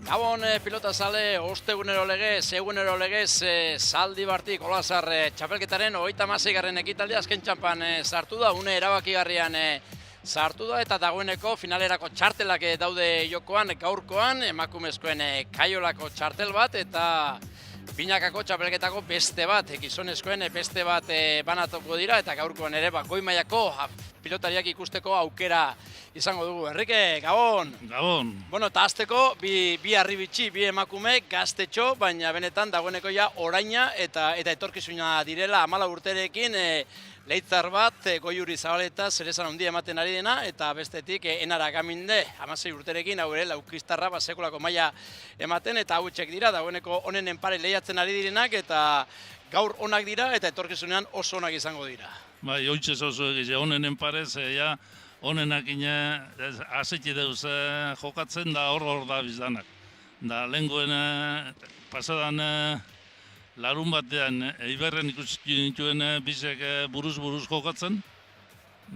Gabon pilota zale, ostegunero legez, egunero legez, Zaldibartik Olazar txapelketaren 36. ekitaldia azken txampan sartu da, une erabakigarrian sartu da eta dagoeneko finalerako txartelak daude jokoan, gaurkoan, emakumezkoen kaiolako txartel bat eta binakako txapelketako beste bat, gizonezkoen beste bat banatuko dira eta gaurkoan ere goi mailako pilotariak ikusteko aukera izango dugu. Enrique, Gabon! Gabon! Bueno, eta azteko, bi harribitxi, bi emakume, gaztetxo, baina benetan dagoeneko ja oraina eta etorkizuna direla 14 urterekin leitzar bat, Goiuri Zabaleta, zerezan handia ematen ari dena, eta bestetik Enara Gaminde, 16 urterekin, hau ere, laukistarra, sekulako maila ematen, eta hautsek dira, dagoeneko onenen pare lehiatzen ari direnak, eta gaur onak dira, eta etorkizunean oso onak izango dira. Bai, hoitzez oso egize, onenen parez, ja, onenak azeti deuz jokatzen da hor da bizdanak. Da, lehengoen pasadan larun batean Eiberren ikusten dituen bizek buruz jokatzen.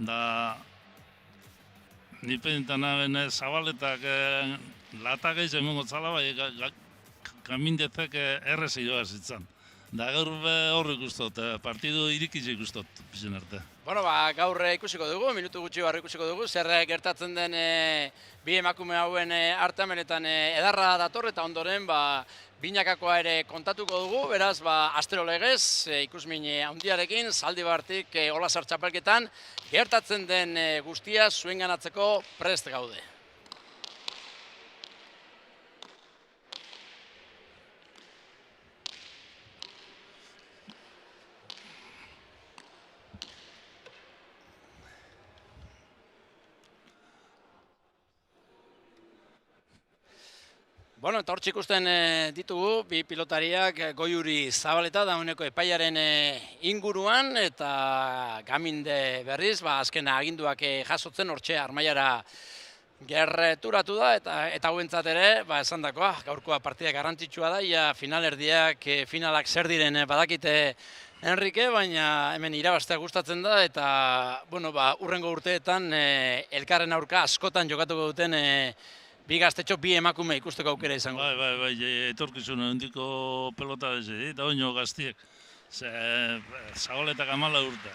Da, nipentan Zabaletak latak eiz emongo zala, bai, Gamindezek errezi joa zitzan. Da gaur hor ikustot, partidu irikiz ikustot, bizien arte. Bueno, gaur ikusiko dugu, minutu gutxi barri ikusiko dugu, zer gertatzen den bi emakume hauen artean benetan edarra dator eta ondoren binakakoa ere kontatuko dugu, beraz, astero legez, ikusmin handiarekin, Zaldibartik Olazar txapelketan, gertatzen den guztia zuenganatzeko prest gaude. Bueno, eta hortxe ikusten ditugu, bi pilotariak Goiuri Zabaleta dagoeneko epaiaren inguruan eta Gaminde berriz, azken aginduak jasotzen hortxe armaiara gerturatu da eta hauentzat ere, esandakoa, gaurkoa partida garrantzitsua da, ia finalerdiak, finalak zer diren badakite Enrique, baina hemen irabaztea gustatzen da eta, bueno, urrengo urteetan elkarren aurka askotan jokatuko duten bi gaztetxo, bi emakume ikusteko aukera izango. Bai, etorkizuna handiko pelota dezi, eta oino gaztiek. Zabaletak 14 urte.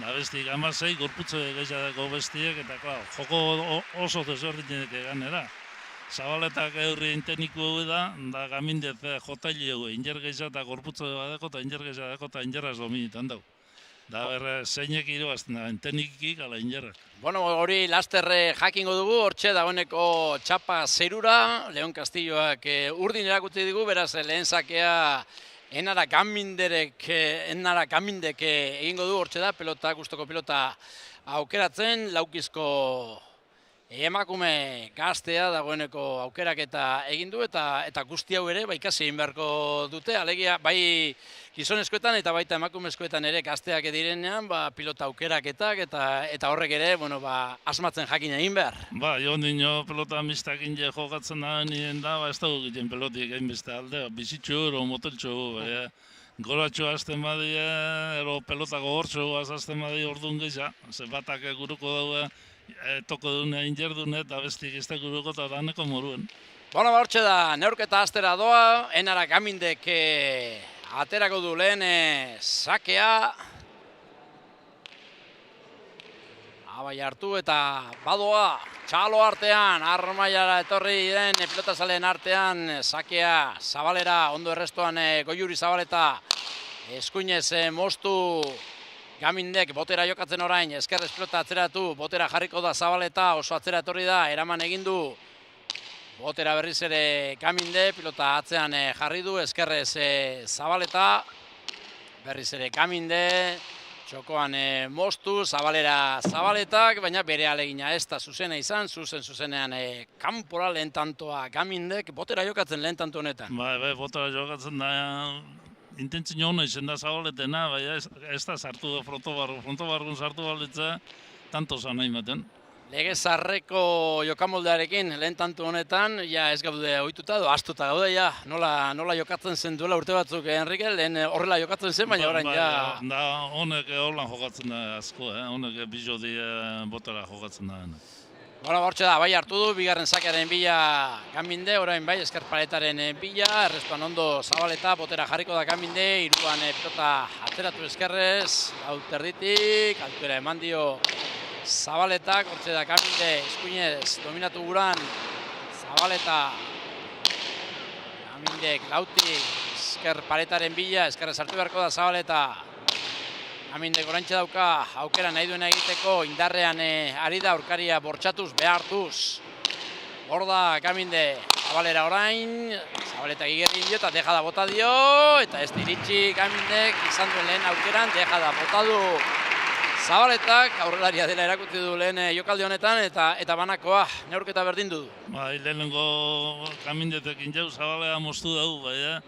Da bestik 16, gorputze gehiagako bestiek, eta joko oso desberdinek ganera. Zabaletak eurri tekniko da Gamindez jotailego inger gehiago eta gorputze badeko eta inger gehiago eta ingeraz dominitan dago. Da zeinek irabazten da, teknikik ala ingerrak. Bueno, hori lasterre jakingo dugu, hortxe dagoeneko txapa zerura, Leon Castilloak urdin erakutsi digu, beraz lehen sakea Enara Gamindek egingo du, hortxe da, pelota, gustoko pelota aukeratzen, laukizko emakume gaztea dagoeneko aukeraketa egin du eta guzti hau ere ikasi egin beharko dute, alegia bai gizonezkoetan eta baita emakumezkoetan ere gazteak direnean pilota aukeraketak eta horrek ere asmatzen jakin egin behar. Jo nino pelota amistakin jokatzen da nien da, ez dago egiten pelotik egin beste alde, bizitxo ero, moteltxo, goratxo azten badi, ero pelota gogortxo azten badi orduan gehiago, ze batak guruko daue, toko dune, ingerdune eta bestik ez da guruko eta daneko moruen. Bueno, hortxe da, neurketa astera doa, Enara Gamindek aterako du lehen sakea. Abai hartu eta badoa, txalo artean, armaiara etorri den pilotazaleen artean, sakea Zabalera, ondo errestoan Goiuri Zabaleta, eskuinez moztu Gamindek botera jokatzen orain, eskerrez pilota atzeratu, botera jarriko da Zabaleta, oso atzera etorri da, eraman egin du. Botera berriz ere Gaminde, pilota atzean jarri du, eskerrez Zabaleta, berriz ere Gaminde, txokoan moztu, Zabaletak, baina bere alegina ez da zuzena izan, zuzenean kanpora lehen tantoa Gamindek, botera jokatzen lehen tanto honetan. Botera jokatzen da, intentzin hona izen da Zabaletena, baina ez da sartu da frontobarrun sartu balitza, tanto zan nahi maten. Legezarreko jokamoldearekin lehen tanto honetan, ez gaude ohituta edo astuta gaude, nola jokatzen zen duela urte batzuk, Enrique, lehen horrela jokatzen zen, baina orain Da, honek holan jokatzen da asko, honek bizodi botara jokatzen da. Bueno, hortxe da, bai hartu du, bigarren sakearen bila Gaminde, orain bai, esker paletaren bila, errestuan ondo Zabaleta, botera jarriko da Gaminde, hiruan pilota atzeratu eskerrez, auterditik, altuera eman dio Zabaletak, hortxe da Gaminde, eskuinez, dominatu guran, Zabaleta, Gamindek lauti, esker paletaren bila, eskerrez hartu beharko da Zabaleta, Gamindek oraintxe dauka aukera nahi duena egiteko, indarrean ari da aurkaria bortxatuz, behartuz. Hor da Gaminde, Zabalera orain, Zabaletak igerri dio eta deja da bota dio, eta ez iritsi Gamindek izan duen lehen aukeran, deja da bota du Zabaletak, aurrelaria dela erakutsi du lehen jokaldi honetan, eta banakoa, neurketa berdin du. Bai, lehenengo Gamindetekin jau Zabalea moztu dugu, bai,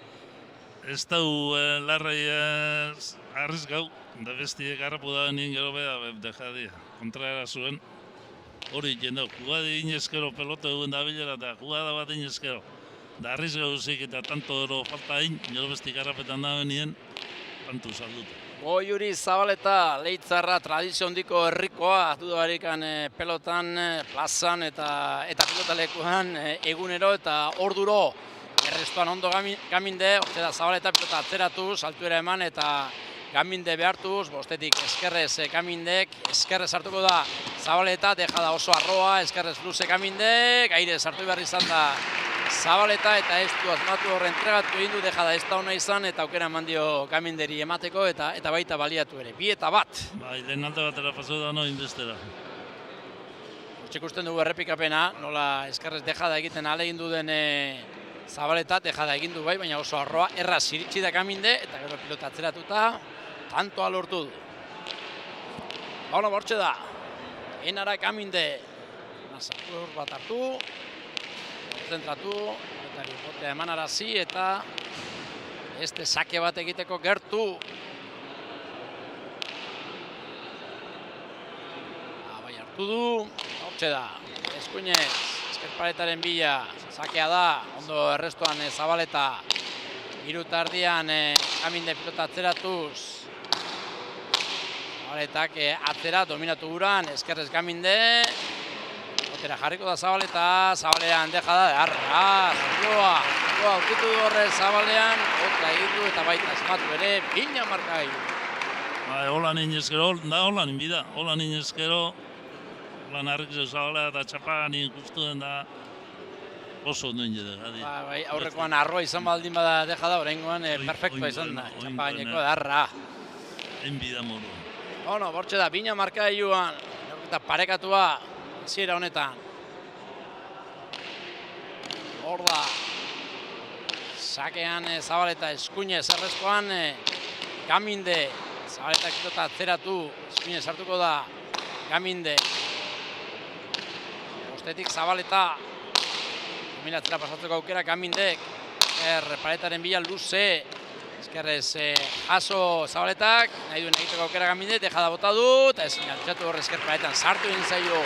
ez dugu larrai arriz gau. Da bestiek harrapu da nien gero beha, deja dia, kontraera zuen. Hori jendau, jugade inezkero pelota duen da bilera eta jugada bat inezkero. Da arriz gauzik eta tanto ero falta hain, gero bestik harrapetan da benien, tanto saldut. Goiuri Zabaleta, Leitzarra, tradizio hondiko herrikoa, dudabarikan pelotan, plazan eta pilotalekuan egunero eta orduro. Errestuan ondo Gaminde, hortze da Zabaleta pilota atzeratuz, altuera eman eta Gaminde behartuz, bostetik eskerrez Gamindek, eskerrez hartuko da Zabaleta, deja da oso arroa, eskerrez luze Gamindek, aire sartu behar izan da Zabaleta eta ez du asmatu horre entregatu egin du, deja da ez da ona izan eta aukera eman dio Gaminderi emateko eta baita baliatu ere. 2-1. Bai, lehen alde batera pasu da noin bestera. Hortxe ikusten dugu errepikapena, nola eskerrez deja da egiten alegin du den Zabaleta, deja da egin du bai, baina oso arroa erraz iritsi da Gaminde eta gero pilota atzeratuta. Tantoa lortu du. Bauna bortxe da. Enara Gaminde. Nazakur bat hartu. Zentratu. Eta botea eman arazi eta este sake bat egiteko gertu. Bai hartu du. Bortxe da. Eskuinez. Eskerpaletaren bila. Sakea da. Ondo errestuan Zabaleta. Hiru tardian Gaminde pilota atzeratuz. Zabaletak atzera, dominatu guran, eskerrez Gaminde. Botera jarriko da Zabaleta, Zabalean deja da, arra, aurkitu du horre Zabalean, bota egitu eta baita esmatu ere, bina marka egin. Hola ninezkero, da hola ninbida, hola ninezkero, hola narrik zeu Zabalea eta txapagan ikustu den da oso ondo indede. Aurrekoan arroa izan baldin bada deja da, oraingoan perfektua izan da, txapagaineko da, arra. Enbida moru. Bueno, bortxe da, bina marka joan, eta parekatua hasiera honetan. Hor da, sakean Zabaleta eskuinez errezkoan, Gaminde, Zabaleta pilota atzeratu, eskuinez hartuko da Gaminde. Bostetik Zabaleta, dominatzera pasatzeko aukera Gamindek, paletaren bila luze, eskerrez jaso Zabaletak, nahi duen egiteko aukera Gaminde, deja da bota du, eta ezin altxatu horre esker paletan sartu egin zaio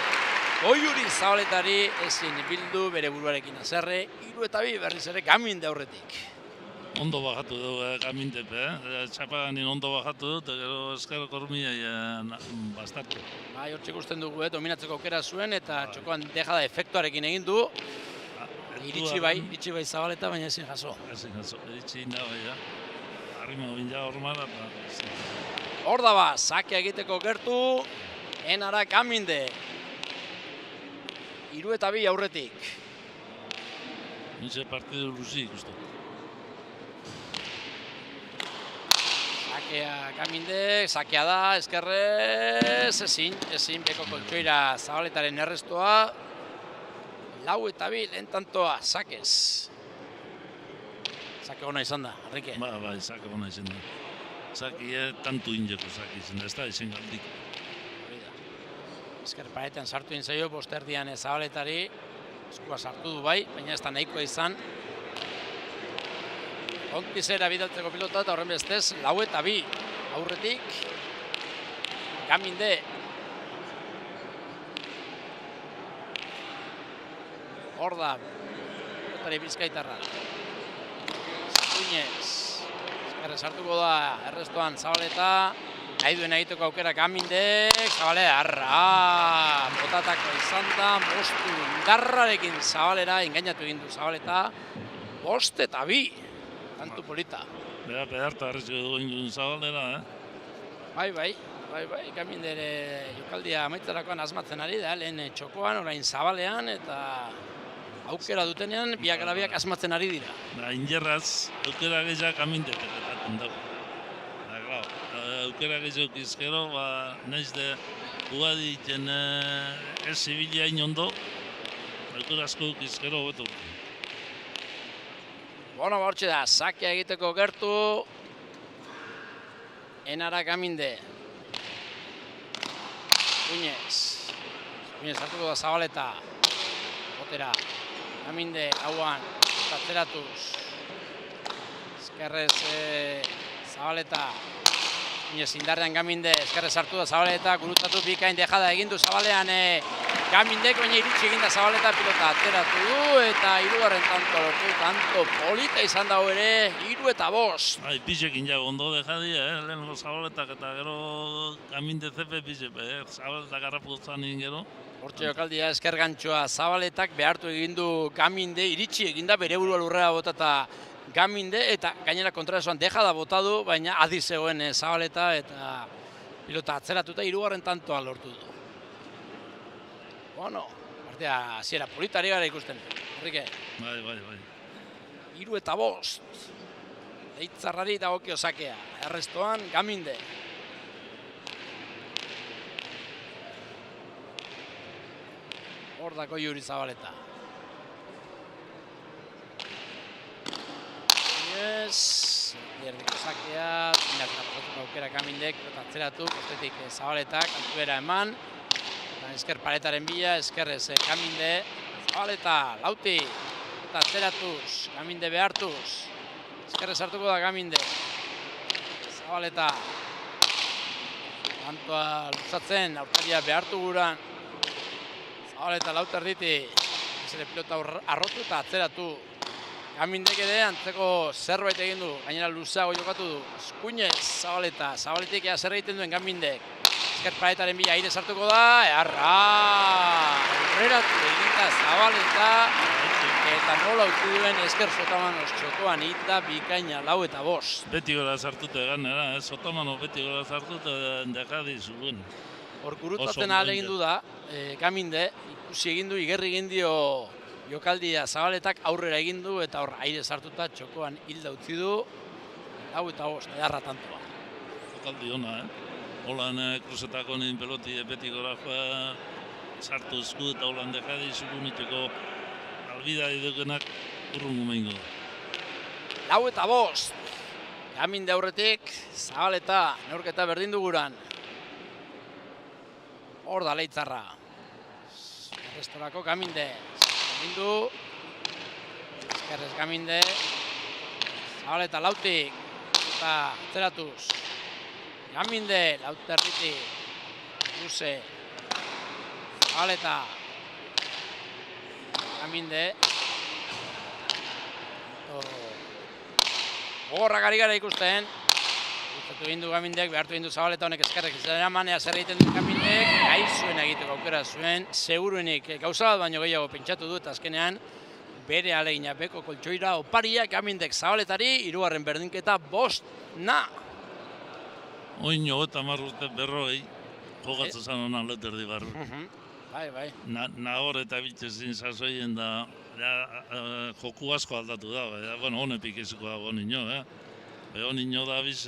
Goiuri Zabaletari, ezin bildu bere buruarekin azerre, 3-2 berriz ere Gaminde aurretik. Ondo bajatu dugu Gamindepe, txapaganin ondo bajatu dut, gero esker kormia bastartu. Bai, hortxe ikusten dugu, dominatzeko aukera zuen, eta txokoan deja da efektuarekin egin du. Iritsi bai Zabaleta, baina ezin jaso. Ezin jaso, iritsi inda bai, harrima binja hormara. Hor da ba, sakea egiteko gertu, Enara Gaminde. 3-2 aurretik. Nintze partidu luzi ikustu. Sakea Gaminde, sakea da, eskerrez, ezin, beko koltsoira Zabaletaren errestua. 4-2, lehen tantoa, sakez. Sake ona izan da, Enrique. Bai, sake ona izan da. Sakia tantu injeko sake izan da, ez da izan galdik. Esker paretan sartu egin zaio, posterdian Zabaletari. Eskua sartu du bai, baina ez da nahikoa izan. Kontizera bidaltzeko pilota eta horren bestez, 4-2 aurretik. Gaminde. Hor da, pilotari bizkaitarra. Zartuinez. Eskerre sartuko da, errestuan Zabaleta. nahi duen egiteko aukera Gamindek, Zabalera, botatako izan da, bostu indarrarekin Zabalera, engainatu egin du Zabaleta, 5-2, tantu polita. Bera pedarta harrizko duen Zabalera, Bai, Gamindere jokaldia amaitzerakoan asmatzen ari da, lehen txokoan, orain Zabalean, eta aukera dutenean, biak alabiak asmatzen ari dira. Ingerraz, aukera gehiak Gamindek egitaten dago. Aukera gehiago izkero, nahiz de ugadi iten ez zibilia inondo, aukera asko izkero betu. Bueno, hortxe da, sakea egiteko gertu, Enara Gaminde. Guinez hartuko da Zabaleta, botera, Gaminde hauan, atzeratuz, eskerrez Zabaleta, Guinez indarrean Gaminde, eskerrez hartu da Zabaleta, gurutzatu bikain dejada egindu Zabalean Gamindek, baina iritsi eginda Zabaleta pilota ateratu du, eta 3. tanto lortu, tanto polita izan dago ere, 3-5. Pixekin jago ondo dejadia, lehenko Zabaletak eta gero Gaminde zepe pizepe, Zabaletak harraputzen egin gero. Hortxe jokaldia esker gantxoa Zabaletak behartu egindu Gaminde, iritsi eginda bere burua lurrera botata Gaminde, eta gainera kontraesuan dejada botadu, baina adi zegoen Zabaleta eta pilota atzeratuta 3. tantoa lortu du. Bueno, partia hasiera politari gara ikusten, Enrique. Bai. 3-5. Leitzarrari dagokio sakea, errestoan Gaminde. Hor dako Juri Zabaleta. Erdiko sakea, tindak pasatuko aukera Gamindek, atzeratu, postetik Zabaletak, altuera eman. Esker paretaren bila, eskerrez Gaminde, Zabaleta, lauti, eta atzeratuz, Gaminde behartuz. Eskerrez hartuko da Gaminde. Zabaleta. Tantoa luzatzen, aurkaria behartu guran. Zabaleta laut erditi. Ezere pilota arrotu eta atzeratu. Gamindek ere antzeko zerbait egin du, gainera luzeago jokatu du. Eskuinez, Zabaleta. Zabaletik ea zer egiten duen Gamindek. Esker paretaren bila aire sartuko da, aurreratu eginda Zabaleta, eta nola utzi duen esker Sotomanos txokoan hita bikaina 4-5. Beti gora sartute ganera, Sotomano beti gora sartute dekadi zuen. Hor gurutatzen ahal egin du da, Gaminde, ikusi egin du, igerri egin dio jokaldia Zabaletak aurrera egin du, eta hor aire sartuta txokoan hilda utzi du, 4-5, edarra tantoa. Jokaldi ona, Holan kruzetako nien peloti beti gora sartu esku eta holan dekadi zukuniteko albida idukenak urrungu meingo. 4-5. Gaminde aurretik, Zabaleta, neurketa berdin duguran. Hor da Leitzarra. Errestorako Gaminde. Egin du. Eskerrez Gaminde. Zabaleta lautik. Eta atzeratuz. Gaminde, lauterriti. Luze. Zabaleta. Gaminde. Gogorrak ari gara ikusten. Gustatu egin du Gamindek, behartu egin du Zabaleta honek eskerrek izan manea zer egiten du Gamindek. Gai zuen egiteko aukera zuen, seguruenik gauza bat baino gehiago pentsatu du eta azkenean bere alegina beko koltsoira oparia Gamindek Zabaletari, 3. berdinketa 5-0. Oin eta marrute berroi, jogatzen zan honan leterdi barru. Bai. Nagor eta bitxezin sasoien da, joku asko aldatu da, bueno, honepik iziko dago nino, Beho nino da biz,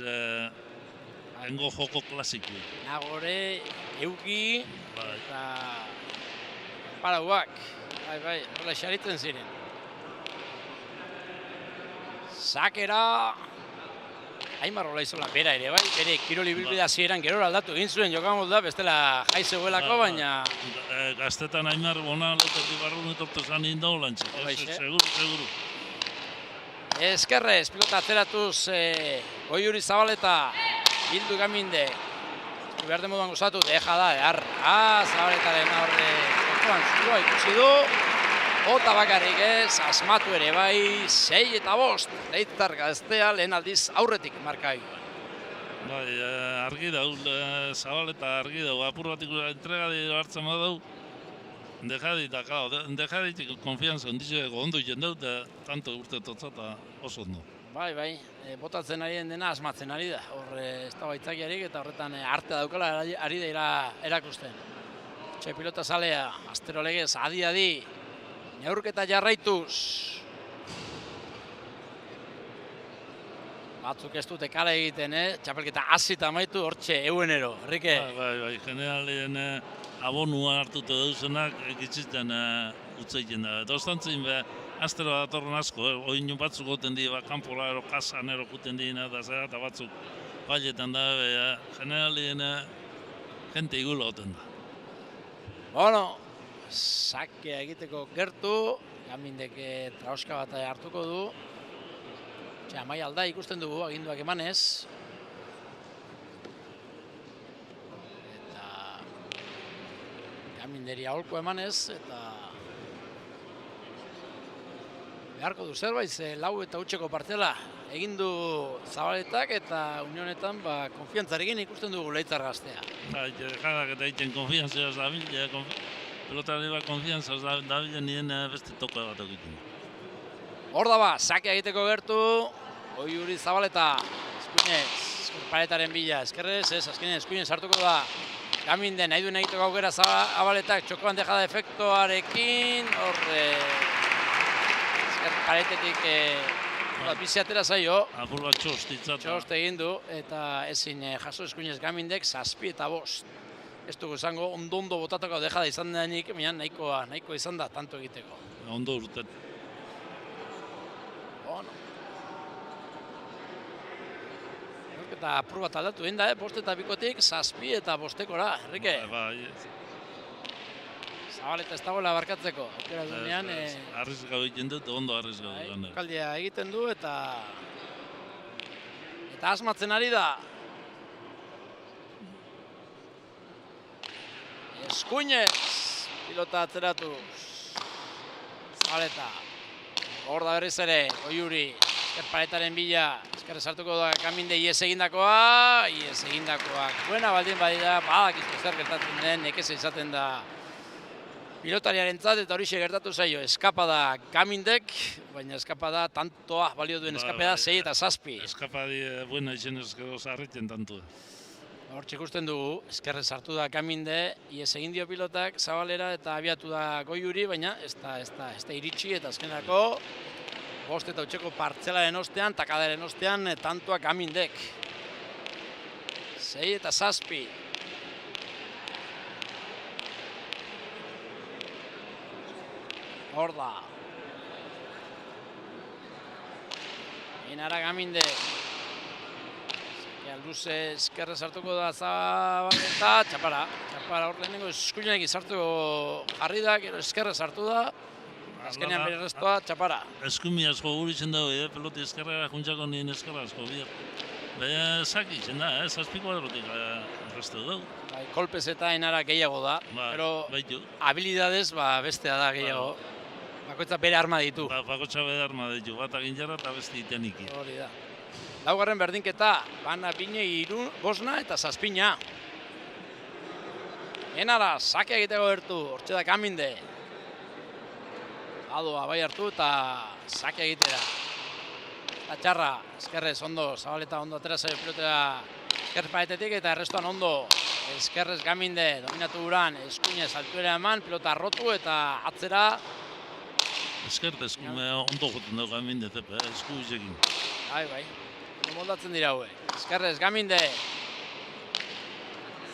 hengo joko klasiko. Nagore, Euki, eta Parauak. Bai, horrela xaritzen ziren. Sakera, Aimar Olaizola bera ere, bai, bere kiroli bilbidea zieran gerora aldatu egin zuen jokamot da, bestela jai zegoelako, baina... Gaztetan Aimar bona leterdi barru netortu zan indau lantzik, seguru. Eskerrez, pilota atzeratuz Goiuri Zabaleta, Bildu Gaminde. Behar den moduan gozatu, deja da, Zabaletaren aurre jokoan zua ikusi du. Bota bakarrik ez, asmatu ere bai, 6-5, Leitzar Gaztea lehen aldiz aurretik marka egin. Bai, argi dau, Zabaleta argi dau, apur batik entregadi hartzen badau, dejadi, eta claro, dejaditik konfianza ondizeko ondo iten dau, eta tanto urte totzata oso ondo. Bai, botatzen ari den dena asmatzen ari da. Hor ez da baitzakiarik eta horretan arte daukala ari da erakusten. Txe pilota zalea, astero legez, adi, neurketa jarraituz. Batzuk ez dute kale egiten, txapelketa hasita amaitu, hortxe, eguenero, Enrique. Bai, generalien abonua hartuta dauzenak egitziten utzeiten da. Eta ostantzin be, astero datorren asko, oin batzuk goten di, kanpola ero, kasan ero guten dina, eta batzuk bailetan da, generalien jente igula goten da. Bueno, sakea egiteko gertu, Gamindek trauska bat hartuko du. Amai alda ikusten dugu aginduak emanez. Eta Gaminderi aholko emanez, eta beharko du zerbait, lau eta hutseko partela egin du Zabaletak eta unionetan konfiantzarekin ikusten dugu Leitzar Gaztea. Jadak eta egiten konfiantzaz dabil, pelotari bat konfiantzaz dabil nien beste toko bat egiten. Hor da sakea egiteko gertu, Oiuri Zabaleta, Eskuinez, paretaren bila, eskerrez, azkenean Eskuinez hartuko da. Gaminde nahi duen egiteko aukera Zabaletak txokoan dejada efektuarekin, hor paretetik bizi atera zaio. Apur bat txost egin du, eta ezin jaso Eskuinez Gamindek 7 eta 5. Ez dugu esango, ondo botatako dejada izan denik, nahikoa izan da, tanto egiteko. Ondo urten. Eta apur bat aldatu egin da, 5 eta 2-tik 7 eta 5-ekora, Enrique. Bai. Zabaleta ez dagoela barkatzeko. Aukera duenean... Arrizgau egiten dut, ondo arrizgau egiten dut. Kaldia egiten du eta asmatzen ari da. Eskuinez, pilota atzeratuz. Zabaleta. Hor da berriz ere, Oiuri. Paretaren bila, eskerre sartuko da Gaminde ies egindakoa. Buena baldin badira, badakizu zer gertatzen den, nekeza izaten da pilotariaren zat, eta horixe gertatu zaio. Eskapada Gamindek, baina eskapada tantoa balio duen eskapada 6 eta 7. Eskapadi buena izen ezkero zarriten tanto. Hortxe ikusten dugu, eskerre sartu da Gaminde, ies egin dio pilotak Zabalera eta abiatu da Goiuri, baina ez da iritsi eta azkenako 5 eta 8ko partzelaren ostean, takadaren ostean, tantoa Gamindek. 6 eta 7. Hor da. Inara Gamindek. Luze eskerre sartuko da Zabaleta, txapara hor lehenengo Eskuinek izartuko jarri da, gero eskerre sartu da. Azkenean bere restoa, txapara. Eskumi asko guritzen dago, peloti eskerra juntzako nien eskerra asko bier. Baina zaki izen da, 7 kuadrotik resto dugu. Kolpez eta enara gehiago da, pero habilidades bestea da gehiago. Bakoitza bere arma ditu. Bakoitza bere arma ditu, bat agin jarra eta beste iteniki. Hori da. Laugarren berdinketa, bana bine 3, 5 eta 7. Enara, sakea egiteko gertu, hortxe da Gaminde. Adoa bai hartu eta sakea egitera. Eta txarra, eskerrez ondo, Zabaleta ondo atera zaio pilotera eskerrez paretetik eta errestuan ondo. Eskerrez Gaminde dominatu guran, Eskuinez altuera eman, pilota rotu eta atzera. Eskerrez ondo joten dugu Gaminde, esku izekin. Bai, moldatzen dira hauek. Eskerrez Gaminde.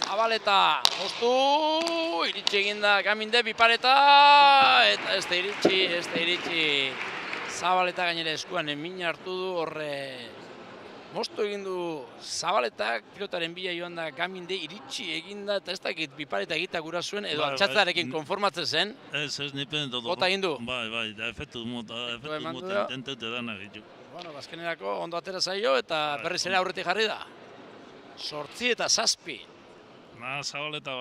Zabaleta, moztu, iritsi eginda Gaminde, bipareta, eta ez da iritsi. Zabaleta gainera eskuan min hartu du, horre moztu egin du Zabaletak, pilotaren bila joan da Gaminde, iritsi eginda, eta ez dakit bipareta egitak gura zuen, edo altxatzarekin konformatzen zen. Ez nipen dut. Bota egin du. Bai, da efektu mota intenteute dana egitu. Bueno, azkenerako ondo atera zaio, eta berriz ere aurretik jarri da. 8 eta 7. Zabaleta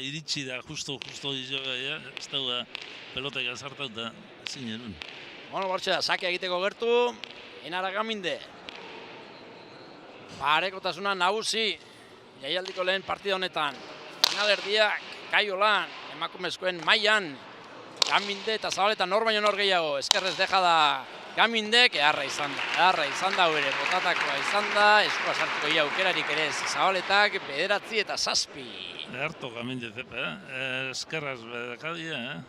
iritsi da, justo izo, ez da pelotek azartau da ezin erun. Bueno, bortxe da, sakea egiteko gertu, Enara Gaminde. Parekotasuna nagusi, jaialdiko lehen partida honetan. Finalerdiak, Kaiolan, emakumezkoen mailan, Gaminde eta Zabaleta nor baino nor gehiago. Eskerrez deja da Gamindek, eharra izan da bere, botatakoa izan da, eskua sartuko ia aukerarik ere ez. Zabaletak 9 eta 7. Harto Gaminde zepe, eskerraz bedekadia,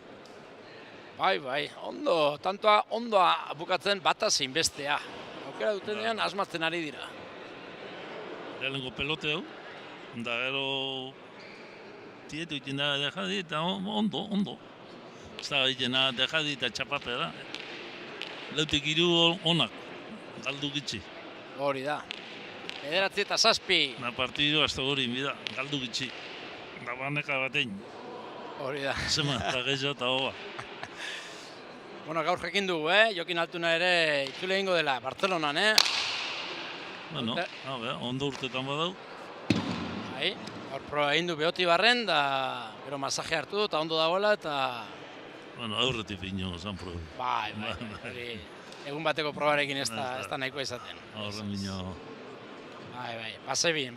Bai, ondo, tantoa ondoa bukatzen bata zein bestea. Aukera dutenean asmatzen ari dira. Lehenengo pelote hau, da gero tietu egiten da dejadi eta ondo. Ez da egiten da dejadi eta txapapera. Leutik 3 onak, galdu gitxi. Hori da. 9 eta 7. Na partidu hasta hori bida, galdu gitxi. Da baneka batein. Hori da. Zema, eta gehiago eta hoa. Bueno, gaur jakin dugu, Jokin Altuna ere itzule egingo dela, Bartzelonan, Bueno, ondo urtetan badau. Bai, gaur proba egin du Beoti barren, da gero masaje hartu eta ondo dagoela, eta... Bueno, aurretik fino zan proba. Bai, hori egun bateko probarekin ez da nahikoa izaten. Horren bino... Bai, basebien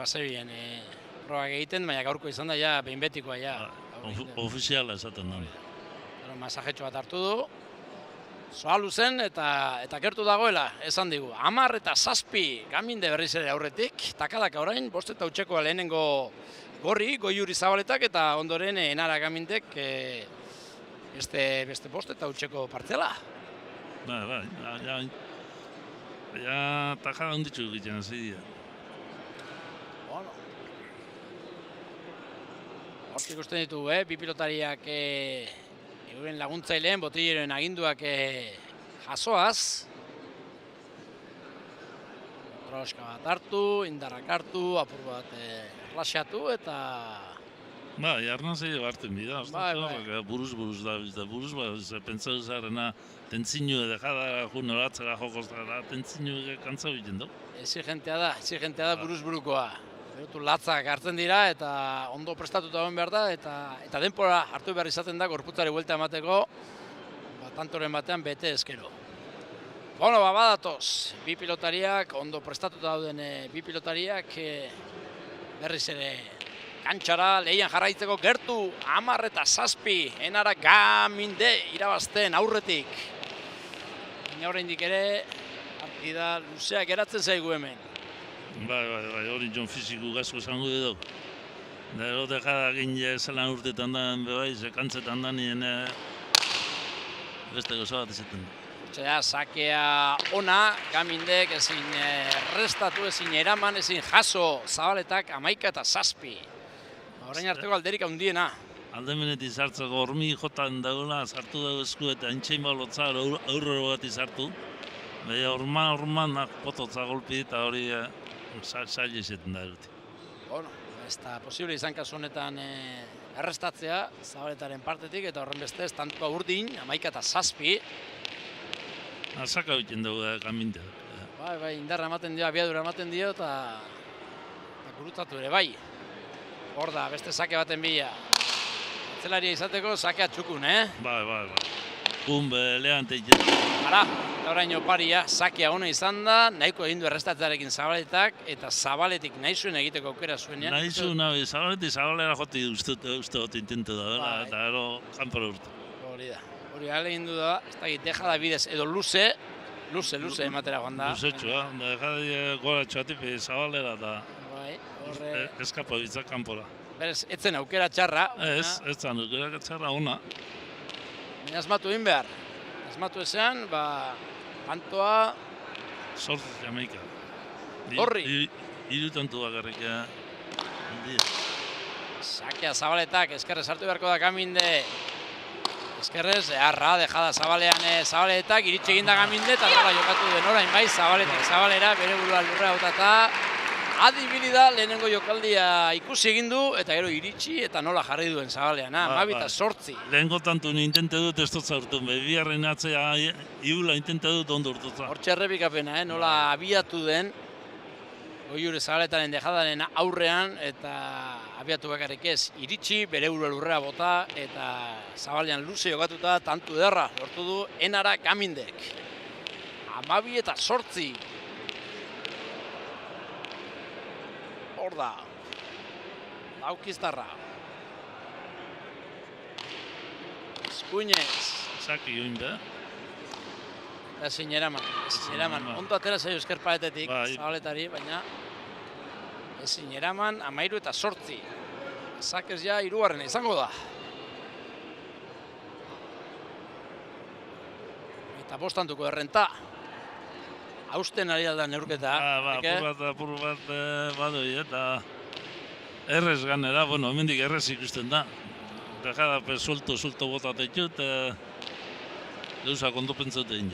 probak egiten, baina gaurko izan da ja, behin betikoa ja. Ofiziala esaten da. Masajetxo bat hartu du. Soa luzen eta gertu dagoela, esan digu. 10 eta 7 Gaminde berriz ere aurretik. Takadak orain, 5 eta utxekoa lehenengo gorri, Goiuri Zabaletak eta ondoren Enara Gamindek beste 5 eta utxeko partzela. Bai, ja takada onditxu egiten hasi dira. Bueno. Hortik ikusten ditugu, bi pilotariak euren laguntzaileen, botileroen aginduak jasoaz. Troska bat hartu, indarrak hartu, apur bat erlaxatu eta... Bai, arnazei hartzen bida, Bai. buruz da, pentsatu zarena tentzinu dejada jun horatzera jokostara, tentzinu kantzau egiten du. Exigentea da buruz burukoa. Berutu latzak hartzen dira eta ondo prestatuta egon behar da eta denpora hartu behar izaten da gorputzari buelta emateko tantoren batean bete ezkero. Bueno, badatoz, bi pilotariak, ondo prestatuta dauden bi pilotariak berriz ere kantxara lehian jarraitzeko gertu 10 eta 7 Enara Gaminde irabazten aurretik. Baina oraindik ere partida luzeak geratzen zaigu hemen. Bai, hori jon fiziku gazko zango edo. Da ero dekada gine zelan urtetan da, bai, sekantzetan da nien beste goza bat izaten da. Zera, sakea ona, Gamindek ezin restatu, ezin eraman, ezin jaso Zabaletak 11 eta 7. Orain arteko alderik handiena. Aldemenetik sartzeko hormi jotan dagoela, sartu dago esku eta entxein balotza aurrero bat izartu. Baina orman pototza golpi eta hori zaila izaten da dut. Bueno, ez da posible izan kasu honetan errestatzea Zabaletaren partetik eta horren bestez tantua urdin, 11 eta 7. Azaka egiten dugu Gaminde. Bai, indarra ematen dio, abiadura ematen dio eta gurutzatu ere, bai. Hor da, beste sake baten bila. Atzelaria izateko sakea txukun, Bai. Lehante egiten. Ara, eta orain oparia, sakea ona izan da, nahiko egin du errestatzearekin Zabaletak eta Zabaletik nahi zuen egiteko aukera zuenean. Nahi zuen, Zabaletik Zabalera joti uste dut intentu da, eta ero kanpora urte. Hori da. Hori gale egin du da, ez da dejada bidez edo luze ematera joan da. Luzetxoa, dejada gora txatipi Zabalera eta horre... eskapa bitzak kanpora. Berez, etzen aukera txarra. Ez zan aukera txarra ona. Baina asmatu egin behar. Asmatu ezean, kantoa... Sortz Jamaika. Horri. Hiru tantu bakarrik. Sakea Zabaletak, eskerrez hartu beharko da Gaminde. Eskerrez, harra, dejada Zabaletak, iritsi eginda Gaminde, eta nola jokatu den orain bai, Zabaletik Zabalera, bere burua lurra hautata. Adibili da, lehenengo jokaldia ikusi egin du, eta gero iritsi, eta nola jarri duen Zabalean, 12 eta 8. Lehenengo tantu intente dut ez dut zaurtun, biharren atzea iula intente dut ondo urtutza. Hortxe errepikapena, nola abiatu den, Goiuri Zabaletaren dejadaren aurrean, eta abiatu bakarrik ez, iritsi, bere burua lurrera bota, eta Zabalean luze jokatuta, tantu ederra, lortu du Enara Gamindek. 12 eta 8. Hor da. Laukiztarra. Eskuinez. Saki join be. Ezin eraman. Ondo atera zaio eskerpaetetik, Bai. Zabaletari, baina ezin eraman, 13 eta 8. Zakez ja 3. izango da. Eta bostantuko errenta. Hausten ari da neurketa. Apur bat badoi eta errez ganera, bueno, hemendik errez ikusten da. Dejadape suelto botatetu eta gauzak ondo pentsatu egin.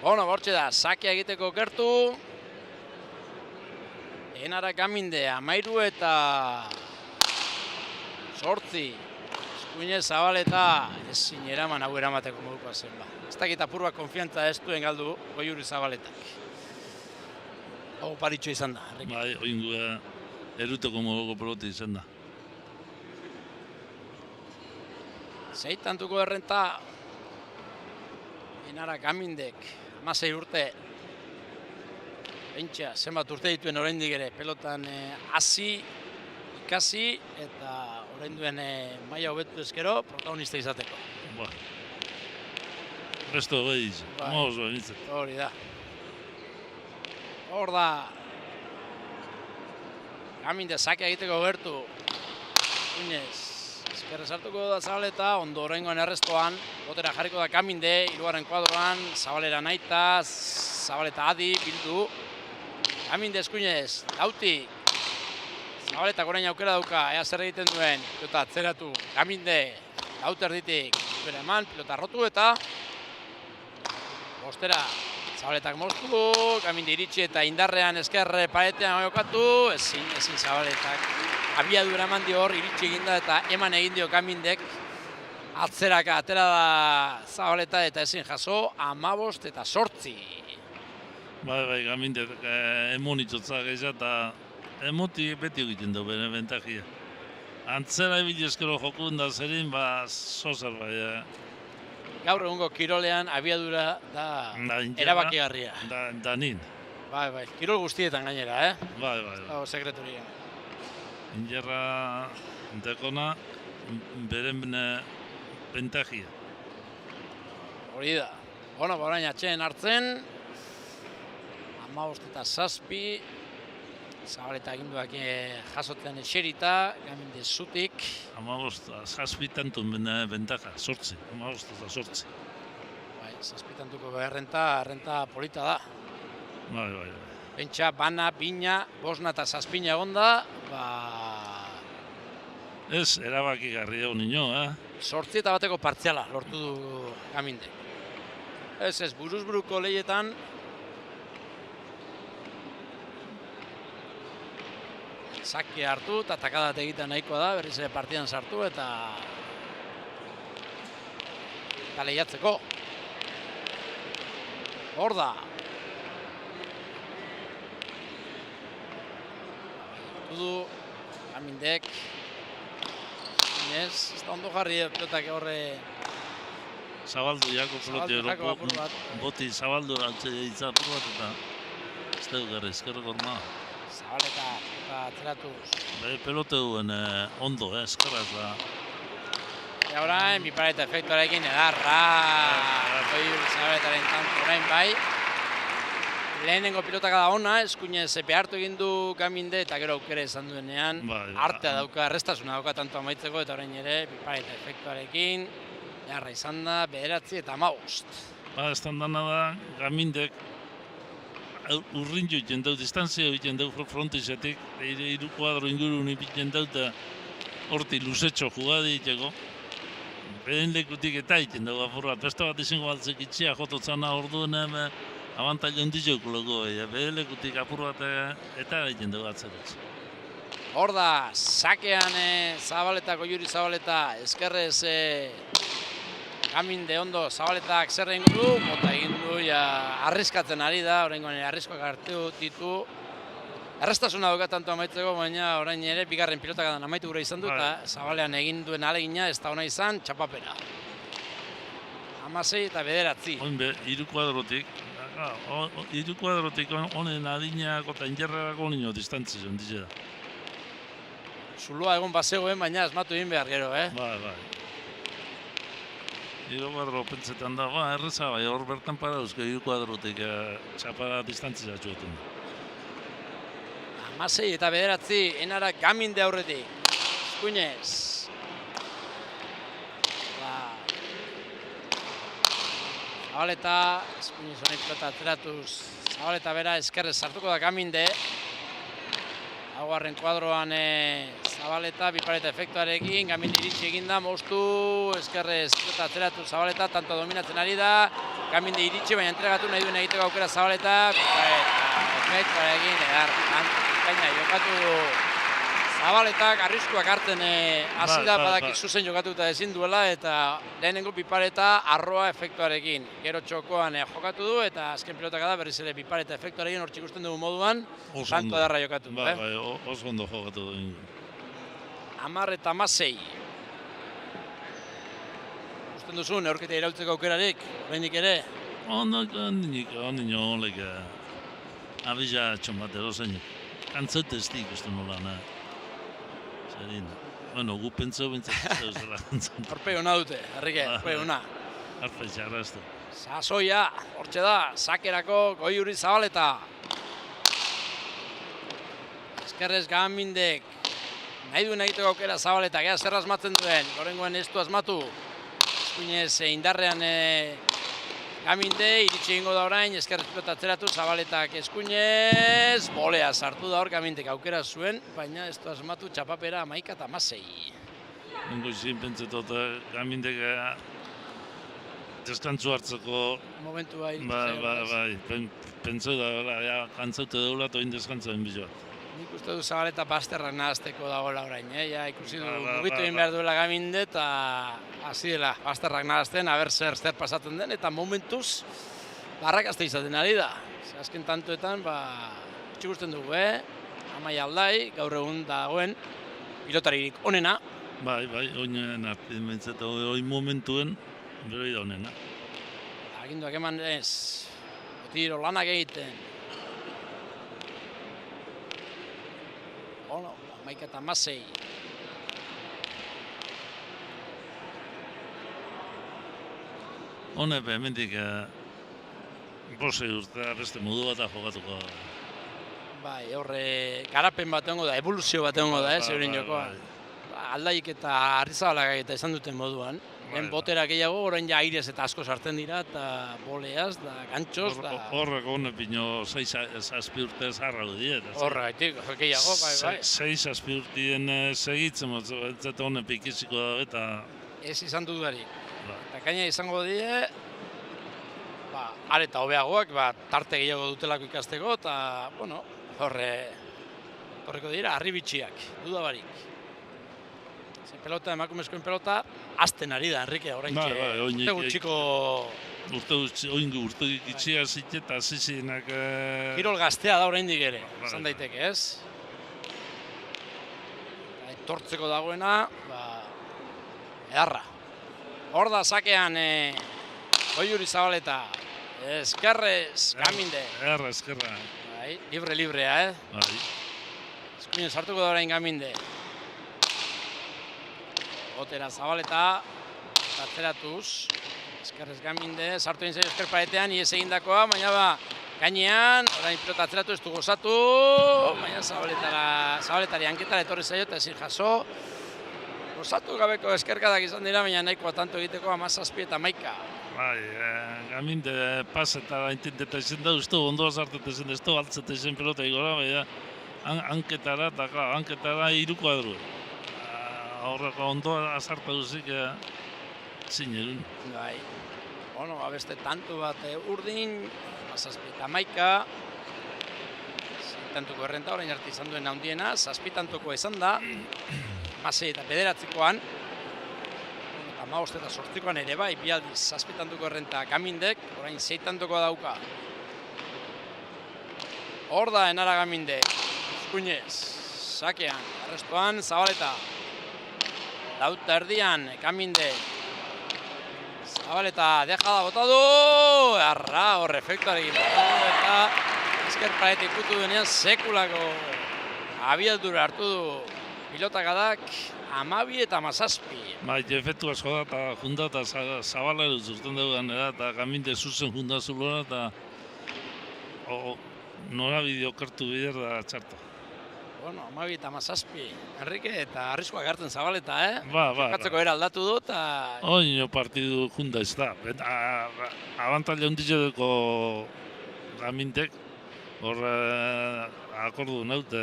Bueno, bortxe da, sakea egiteko gertu. Enara Gaminde, 13 eta 8. Eskuinez Zabaleta, ezin eraman hau eramateko modukoa zen ba. Ez dakit apurba konfiantza ez duen galdu Goiuri Zabaletak. Hau paritxo izan da. Bai, oingua eruteko moduko pelota izan da. Zeitantuko errenta Enara Gamindek, 16 urte. Pentsa, zenbat urte dituen oraindik ere pelotan hasi, ikasi eta orainduen maila hobetu ezkero protagonista izateko. Ba. Resto gehiz, moz benitzen. Hori da. Hor da. Gaminde sakea egiteko gertu. Inez, ezkerrez hartuko da Zabaleta, ondo oraingoan errestoan. Botera jarriko da Gaminde, 3. kuadroan, Zabalera naita, Zabaleta adi, bildu. Gaminde eskuinez, Lautik. Zabaletak orain aukera dauka, ea zer egiten duen. Pilota atzeratu, Gaminde, Laute erditik, bere eman, pilota rotu eta bostera, Zabaletak moztu du, Gaminde iritsi eta indarrean esker paretean jokatu, ezin Zabaletak. Abiadura eman dio hor, iritsi eginda eta eman egin dio Gamindek. Atzeraka atera da Zabaleta eta ezin jaso, 15 eta 8. Bai, Gaminde emonitotza gehiago eta emoti beti egiten du bere bentajia. Antzera ibili eskero jokun da zerin, zozar bai. Gaur egungo kirolean abiadura da erabakigarria. Da nin. Bai, kirol guztietan gainera, Bai. Hau sekreturia. Ingerra dekona beren bentajia. Hori da. Bueno, orain atxeen hartzen. 15 eta 7. Zabaleta eginduak jasotzen eserita, Gaminde zutik. 15 eta 7 tantun bentaja, 8. 15 eta 8. Bai, 7 tantuko errenta polita da. Bai. Pentsa, bana, bina, 5 eta 7 egon da, Ez, erabakigarri hau nino, 8 eta bateko partziala lortu du Gaminde. Ez, buruzburuko lehietan, sakia hartu eta takadat egiten nahikoa da, berriz ere partidan sartu eta lehiatzeko. Hor da. Du Gamindek. Ez da ondo jarri pelotak horre. Zabaldu jako pelotio boti zabaldu itzapur bat eta ez da dugarri ezkerreko orma. Zabaleta eta atzeratuz. Pelote duen ondo, eskerraz da. Eta orain, bipareta efektuarekin edarra. Goiuri Zabaletaren tanto orain bai. Lehenengo pilotaka da ona, eskuinez behartu egin du Gaminde eta gero aukera izan duenean. Artea dauka, errestasuna dauka tanto amaitzeko eta orain ere, bipareta efektuarekin. Jarra izan da, 9 eta 15. Ez dana da, Gamindek urrin joiten dau, distantzia joiten dau frontizetik, 3 kuadro ingurun ipiten dau eta horti luzetxo jugadi egiteko. Beden lekutik eta egiten dau apur bat, beste bat izango baltzek itxia jototzana orduen abantaila ondizeko lego, beden lekutik apur bat eta egiten dau atzerez. Hor da, sakean Zabaleta, Goiuri Zabaleta, eskerrez Gaminde ondo Zabaletak zer egin du, mota egin du, arriskatzen ari da, oraingoan arriskoak hartu ditu. Errestasuna dauka tanto amaitzeko, baina orain ere bigarren pilotakadan amaitu gura izan du, eta Zabalean egin duen alegina ez da ona izan, txapapera. 16 eta 9. Oin be, 3 kuadrotik, Hiru kuadrotik honen adinak eta injerrerako nino distantzia zen da. Zuloa egon bazegoen, baina asmatu egin behar gero, Bai. Hiru kuadro pentsetan da, erreza bai, hor bertan para euske hiru kuadrotik txapa distantzia txuetan. 16 eta 9, enara Gaminde aurretik. Eskuinez. Zabaleta, eskuinez honek pelota atzeratuz. Zabaleta bera eskerrez sartuko da Gaminde. Laugarren kuadroan Zabaleta, bipareta efektuarekin, Gaminde iritsi eginda, moztu, eskerrez pelota atzeratuz Zabaleta, tanto dominatzen ari da. Gaminde iritsi, baina entregatu nahi duen egiteko aukera Zabaleta. Efektuarekin, bikaina jokatu du Zabaletak arriskuak hartzen hasi da, badakit zuzen jokatuta ezin duela, eta lehenengo pipareta arroa efektuarekin. Gero txokoan jokatu du, eta azken pilotaka da berriz ere pipareta efektuarekin hor ikusten dugu moduan, santo adarra jokatu du. Bai, oso ondo jokatu du. 10 eta 16. Usten duzu, neurketa iraultzeko aukerarik, oraindik ere? Ondik abila txomat erozein. Kantzete ez ikusten nola, zerin. Bueno, gu pentsau bentsatzen zela kantzan. Horpe hona dute, Herrike, horpe hona. Arpe txarraztu. Sasoia, hortxe da, sakerako Goiuri Zabaleta. Eskerrez Gamindek, nahi duen egiteko aukera Zabaleta, gea zer asmatzen duen, gorengoen ez du asmatu. Eskuinez indarrean Gaminde, iritsi egingo da orain, eskerrez pilota atzeratu, Zabaletak eskuinez, bolea sartu da hor, Gamindek aukera zuen, baina ez du asmatu txapapera 11 eta 16. Nengo izin pentsetot Gamindek deskantzu hartzeko momentu bai. Pentsau da, kantzaute daula toin deskantzu egin bizoat. Nik uste du Zabaleta basterrak nahazteko dagoela orain, ikusi du mugitu egin behar duela Gaminde eta hasi dela basterrak nahazten, aber zer pasatzen den, eta momentuz barrakazte izaten ari da. Azken tantoetan, ikusten dugu, Amai Aldai, gaur egun dagoen pilotaririk onena. Bai, oinen artin bentzeta, oin momentuen, bero da onena. Aginduak eman ez, tiro lanak egiten. 11 eta 16. Hone hemendik 5 urte beste modu bat jokatuko da. Bai, horre garapen bat egongo da, evoluzio bat egongo da, zeurin jokoa. Aldaik eta Arrizabalak eta izan duten moduan. Lehen botera gehiago, orain ja airez eta asko sartzen dira, eta boleaz, da gantxoz, da... Horrek hone pino 6-7 urte zarra diet. Horregatik, gehiago, bai. 6-7 urtien segitzen, ez hone pikiziko da, eta... Ez izan dudarik. Eta gaina izango die, areta hobeagoak, tarte gehiago dutelako ikasteko, eta, bueno, horreko dira, harribitxiak, dudabarik. Pelota, emakumezkoen pelota, azten ari da, Enrique, orain gutxiko... Urte gitxia zite eta zizinak... Kirol gaztea da oraindik ere, izan daiteke, ez? Etortzeko dagoena, edarra. Hor da sakean Goiuri Zabaleta, eskerrez, Gaminde. Eskerra. Librea, Eskuinen sartuko da orain Gaminde. Otera Zabaleta, atzeratuz, eskerrez Gaminde, sartu egin zaio eskerparetean, ies egindakoa, baina gainean, orain pilota atzeratu ez du gozatu, baina Zabaletari hanketara etorri zaio eta ezin jaso. Gozatu gabeko eskerkadak izan dira, baina nahikoa tanto egiteko 17 eta 11. Bai, Gaminde pasetara intenteta izan da, uste ondoa zarteta izan da, ez du altzeta izan pelota igora, baina hanketara, eta hanketara 3 kuadru. Horreko ondoa azarta duzik zinerun. Bai, bueno, beste tanto bat urdin, 17 eta 11. Tantuko errenta, orain arte izan duen handiena, 7 tantuko izan da, 16 eta 9koan, 15 eta 8koan ere bai, bi aldiz 7 tantuko errenta Gamindek, orain 6 tantukoa dauka. Hor da Enara Gamindek, eskuinez, sakean, arrestuan Zabaleta. Lauta erdian, Gaminde. Zabaleta dejada bota du, arra hor efektuarekin bota du eta ezker paretik ikutu denean sekulako abiadura hartu du pilotakadak 12 eta 17. Bai, efektu asko da eta junda eta Zabalero zurten dugu ganera eta gaminde zuzen junda zulora eta norabide okertu bider da txarto. Bueno, 12 eta 17. Enrique eta arriskoak hartzen Zabaleta, Ba. Jokatzeko era aldatu du eta... Oino partidu junda ez da. Abantaila hunditxeko gamindek, hor akordu naut,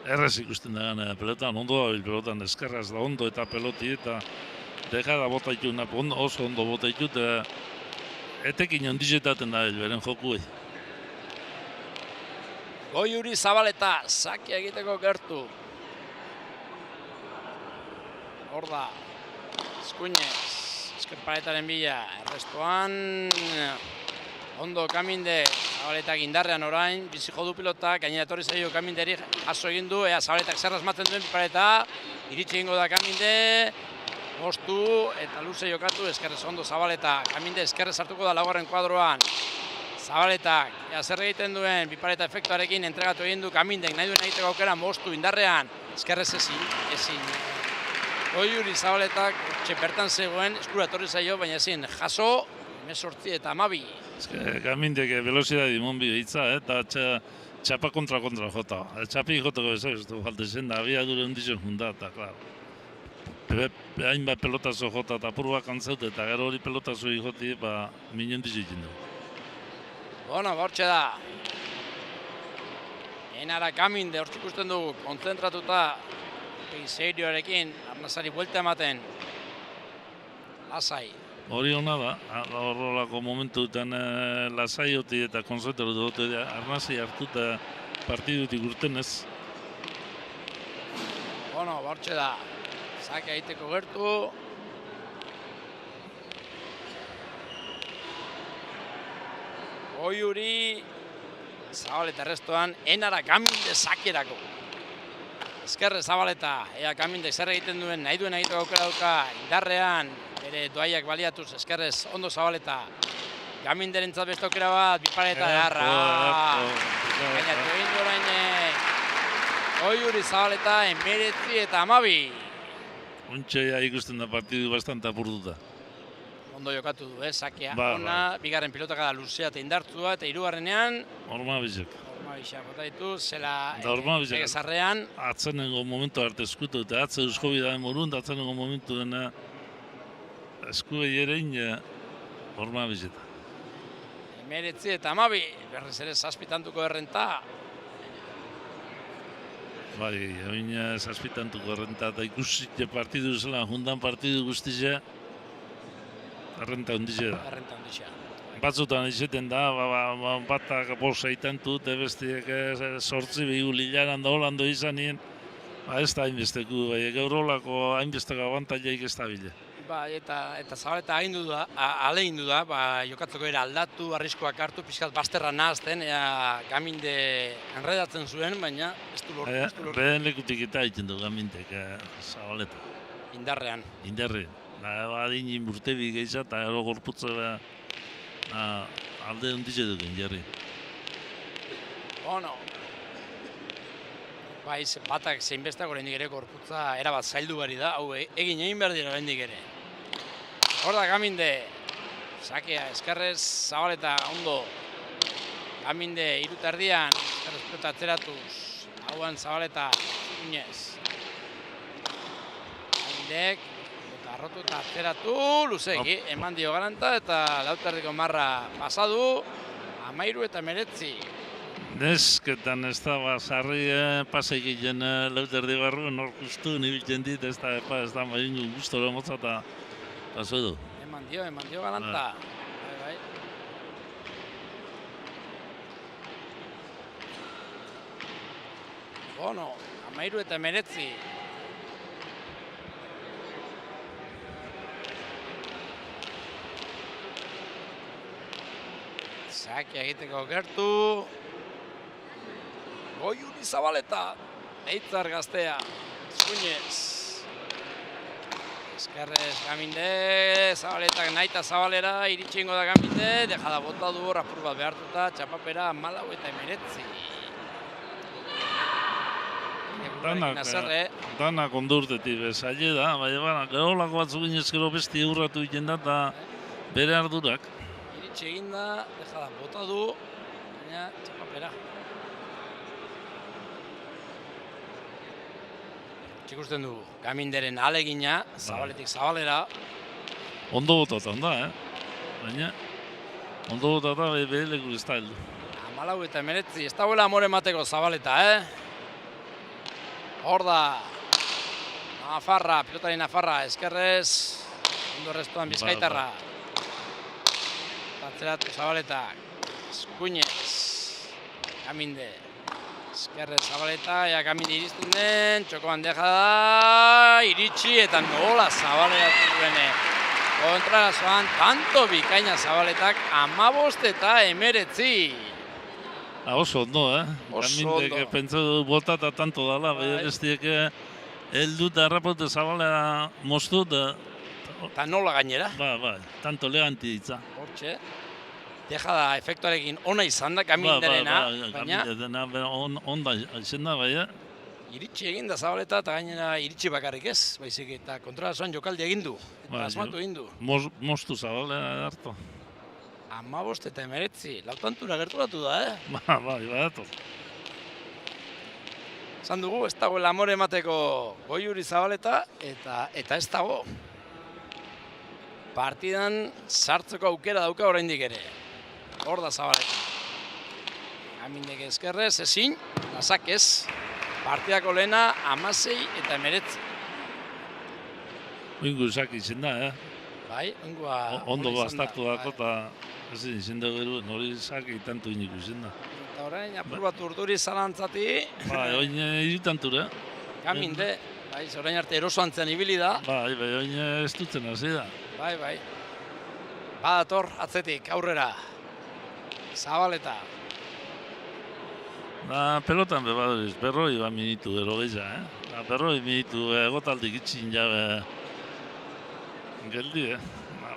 errez ikusten da gana pelotan, ondo da pelotan eskerraz da ondo eta peloti eta dejada bota ditu, oso ondo bota ditu eta etekin ondizetaten da beren jokuei. Goiuri Zabaleta, sakia egiteko gertu. Hor da, Eskuinez, eskerparetaren bila, errestuan, ondo Kaminde, Zabaletak indarrean orain, bizi jodu pilota, gainera etorri zaio Kaminderi jaso egin du, ea Zabaletak zer asmatzen duen pipareta, iritsi egingo da Kaminde, moztu eta luze jokatu, eskerrez ondo Zabaleta, Kaminde eskerrez hartuko da laugarren kuadroan. Zabaletak, zer egiten duen, pipareta efektuarekin entregatu egin du Kamindek, nahi duen egiteko aukera moztu indarrean, eskerrez ezin. Goiuri Zabaletak, bertan zegoen, eskura etorri zaio, baina ezin, jaso, 18 eta 12. Kamindek velocidade monbi behitza, eta txapa kontra jota. Txapi joteko ez du falte zen, da abiadura hundizen junda, eta klar. Hainbat pelotazo jota eta purbak antzaute, eta gero hori pelotazo joti, minen dizitzen du. Bueno, hortxe da. Enara Kaminde, hortxe ikusten dugu, kontzentratuta, serioarekin, arnazari buelta ematen. Lasai. Hori hona da, horrelako momentuetan lasai hoti eta konzentratu dute, arnazai hartu eta partidutik urtenez. Bueno, hortxe da. Zake egiteko gertu. Goiuri, Zabaleta errestuan, Enara Kaminde sakerako. Ezkerre Zabaleta, ea Kamindek zer egiten duen, nahi duen egiteko aukera dauka, indarrean, bere doaiak baliatuz, ezkerrez ondo Zabaleta. Kaminderentzat beste aukera bat, bipareta erra. Gainatu egin du orain, Goiuri Zabaleta, 19 eta 12. Ontsa ikusten da partidu bastante apurtuta. Ondo jokatu du, sakea Ba. bigarren pilotakada luzea eta indartua, eta hirugarrenean Ormabizek. Ormabizek bota ditu, zela Ormabizek egezarrean. Atzenengo momentu arte eskutu, eta atze euskobi da morun, da atzenengo momentu dena eskubei erein Ormabizek. 19 eta 12, berriz ere zazpitantuko errenta. Bai, hain zazpitantuko errenta, eta ikusitxe partidu zela, jundan partidu guztize, errenta hundize da. Errenta hundize. Batzutan izaten da, batak bosa itantu, eta bestiek sortzi behigu lilaran da holando izanien, ez da hainbesteku, gaur holako hainbesteko abantaileik ez da bile. Eta Zabaleta alegin da, jokatzeko era aldatu, arriskoak hartu, pixkat bazterra nahazten, Kaminde enredatzen zuen, baina ez du lortu. Behen lekutik eta egiten du Kamindek, Zabaleta. Indarrean. Indarrean. Adin inburtebi gehiza eta ero gorputza alde hundize duken, jarri. Bueno. Batak zeinbestak oraindik ere gorputza erabat zaildu bari da, hau egin behar dira oraindik ere. Hor da Kaminde, sakea, eskerrez, Zabaleta ondo. Kaminde irutardian, eskerrez pelota atzeratuz, hauan Zabaleta, Inez. Kamindek, arrotu eta atzeratu, luzeki, eman dio garanta eta lautardiko marra pasadu, 13 eta 19. Nesketan ez da, sarri pasek egin lauterdi barruen hor justu nibiltzen dit, ez da maringu guztora motza eta paso edo. Eman dio galanta. Bai. Bueno, 13 eta 19. Sakia egiteko gertu. Goiuri Zabaleta, Eitzar gaztea, Eskuinez. Eskerrez Gaminde, Zabaletak naita Zabalera, iritsi ingo da Gaminde, deja da bota du hor apur bat behartuta, txapapera 14-19. Danak ondurtetik bezaile da, baina geholako batzuk inezkero besti urratu egiten da eta bere ardurak. Iritsi eginda, deja da bota du, baina txapapera. Ikusten du Gaminderen alegina, Zabaletik Zabalera. Ondo botatan da, baina ondo botata bere leku ez da heldu. 14-19, ez dagoela amore mateko Zabaleta, Hor da, Nafarra, pilotari Nafarra, eskerrez, ondo errestuan Bizkaitarra. Atzeratu Zabaletak, Eskuinez, Gaminde. Eskerrez Zabaleta, Gaminde iristen den, txokoan deja da, iritsi eta nola Zabaleratu duene. Kontrarazoan, tanto bikaina Zabaletak 15-19. Oso ondo, Oso ondo. Gamindek pentsatu botata tanto dala, baina bestiek heldu eta errapote Zabalera moztu Eta nola gainera. tanto leganti ditza. Hortxe. Deja da efektuarekin ona izan da Gaminderena, baina onda izan da, baina. Iritsi egin da Zabaleta eta gainera iritsi bakarrik ez, baizik eta kontrarazoan jokaldi egin du, eta asmatu egin du. Moztu Zabalera hartu. 15-19, lautantura gerturatu da, Badator. Esan dugu, ez dagoela amore emateko Goiuri Zabaleta, eta ez dago. Partidan sartzeko aukera dauka oraindik ere. Hor da Zabaleta. Gamindek eskerrez, ezin, lazak ez. Partidako lehena 16-19. Oingo esak izan da, Bai, oingoa... Ondo bastartu dako eta ezin izan da gero, nori esak tanto iniko izan da. Eta orain, apur bat urduri zalantzati. Oin irutantura. Gaminde, orain arte erosoan zen ibili da. Oin ez dutzen hasi da. Bai. Badator, atzetik, aurrera. Zabaleta. Pelotan bebadoriz, berroi minutu ero gehiago, berroi minutu egotaldik itxin jabe geldi,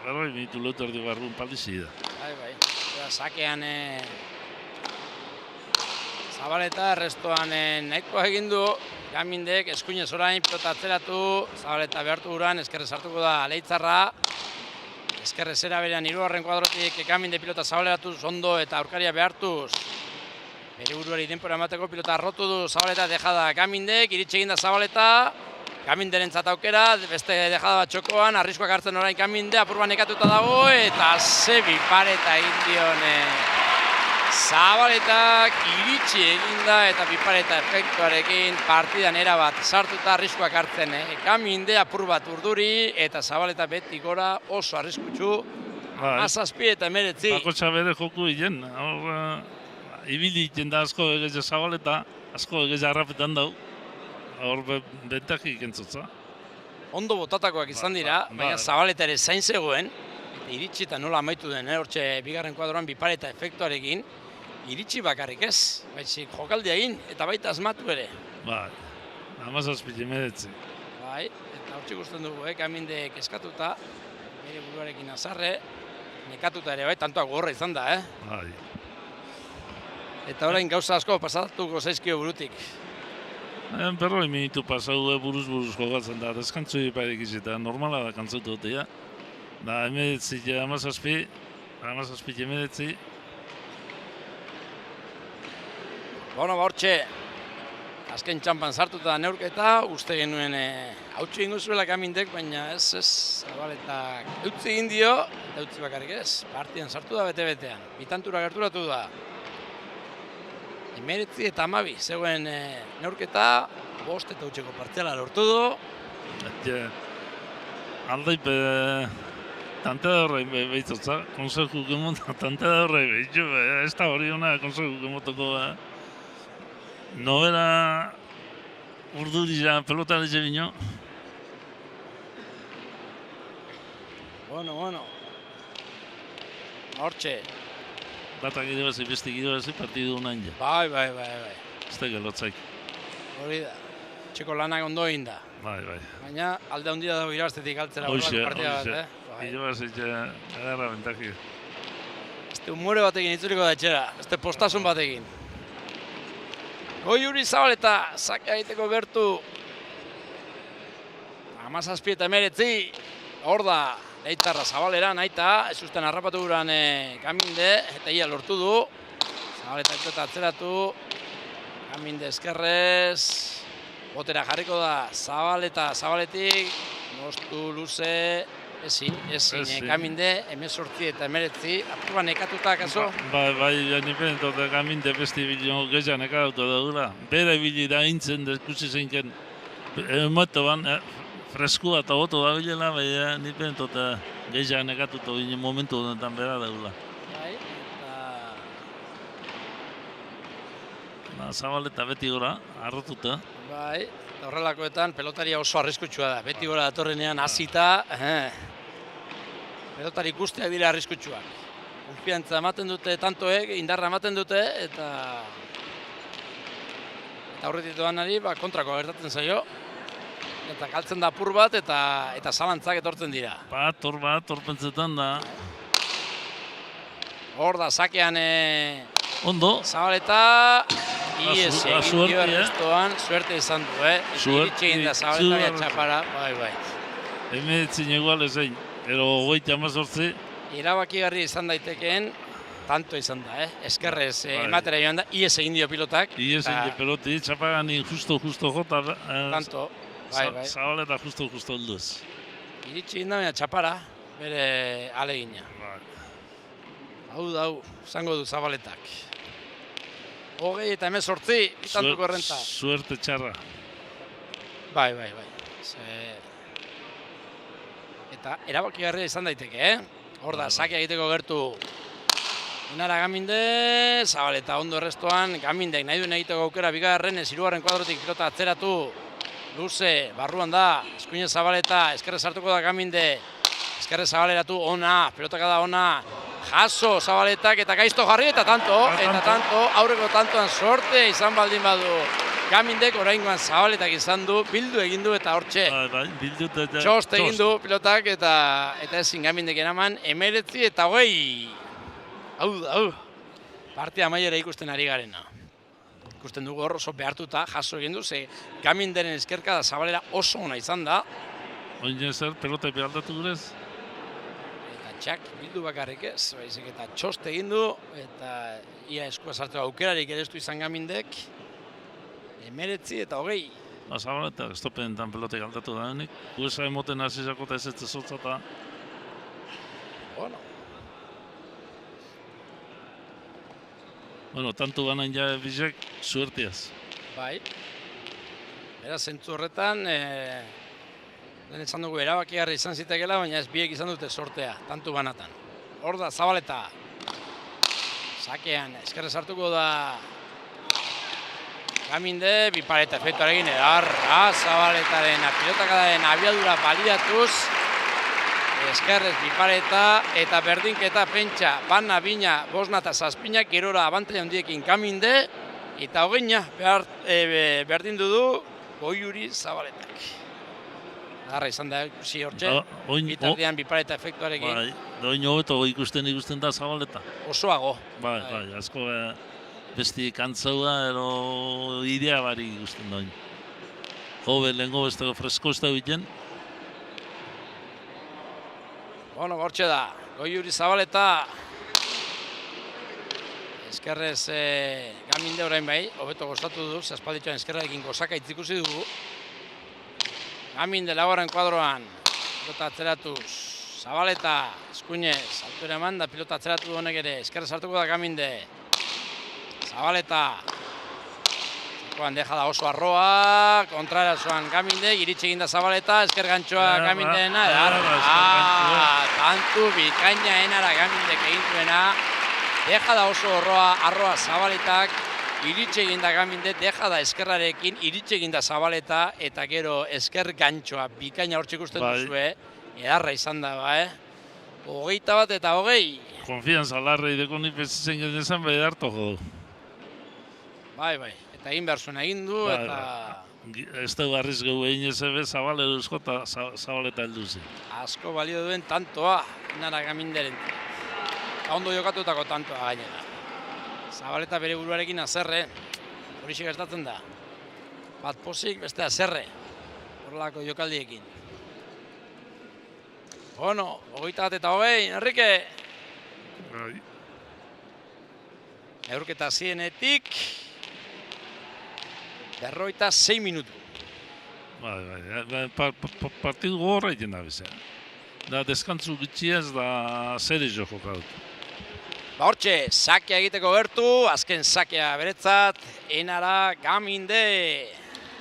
berroi minutu lotu erdi barrun palizi da. Bai. Sakean Zabaleta errestoan nahikoa egin du. Gamindek eskuinez orain pilota atzeratu, Zabaleta behartu guran, eskerrez hartuko da Leitzarra. Eskerrez era berean hirugarren kuadrotik Gaminde pilota Zabaletuz ondo eta aurkaria behartuz. Bere buruari denpora emateko pilota arrotu du Zabaleta, dejada Gamindek, iritsi egin da Zabaleta. Gaminderentzat aukera, beste dejada bat txokoan, arriskuak hartzen orain Gaminde, apurban nekatuta dago, eta ze bipareta egin dion Zabaletak iritsi eginda eta bipareta efektuarekin partidan erabat sartuta arriskuak hartzen. Gaminde apur bat urduri eta Zabaleta beti gora oso arriskutsu. 17-19. Bakotxa bere joku egin, ibili egiten da asko egeza Zabaleta, asko egeza harrapetan dau. Hor bentakik entzutza. Ondo botatakoak izan dira, baina Zabaleta ere zain zegoen. Iritsi eta nola amaitu den, hortxe bigarren kuadroan bipareta efektuarekin. Iritsi bakarrik ez, baizik jokaldia egin eta baita asmatu ere. 17-19. Bai, eta hortxe ikusten dugu, Gamindek eskatuta, bere buruarekin azarre, nekatuta ere bai, tantoak gorra izan da, Bai. Eta orain gauza asko pasatuko zaizkio burutik. Berroi minutu pasau buruz jokatzen da, deskantzu iparik izita, normala da kantzutu dutea. Da, emedetzi, 17-19. Bueno, hortxe, azken txampan sartuta neurketa, uste genuen hautsi ingo zuela Gamindek, baina ez, Zabaletak eutzi egin dio, eta eutzi bakarrik ez, partidan sartu da bete-betean, bitantura gerturatu da. 19 eta 12 zegoen neurketa, 5 eta utxeko partziala lortu du. Aldaipe, tantea horrein behitzotza, konseju gemonta, tantea horrein behitxu, ez da hori hona konseju gemotako. Nobera urdurira pelotare bino. Bueno. Hortxe. Batak irabazi, beste irabazi, partidu honain ja. Bai. Ez da gelotzaik. Hori da. Txeko lanak ondo egin da. Bai. Baina alde handia dago irabaztetik galtzera horrelako partida bat, Irabazitza, agarra bentaki. Este humore batekin itzuliko da etxera, este postasun batekin. Goiuri Zabaleta, sakea egiteko gertu. 17 eta 19, hor da, Leitarra Zabalera, naita, ez usten harrapatu guran Gaminde, eta ia lortu du. Zabaleta eta atzeratu, Gaminde eskerrez, botera jarriko da Zabaletik, moztu luze, ezin, Gaminde, 18 eta 19, apurba nekatuta, kaso? Bai, nipen dut Gaminde besti bilio gehiago nekatuta daula. Bera bili da intzen, ikusi zeinken, emoeto ban, freskua eta boto da bilela, baina nipen dut gehiago nekatuta momentu honetan bera daula. Zabaleta beti gora, arrotuta. Bai, eta horrelakoetan pelotaria oso arriskutsua da. Beti gora datorrenean hasita, pelotari guztiak dira arriskutsuak. Konfiantza ematen dute tantoek, indarra ematen dute, eta aurretik doanari kontrakoa gertatzen zaio. Eta galtzen da apur bat eta zalantzak etortzen dira. Torpentzetan da. Hor da, sakean Ondo. Zabaleta, ies egin dio errestoan, suerte izan du, Iritsi egin da Zabaleta txapara, bai. Hemeretzin egual ezein, ero 38. Erabakigarri izan daitekeen, tanto izan da, eskerrez ematera joan da, ies egin dio pilotak. Ies egin dio piloti, txapagan justo jota. Tanto, bai. Zabaleta justo helduz. Iritsi egin da, baina txapara, bere alegina. Hau, zango du Zabaletak. 20 eta 18, bitantuko errenta. Suerte txarra. Bai. Eta erabakigarria izan daiteke, Hor da, sakea egiteko gertu. Inara Gaminde, Zabaleta ondo errestoan, Gamindek nahi duen egiteko aukera bigarren, hirugarren kuadrotik pilota atzeratu. Luze, barruan da, eskuine Zabaleta, eskerrez hartuko da Gaminde. Eskerrez Zabaleratu, ona, pilotaka da ona. Jaso Zabaletak eta gaizto jarri eta tanto, aurreko tantoan sorte izan baldin badu. Gamindek oraingoan Zabaletak izan du, bildu egin du eta hortxe. Txost egin du pilotak eta ezin Gamindek eraman, 19 eta 20. Hau. Partia amaiera ikusten ari garena. Ikusten dugu hor oso behartuta, jaso egin du, ze Gaminderen eskerka da Zabalera oso ona izan da. Oin zer, pelota behaldatu gurez? Txak, bildu bakarrik ez, baizik eta txost egin du, eta ia eskua sartzeko aukerarik ere ez du izan Gamindek. 19 eta 20. Zabaleta, estopenetan pelotek aldatu da denik. USA emoten hasizako eta ez zotzata. Bueno, tanto banan ja bizek, suertiaz. Bai. Beraz, zentzu horretan, lehen esan dugu erabakigarri izan zitekela, baina ez biek izan dute sortea, tantu banatan. Hor da, Zabaleta. Sakean, eskerrez hartuko da Gaminde, bipareta efektuarekin edarra, Zabaletaren pilotakadaren abiadura baliatuz. Eskerrez bipareta eta berdinketa pentsa, bana, bina, bosna eta zazpinak, gerora abantaila handiekin Gaminde, eta hogeina berdindu du Goiuri Zabaletak. Agarra izan da ikusi hortxe, bitardian bipareta efektuarekin. Bai, doin hobeto ikusten da Zabaleta. Osoago. Bai, asko besti kantzaua ero idea bari ikusten doin. Jobe lehenko besteko fresko ez da biten. Bueno, hortxe da, Goiuri Zabaleta. Eskerrez Gaminde orain bai, hobeto gozatu du, aspalditxoan eskerrarekin gozaka itzikusi dugu. Gaminde laugarren kuadroan, pilota atzeratuz, Zabaleta, eskuinez, altura eman da pilota atzeratu honek ere, eskerrez hartuko da Gaminde. Zabaleta, zakoan deja da oso arroa, kontrarazoan Gaminde, iritsi egin da Zabaleta, esker gantxoa Gamindeena, tantu bikaina enara Gamindek egin duena, deja da oso arroa Zabaletak, iritsi egin da Gaminde, deja da eskerrarekin, iritsi egin da Zabaleta, eta gero esker gantxoa bikaina hortxe ikusten duzue, edarra izan da, 21 eta 20. Konfianza larra ideko nik bezitzen ginen zen, bai harto jodu. Bai, eta egin behar zuen egin du, eta... Ez dugu arriz gau egin ez ebe, Zabalero eusko eta Zabaleta heldu zen. Asko balio duen tantoa, Enara Gaminderen. Ondo jokatutako tantoa gainera. Zabaleta bere buruarekin azerre, horixe gertatzen da. Bat pozik, beste azerre, horrelako jokaldiekin. Bueno, 21 Enrique. Neurketa zienetik, 56 minutu. Partidu gogorra egin da bizea. Da, deskantzu gutxiez da zer jo jokadut. Hortxe, sakea egiteko gertu, azken sakea beretzat, Enara Gaminde.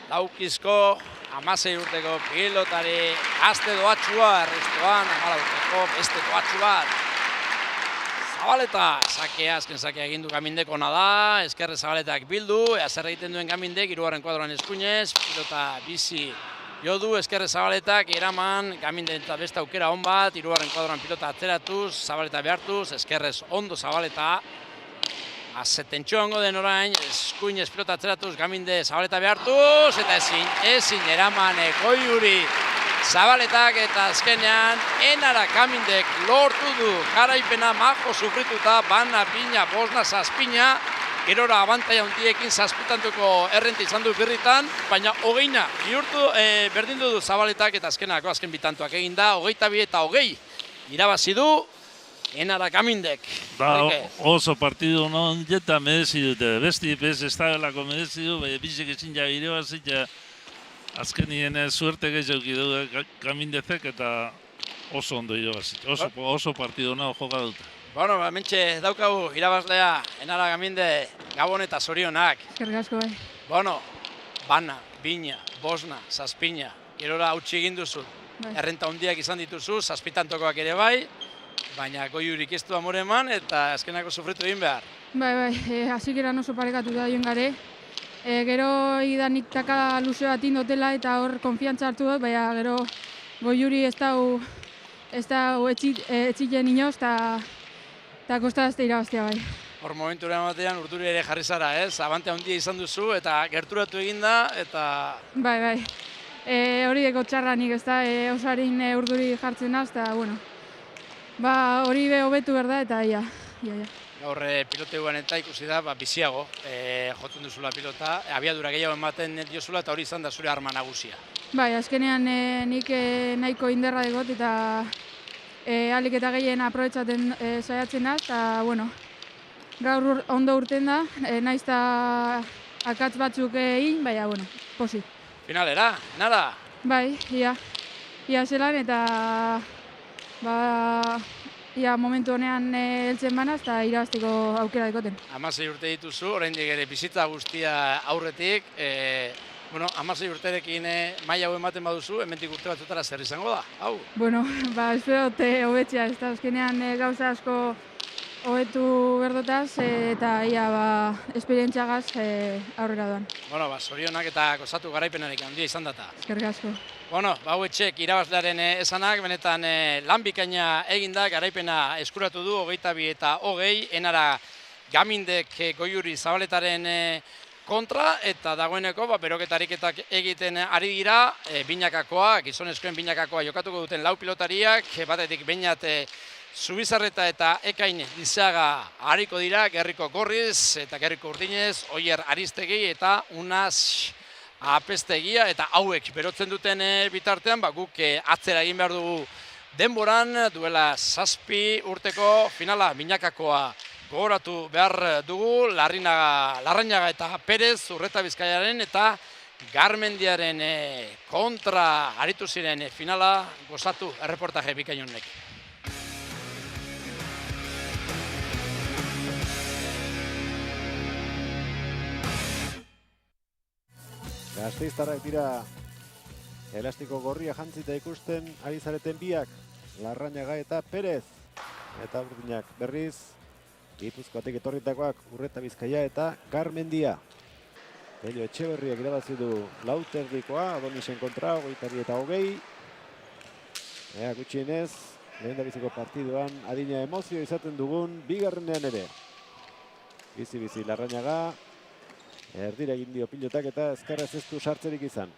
Daukizko, 16 urteko pilotari, azte doatxua, errestoan, 14 urteko beste doatxu bat. Zabaleta, sakea, azken sakea egin du Gamindeko ona da, ezkerre Zabaletak bildu, zer egiten duen Gamindek, 3. kuadroan eskuinez, pilota bizi jo du, ezkerre Zabaletak eraman, Gaminden eta beste aukera hon bat, 3. kuadroan pilota atzeratuz, Zabaleta behartuz, ezkerrez ondo Zabaleta, azetentxo hango den orain, eskuinez pilota atzeratuz, Gaminde Zabaleta behartuz, eta ezin eraman Goiuri Zabaletak, eta azkenean Enara Gamindek lortu du garaipena majo sufrituta, bana, pina, bosna, zazpina, gerora abantaia hundiekin zazpitantuko errenta izan du birritan, baina hogeina bihurtu berdindu du Zabaletak, eta azken bitantuak egin da, 22 eta 20 irabazi du Enara Gamindek. Da, oso partidu non jeta merezi dute. Besti bez ez dabelako merezi du, bizek ezin jagire bazit, azkenien suerte gehiago du Gamindezek eta oso ondo irabazit. Oso partidu non joka dute. Bueno, mentxe daukagu irabazlea Enara Gaminde, Gabon eta zorionak. Eskerrik asko bai. Bueno, bana, bina, bosna, zazpina, gerora hautsi egin duzu. Errenta hundiak izan dituzu, zazpitantokoak ere bai, baina Goiurik ez du amore eman eta azkenako sufritu egin behar. Bai, hasieran oso parekatu da joan gare. Gero idanik taka luze bat indotela eta hor konfiantza hartu dut, baina gero Goiuri ez dau etxilen inoz eta kostadazte irabaztea bai. Hor momentura batean urduri ere jarri zara, ez? Abante handia izan duzu eta gerturatu egin da eta... Bai. Hori deko txarranik ez da, osarin urduri jartzen az, eta bueno. Hori be hobetu berda eta ia. Gaur piloteuan eta ikusi da biziago jotzen duzula pilota, abiadura gehiago ematen diozula eta hori izan da zure arma nagusia. Bai, azkenean nik nahiko inderra degot eta alik eta gehien aprobetsaten saiatzen az, eta bueno, gaur ondo urten da, naiz eta akatz batzuk egin, baina bueno, posi. Finalera, nada? Bai, ia zelan eta ia momentu honean heltzen banaz eta irabazteko aukera dekoten. 16 urte dituzu, oraindik ere bizitza guztia aurretik. 16 urterekin maila hau ematen baduzu, hemendik urte batzutara zer izango da, hau? Bueno, espero hobetzea, ez da azkenean gauza asko hobetu berdotaz eta ia esperientziagaz aurrera doan. Bueno, zorionak eta gozatu garaipenarik handia izan data. Eskerrik asko. Bueno, hauetxek irabazlearen esanak, benetan lan bikaina eginda, garaipena eskuratu du, 22 eta 20, Enara Gamindek Goiuri Zabaletaren kontra, eta dagoeneko beroketariketak egiten ari dira, binakakoa, gizonezkoen binakakoa jokatuko duten lau pilotariak, batetik Beñat Zubizarreta eta Ekain Lizeaga hariko dira, Gerriko Gorriz eta Gerriko Urdinez, Oier Aristegi eta Unaz Apestegia, eta hauek berotzen duten bitartean, guk atzera egin behar dugu denboran, duela 7 urteko finala binakakoa gogoratu behar dugu, Larrañaga eta Perez Urreta Bizkaiaren eta Garmendiaren kontra aritu ziren finala gozatu erreportaje bikain honek. Gasteiztarrak dira elastiko gorria jantzita ikusten ari zareten biak, Larrañaga eta Perez. Eta urdinak berriz, Gipuzkoatik etorritakoak Urreta Bizkaia eta Garmendia. Pello Etxeberriak irabazi du lauterdikoa, Adonisen kontra, 22 eta 20. Gutxienez, lehendabiziko partiduan adina emozio izaten dugun bigarrenean ere. Bizi-bizi Larrañaga Erdira egin dio pilotak eta ezkerrez ez du sartzerik izan.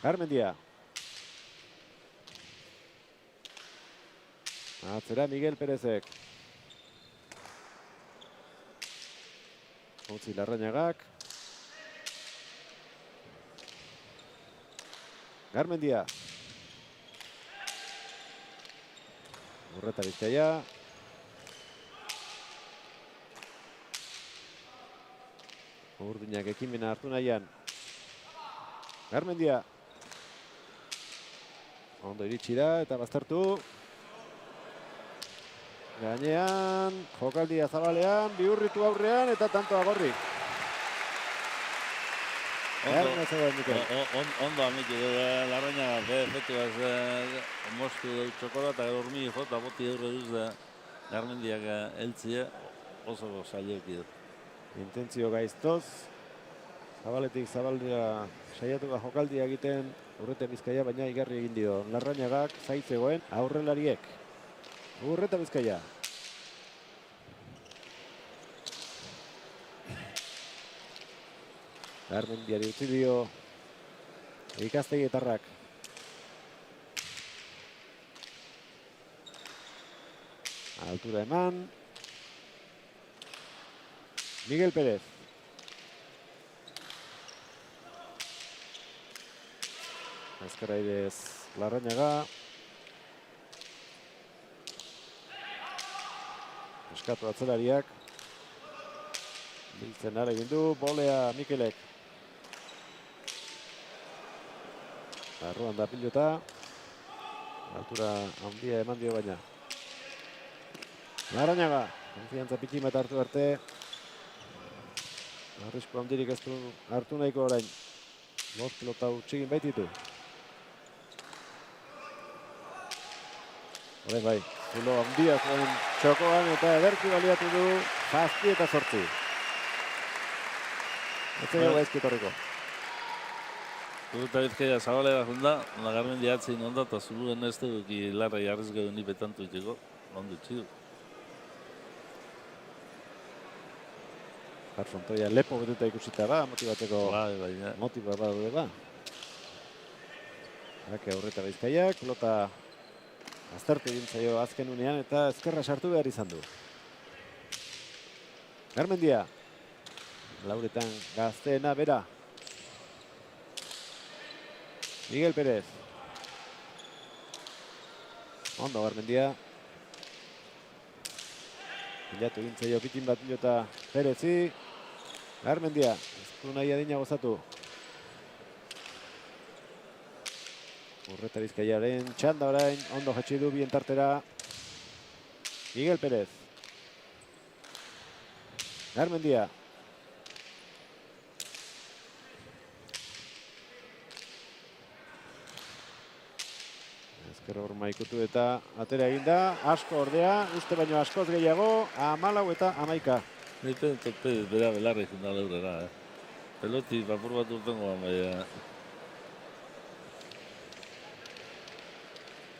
Garmendia. Atzera Miguel Perezek. Utzi Larrañagak. Garmendia. Urreta Bizkaia. Urdinak ekimena hartu nahian. Garmendia. Ondo iritsi da eta baztertu. Gainean, jokaldia zabalean, Bihurritu aurrean eta tantoa gorri. Ondo amitu dugu, Larrañaga, efektuaz moztu dugu txokora eta hormi jota boti eurre duz da Garmendiak eltzie oso saioki du. Intentzio gaiztoz, zabaletik zabaldea saiatu da jokaldia egiten Urreta Bizkaia, baina igarri egin dio Larrañagak zaitzegoen aurrelariek. Urreta Bizkaia. Garmendiari utzi dio Ikaztegietarrak. Altura eman. Miguel Pérez. Ezkerra idez Larrañaga. Eskatu atzelariak. Biltzen ara egin du, bolea Mikelek. Arruan da pilota. Altura handia eman dio baina. Larrañaga, konfiantza pitxima eta hartu arte. Arrisku handirik ez du hartu nahiko orain. Bost pilota utxigin baititu. Horren bai, zulo handia zuen txokoan eta ederki baliatu du 7 eta 8. Etxe dugu ezkitorriko. Urreta Bizkaia zabalera junda, Garmendia atzin onda eta zuluen ez dugu larra jarriz gau ni betantu itxeko, ondo txidu. Frontoia lepo betuta ikusita ba, motibatzeko motiba badaude ba. Hake Urreta Bizkaiak, pelota aztertu egin zaio azken unean eta ezkerra sartu behar izan du. Garmendia. Lauretan gazteena bera. Miguel Pérez. Ondo Garmendia. Bilatu egin zaio pitin bat pilota Perezi. Garmendia. Ez du nahi adina gozatu. Urreta Bizkaiaren txanda orain, ondo jatsi du bien tartera. Miguel Pérez. Garmendia. Ezker horma ikutu eta atera eginda. Asko ordea, uste baino askoz gehiago, 14 eta 11. Nipen tope bera belarri junda leurera. Peloti papur bat urtengo baina.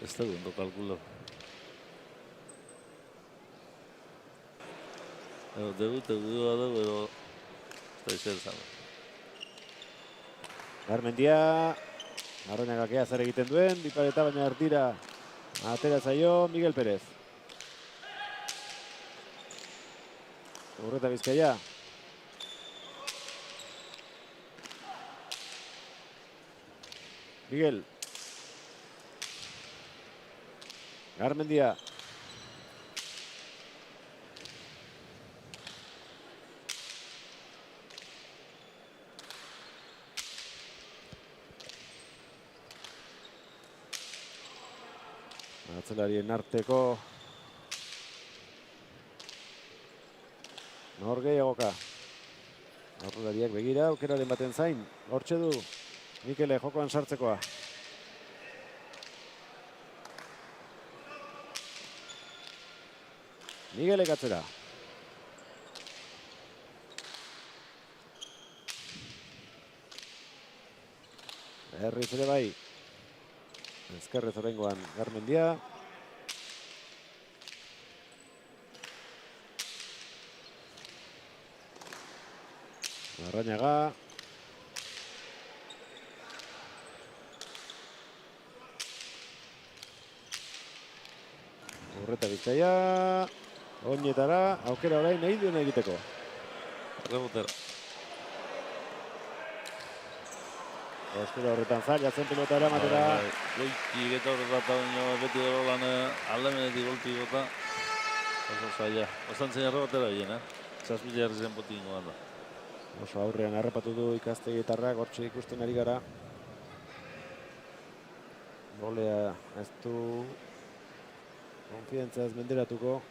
Ez da ondo kalkulo. Debute gudua dugu edo ez da izer zan. Garmendia. Larrañagak ea zer egiten duen, bipareta baina erdira atera zaio Miguel Pérez. Urreta Bizkaia. Miguel. Garmendia. Atzelarien arteko nor gehiagoka. Aurrelariak begira, aukeraren baten zain. Hortxe du Mikele jokoan sartzekoa. Migelek atzera. Herriz ere bai. Ezkerrez oraingoan Garmendia. Larrañaga. Urreta Bizkaia. Oinetara, aukera orain nahi duena egiteko. Rebotera. Eskura horretan zaila zen pelota eramatera. Goitik eta horretat baino beti dara lan aldamenetik golpi gota. Oso zaila. Ostantzen rebotera bien, Zazpila jarri zen botik ingoan da. Oso aurrean harrapatu du Ikastegietarrak, hortxe ikusten ari gara. Golea ez du konfidentzia ez menderatuko.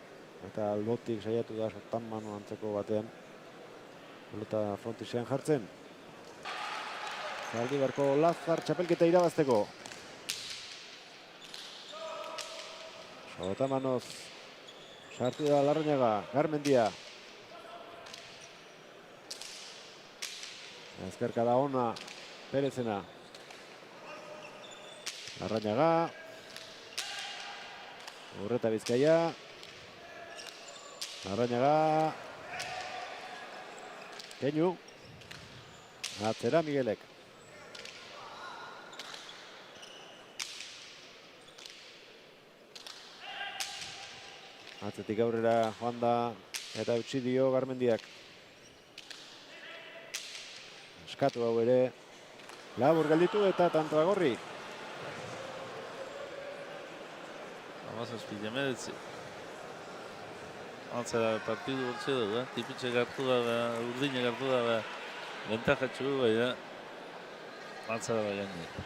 Eta albotik saiatu da sotan manu antzeko batean. Pelota frontisean jartzen. Zaldibarko Lazar txapelketa irabazteko. Sotamanoz sartu da Larrañaga, Garmendia. Ezkerkada ona, Perezena. Larrañaga. Urreta Bizkaia. Larrañaga. Keinu. Atzera Miguelek. Atzetik aurrera joan da eta utzi dio Garmendiak. Eskatu hau ere labur gelditu eta tantoa gorri. Amazazpi jemeretzi. Antzera partidu bortze dugu, tipitxe gartu da, urdine gartu da, bentajatxu du bai da. Antzera bai gainik.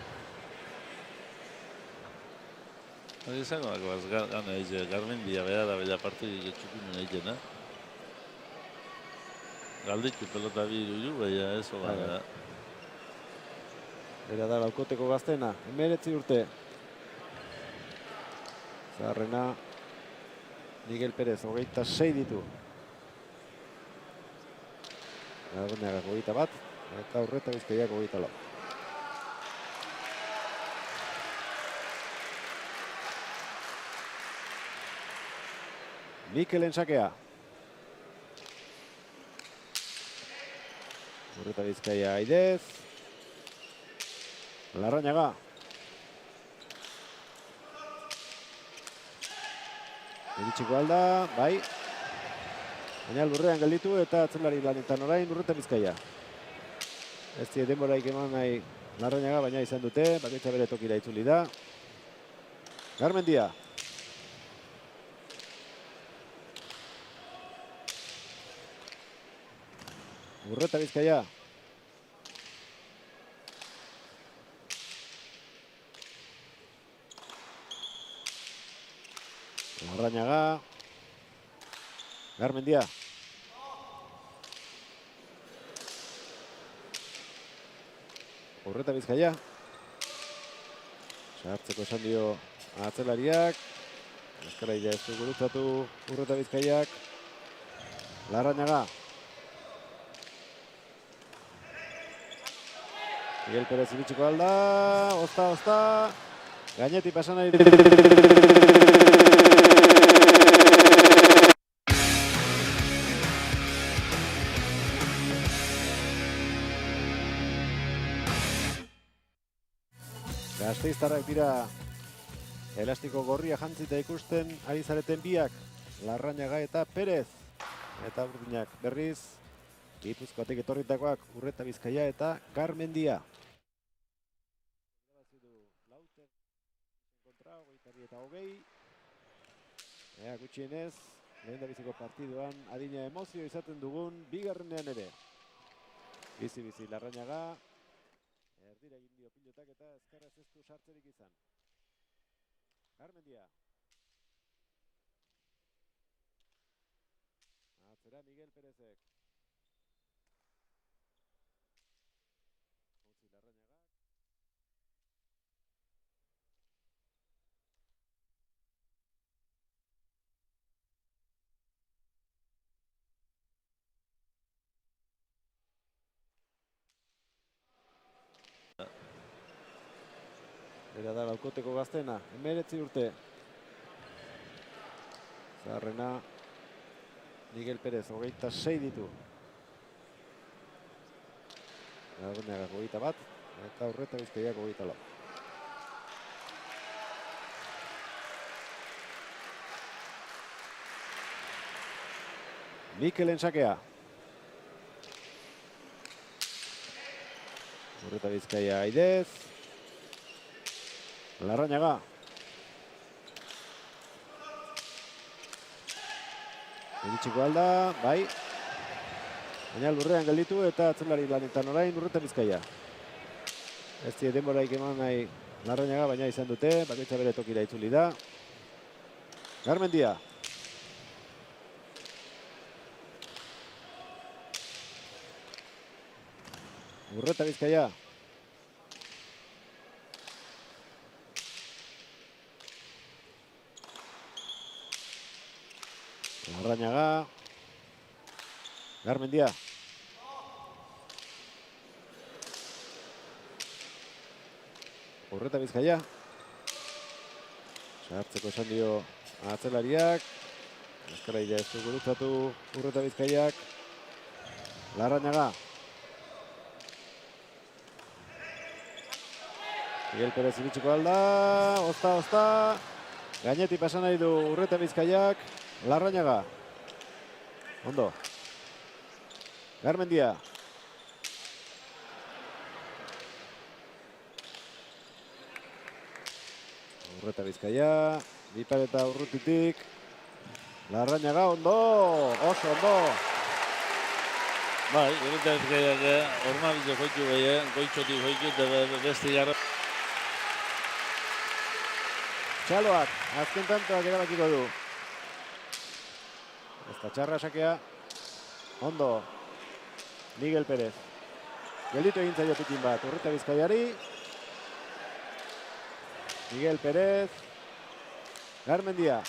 Hori izango dago, gana eize, Garmendia beha da bela partidik etxukinen eizen, Galditu pelota bi iru, baina ez hola da. Era da laukoteko gaztena, 19 urte. Zaharrena, Miguel Perez, 26 ditu. Garmendiak 21, eta Urreta Bizkaiak 24. Mikelen sakea. Urreta Bizkaia Aidez. Larrañaga. Iritsiko alda, bai. Baina lurrean gelditu eta atzelari lanetan orain Urreta Bizkaia. Ez die denboraik eman nahi Larrañaga, baina izan dute, bakoitza bere tokira itzuli da. Garmendia. Urreta Bizkaia. Larrañaga. Garmendia. Urreta Bizkaia. Sartzeko esan dio atzelariak. Azkaraila ez du gurutzatu Urreta Bizkaiak. Larrañaga. Miguel Perez iritsiko alda, ozta, gainetik pasan nahi. Gasteiztarrak dira elastiko gorria jantzita ikusten ari zareten biak, Larrañaga eta Perez. Eta urdinak berriz, Gipuzkoatik etorritakoak Urreta Bizkaia eta Garmendia. Eta hogei. Gutxienez, lehen da biziko partiduan adina emozio izaten dugun bigarrenean ere. Bizi Larrañaga. Erdira egin dio pilotak eta ezkerraz ez du sartzerik izan. Garmendia. Atzera Miguel Perezek. Era da laukoteko gaztena, 19 urte. Zaharrena, Miguel Perez, 26 ditu. Larrañagak 21 eta Urreta Bizkaiak 24. Mikelen sakea. Urreta Bizkaia Aidez. Larrañaga. Iritsiko alda, bai. Baina lurrean gelditu eta atzelari lanetan orain Urreta Bizkaia. Ez die denboraik eman nahi Larrañaga, baina izan dute, bakoitza bere tokira itzuli da. Garmendia. Urreta Bizkaia. Larrañaga. Garmendia. Urreta Bizkaia. Sartzeko esan dio atzelariak. Azkaraila ez du gurutzatu Urreta Bizkaiak. Larrañaga. Miguel Perez iritsiko alda. Osta. Gainetik pasa nahi du Urreta Bizkaiak. Larrañaga. Ondo. Garmendia. Urreta Bizkaia. Bipareta urrutitik. Larrañaga ondo. Oso ondo. Bai, Urreta Bizkaiak ormabide joitu behar, goitxotik joitu eta besti gara. Txaloak, azken tantoak erabakiko du. Ez da txarra sakea. Ondo. Miguel Perez. Gelditu egin zaio pitin bat Urreta Bizkaiari. Miguel Perez. Garmendia.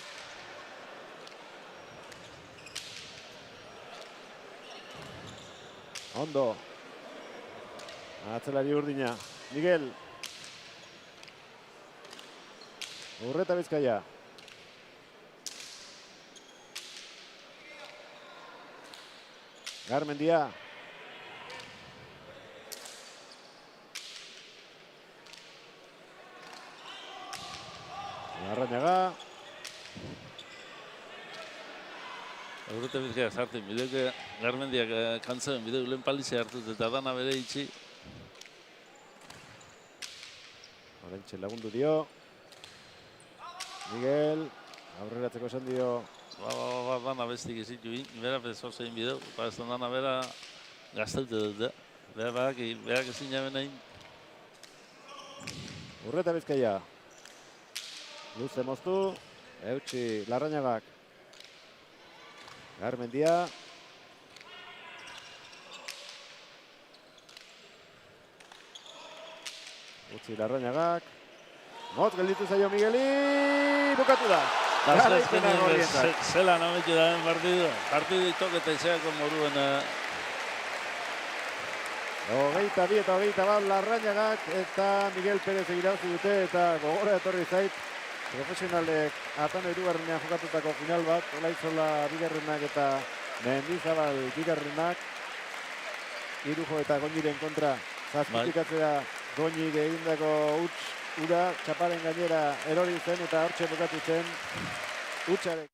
Ondo. Atzelari urdina. Miguel. Urreta Bizkaia. Garmendia. Larrañaga. Urreta Bizkaiak sartzen bideuke, Garmendiak kantzen bideu lehen palizia hartut eta dana bere itxi. Orentxe lagundu dio. Miguel. Aurreratzeko esan dio. Dana bestik ezitu bera pezo zein bideu, ez dana bera gazteute dut, berak ezin jaben nahi. Urreta Bizkaia. Luze moztu. Eutsi Larrañagak. Garmendia. Utzi Larrañagak. Motz gelditu zaio Migueli. Bukatu da. Garaipena gorrientzat. Zelan ametu da partidu. Partidu itok eta izaneko moruen. 22 eta 21 Larrañagak eta Miguel Perez egirazi dute eta gogora etorri zait profesionalek Atano hirugarrenean jokatutako final bat, Olaizola bigarrenak eta Mendizabal bigarrenak. Irujo eta Goñiren kontra zazpitikatzea Goñik egindako huts ura txaparen gainera erori zen eta hortxe bukatu zen hutsarek.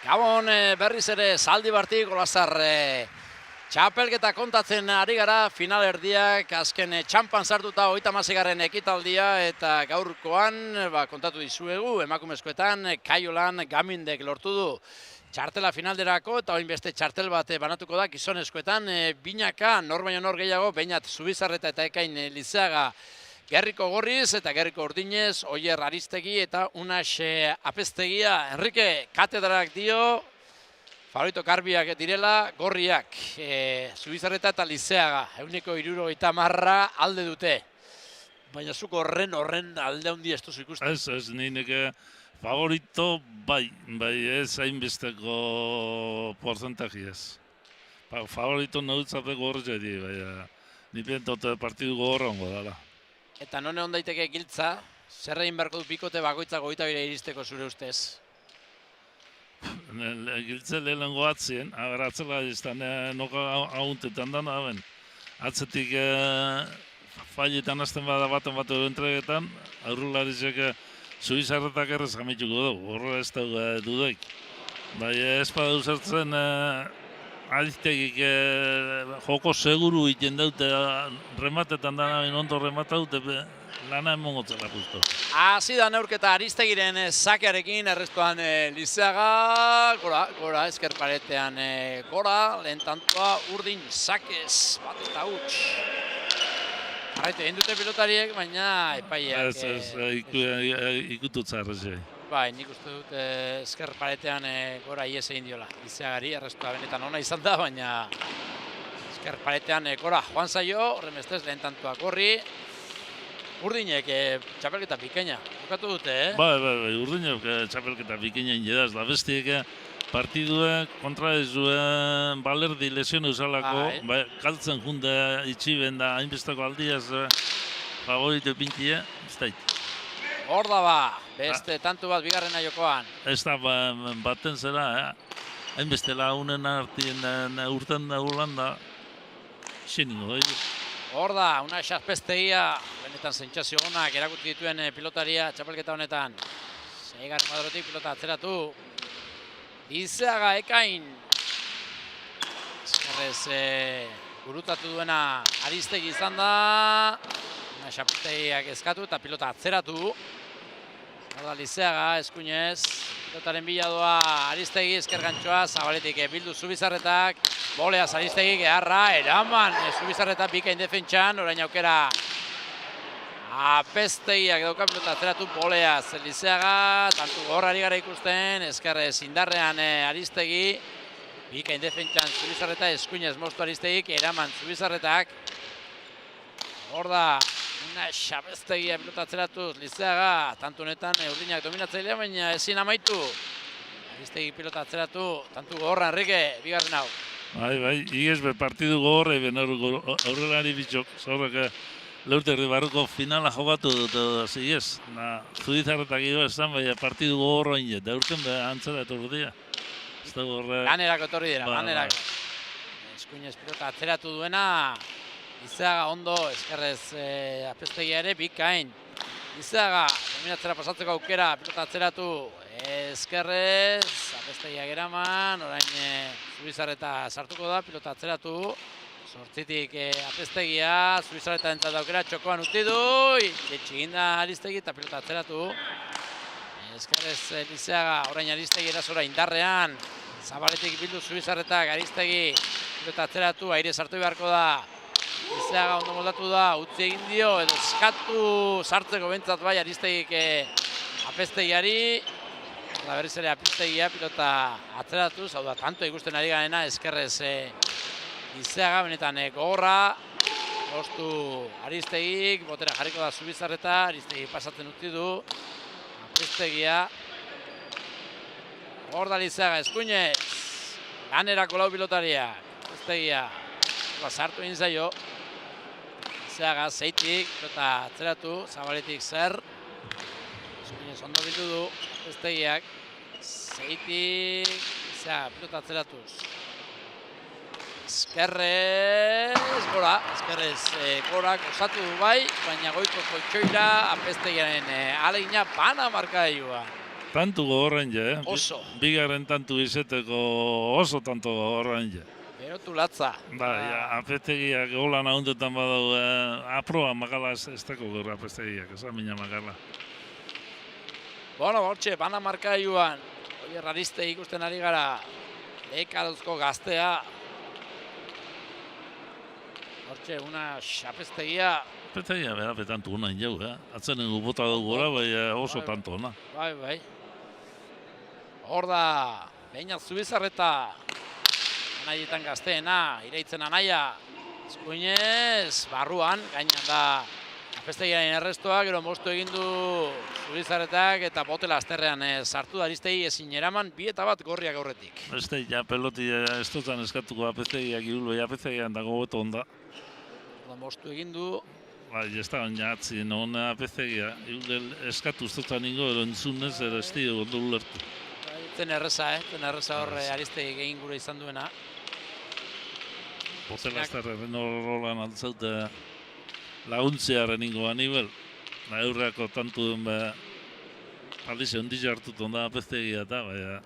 Gabon berriz ere Zaldibartik Olazar txapelketa kontatzen ari gara, finalerdiak azken txampan sartuta 36. ekitaldia eta gaurkoan kontatu dizuegu emakumezkoetan Kaiolan Gamindek lortu du txartela finalderako eta orain beste txartel bat banatuko da gizonezkoetan binaka nor baino nor gehiago, Beñat Zubizarreta eta Ekain Lizeaga Gerriko Gorriz eta Gerriko Urdinez, Oier Aristegi eta Unax Apeztegia. Enrique, katedrak dio, favorito karbiak direla, gorriak, Zubizarreta eta Lizeaga. 160 alde dute. Baina zuk horren alde handi ez duzu ikusten. Ez, nire favorito bai ez hainbesteko porcentaji ez. Favorito nautzapeko horretxe di, baina nipentote partidu gogorra hongo dala. Eta none ondaiteke giltza, zer egin beharko du bikote bakoitza 22 iristeko zure ustez? Giltze lehenengo atzien, atzela izan noka hauntetan dana, atzetik failetan azten bada baten bat entregetan, aurrularizek Zubizarretak errez jamituko dugu, horre ez da dudaik. Bai, ez bada uzertzen Ariztegik joko seguru iten daute rematetan dana ondo remata dute lana emongotzela justo. Hasi da neurketa Aristegiren sakearekin errestuan Lizeaga, gora ezker paretean gora, lehen tantua Urdin sakez, bat eta huts. Jarraitu egin dute pilotariek, baina epaiak... Ikututza errezei. Bai, nik uste dut ezker paretean gora ies egin diola. Lizeagari, errestua benetan ona izan da, baina ezker paretean gora joan zaio, horren bestez lehen tantua gorri. Urdinek txapelketa bikaina, bukatu dute, Bai, Urdinek txapelketa bikaina indedaz, da bestiek partidue kontra ez duen balerdi lesione usalako, kaltzen junde itxiben da hainbesteko aldiaz favorito pintie, ez dait. Hor da ba, beste tantu bat bigarrena jokoan. Ez da baten zera, hainbeste lagunen artien urten da Holanda, xeningo da. Hor da, Unax Apeztegia, benetan sentsazio onak erakuti dituen pilotaria txapelketa honetan. 6. madrotik pilota atzeratu. Lizeaga Ekain. Ezkerrez gurutatu duena Aristegi izan da. Unax Apeztegiak eskatu eta pilota atzeratu. Hor da Lizeaga, eskuinez. Pilotaren bila doa Aristegi ezker gantxoa, zabaletik bildu Zubizarretak. Bolea Aristegik eharra, eraman Zubizarreta bikain defentsan, orain aukera Apestegiak dauka pilota atzeratu Boleaz Lizeaga, tantu gorrari gara ikusten, ezkerrez indarrean Aristegi, bikain defentsan Zubizarreta, eskuinez moztu Aristegik, eraman Zubizarretak. Hor da, Apestegia pilota atzeratuz Lizeaga, tantu honetan urdinak dominatzailea, baina ezin amaitu. Aristegi pilota atzeratu, tantu gorra Enrique, bigarren hau. Bai, igez be partidu gogorre ben aurrelari bitxok, zaurrak leurterri barruko finala jokatu dut, zigez. Zubizarretak ego esan, baina partidu gogorro inget, da urten be antzera etorri dira. Ez da gorre... Lanerako etorri dira, lanerako. Eskuinez pilota atzeratu duena, Lizeaga ondo, eskerrez Apestegia ere, bikain. Lizeaga, dominatzera pasatzeko aukera, pilota atzeratu, eskerrez, Apestegiak eraman, orain Zubizarreta sartuko da, pilota atzeratu. Zortzitik Apestegia, Zubizarreta entzat aukera, txokoan utzi du, etxiginda Aristegi eta pilota atzeratu. Eskerrez Lizeaga, orain Aristegi erasora indarrean, Zabaletik bildu Zubizarretak, Aristegi pilota atzeratu, aire sartu beharko da. Lizeaga ondo moldatu da, utzi egin dio, edo eskatu sartzeko bentsat bai Aristegik Apestegiari. Eta berriz ere Apestegia pilota atzeratuz, hau da, tanto ikusten ari garena, eskerrez Lizeaga, benetan gogorra, postu Aristegik, botera jarriko da Zubizarreta, Aristegi pasatzen utzi du, Apestegia. Hor da Lizeaga, eskuinez, lanerako lau pilotaria, Apestegia, sartu egin zaio, Lizeaga, zeitik, pilota atzeratu, Zabaletik zer, eskuinez ondo bildu du, Apestegiak, zeitik, Lizeaga, pilota atzeratuz. Eskerrez gora osatu du bai, baina goiko koltsoira Apestegiaren alegina bana markailua. Tantu gogorren je, Oso. Bigarren tantu izeteko oso tanto gogorren je. Berotu latza. Bai, Apestegiak golan ahundetan badau, aproa magala ez dako gaur Apestegiak, esan mina magala. Bueno, hortxe, bana markailuan, Oier Aristegi ikusten ari gara, lekaduzko gaztea. Hortxe, una Apestegia. Apestegia bera petantu honain jau, atzenen gubota dugu gora, bai oso tanto hona. Bai. Hor da, Beñat Zubizarreta, anaietan gazteena, iraitzen anaia, eskuinez, barruan, gainan da Apestegiaren errestoa, gero moztu egin du Zubizarretak eta bote lasterrean sartu da Aristegi ezin eraman, 2 eta 1 gorriak aurretik. Beste, ja peloti ez dutan eskatuko Apestegiak irulbei Apestegian dago beto onda. Moztu egin du. Bai, ez da baina atzi, non Apestegia, eskatu ez dutan ingo, ero entzunez, ero ez dio gondo ulertu. Zen erreza horre Aristegi egin gure izan duena. Bote lasterrean horrolan altzaute laguntzearen ingo anibel. Eurreako tantu duen beha, alize ondizia hartut onda Apestegia eta, baina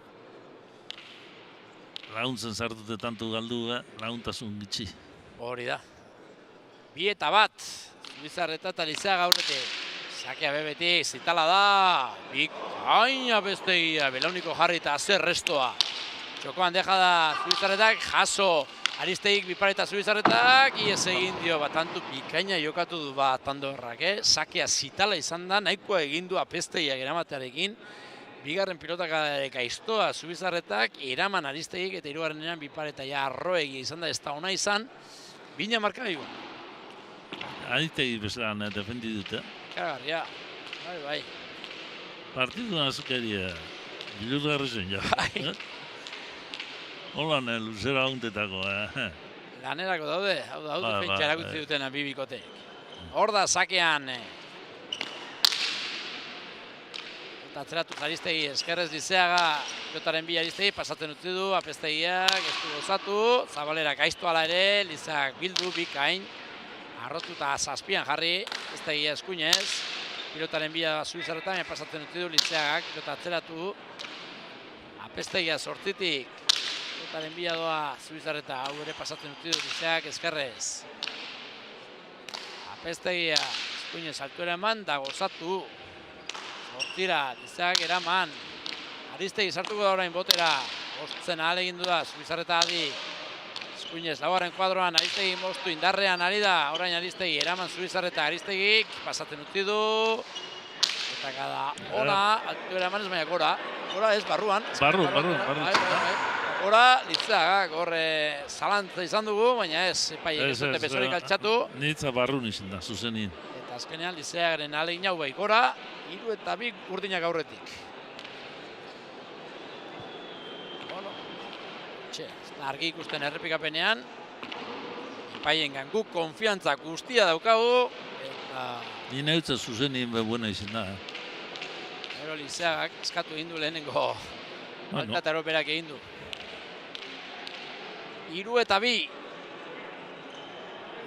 laguntzen sartute tantu galdu, laguntasun gitxi. Hori da. 2 eta 1, Zubizarreta eta Lizeaga aurretik. Sakea bebetik, zitala da, bikain Apestegia, belauniko jarri eta zer restoa. Txokoan deja da Zubizarretak, jaso Aristegik bipareta Zubizarretak, iez egin dio batantu bikaina jokatu du bat Andorrak, Sakea zitala izan da, nahikoa egin du Apestegiak eramatearekin. Bigarren pilotak aiztoa Zubizarretak, eraman Aristegik eta hirugarrenean bipareta ja arroegia izan da, ez da ona izan, bina markailu. Aristegi bezala defendi dute. Karagarria, bai. Partidu nazukeria, bilurgarri zen ja. Holan luzera hauntetako, Lanerako daude, hau da, defentsa erakutzi dutena bi bikoteek. Hor da, sakean. Eta atzeratuz Aristegi, eskerrez Lizeaga, pilotaren bi Aristegi, pasatzen utzi du, Apestegiak, ez du gozatu, Zabalerak aiztu ala ere, Lizeagak bildu, bikain. Arrotu eta zazpian jarri, Apestegia eskuinez, pilotaren bila Zubizarretan, pasatzen utzi du Lizeagak, pilota atzeratu, Apestegia sortzitik, pilotaren bila doa Zubizarreta, hau ere pasatzen utzi du Lizeagak eskerrez. Apestegia eskuinez altuera eman, da gozatu, sortira, Lizeagak eraman, Aristegi sartuko da orain botera, Ostzen ahal egin du da, Zubizarreta adi, Eskuinez, laugarren kuadroan Aristegi moztu indarrean ari da, orain Aristegi, eraman Zubizarreta Aristegik, pasatzen utzi du, eta kada ona, altu eraman ez baina gora ez barruan. Barru. Gora, Lizeagak, horre zalantza izan dugu, baina ez, epaiek ez dute besorik altxatu. Nitza barrun izan da, zuzenin. Eta azkenean Lizeagaren alegin hau bai gora, 3 eta 2 urdinak aurretik. Bueno, argi ikusten errepikapenean, epaiengan guk konfiantza guztia daukagu, eta... Ni neutza zuzenin buena izan da. Gero Lizeagak eskatu egin du lehenengo, falta eta eroperak egin du. 3 eta 2.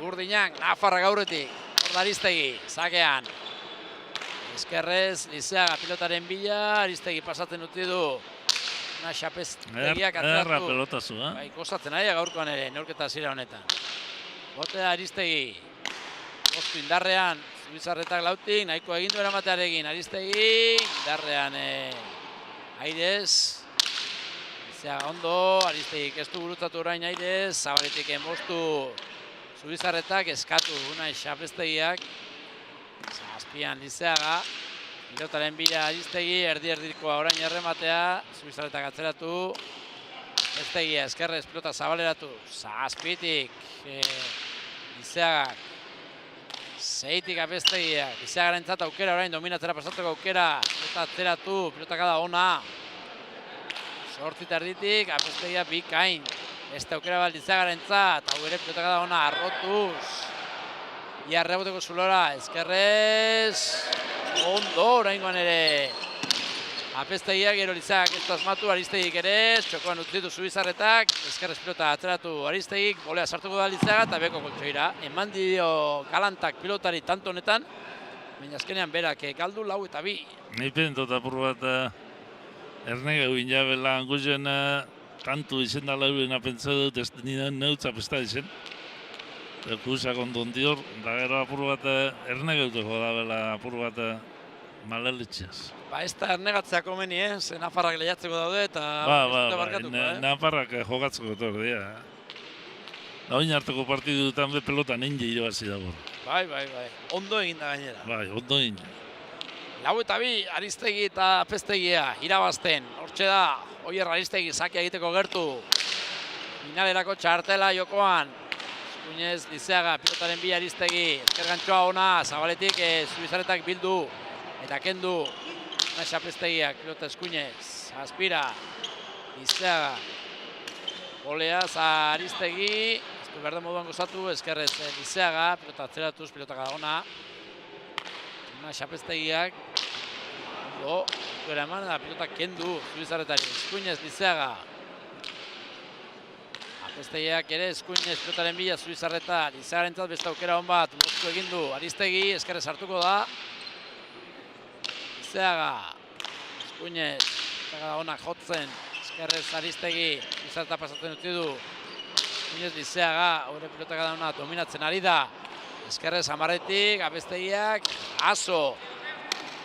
Urdinak, Nafarra gaurretik, Aristegi, sakean. Eskerrez, Lizeaga pilotaren bila, Aristegi pasatzen utzi du. Una xapeztegiak atzeratu. Erra pelotazu, Bai, kostatzen ari gaurkoan ere, neurketa zira honetan. Botea Aristegi, postu indarrean, Zubizarretak lautik, nahiko egindu eramatearekin. Aristegi, indarrean airez. Lizeaga ondo, Aristegik ez du gurutzatu orain airez, Zabaletik enbostu Zubizarretak eskatu unai xapeztegiak. Azpian Lizeaga, pilotaren bila Aristegi, erdi-erdikoa orain errematea, Zubizarretak atzeratu. Astegia eskerrez pilota zabaleratu, Zazpitik Lizeagak. Zeitik Apestegiak, Lizeagaren zat aukera orain dominatzera pasatzeko aukera, pilota atzeratu, pilota kada ona. Sortzita erditik, Apestegia bikain. Beste aukera bat Lizeagaren zat, hau ere pilota kada ona, arrotuz. Ia reboteko zulora, eskerrez. Ondo, oraingoan ere. Apestegiak gero Lizeagak ez du asmatu, Aristegik ere, txokoan utzitu Zubizarretak, eskerrez pilota atzeratu Aristegik, bolea sartuko da Lizeaga eta beko koltsoira. Eman dio galantak pilotari tanto honetan, baina azkenean berak galdu 4 eta 2. Ni pentot apur bat ernege guin jabela anguzien kantu izen da laurena pentsa dut ez nire neutza pesta izen. Kusak ondon dior, da gero apur bat ernege duteko da bela apur bat malelitxeaz. Ba ez da ernegatzea komeni, ze Nafarrak lehiatzeko daude eta Nafarrak jokatzeko etor dira. Da oin harteko partidu dutan be pelota ninja irabazi dago. Bai. Ondo egin da gainera. Bai, ondo egin. 4 eta 2, Aristegi eta Apestegia irabazten. Hortxe da, Oier Aristegi sakia egiteko gertu. Finalerako txartela jokoan. Eskuinez, Lizeaga, pilotaren bi Aristegi. Ezkergantxoa ona, Zabaletik Zubizarretak bildu. Eta kendu, Naix Apestegiak, pilota Eskuinez. Aspira, Lizeaga. Oleaz, Aristegi. Ez du berde moduan gozatu, ezkerrez Lizeaga, pilota atzeratuz, pilota kada ona. Naix Apestegiak. Ondo, duera eman, da pilota kendu Zubizarretari. Eskuinez, Lizeaga. Apestegiak ere, Eskuinez pilotaren bila Zubizarreta. Lizeagaren zat beste aukera hon bat, moztu egin du. Aristegi, eskerrez hartuko da. Lizeaga. Eskuinez, pilota onak jotzen. Eskerrez Aristegi, Zubizarreta pasatzen utzi du. Eskuinez, Lizeaga, hori pilota kada ona dominatzen ari da. Eskerrez Amarretik, Apestegiak, aso.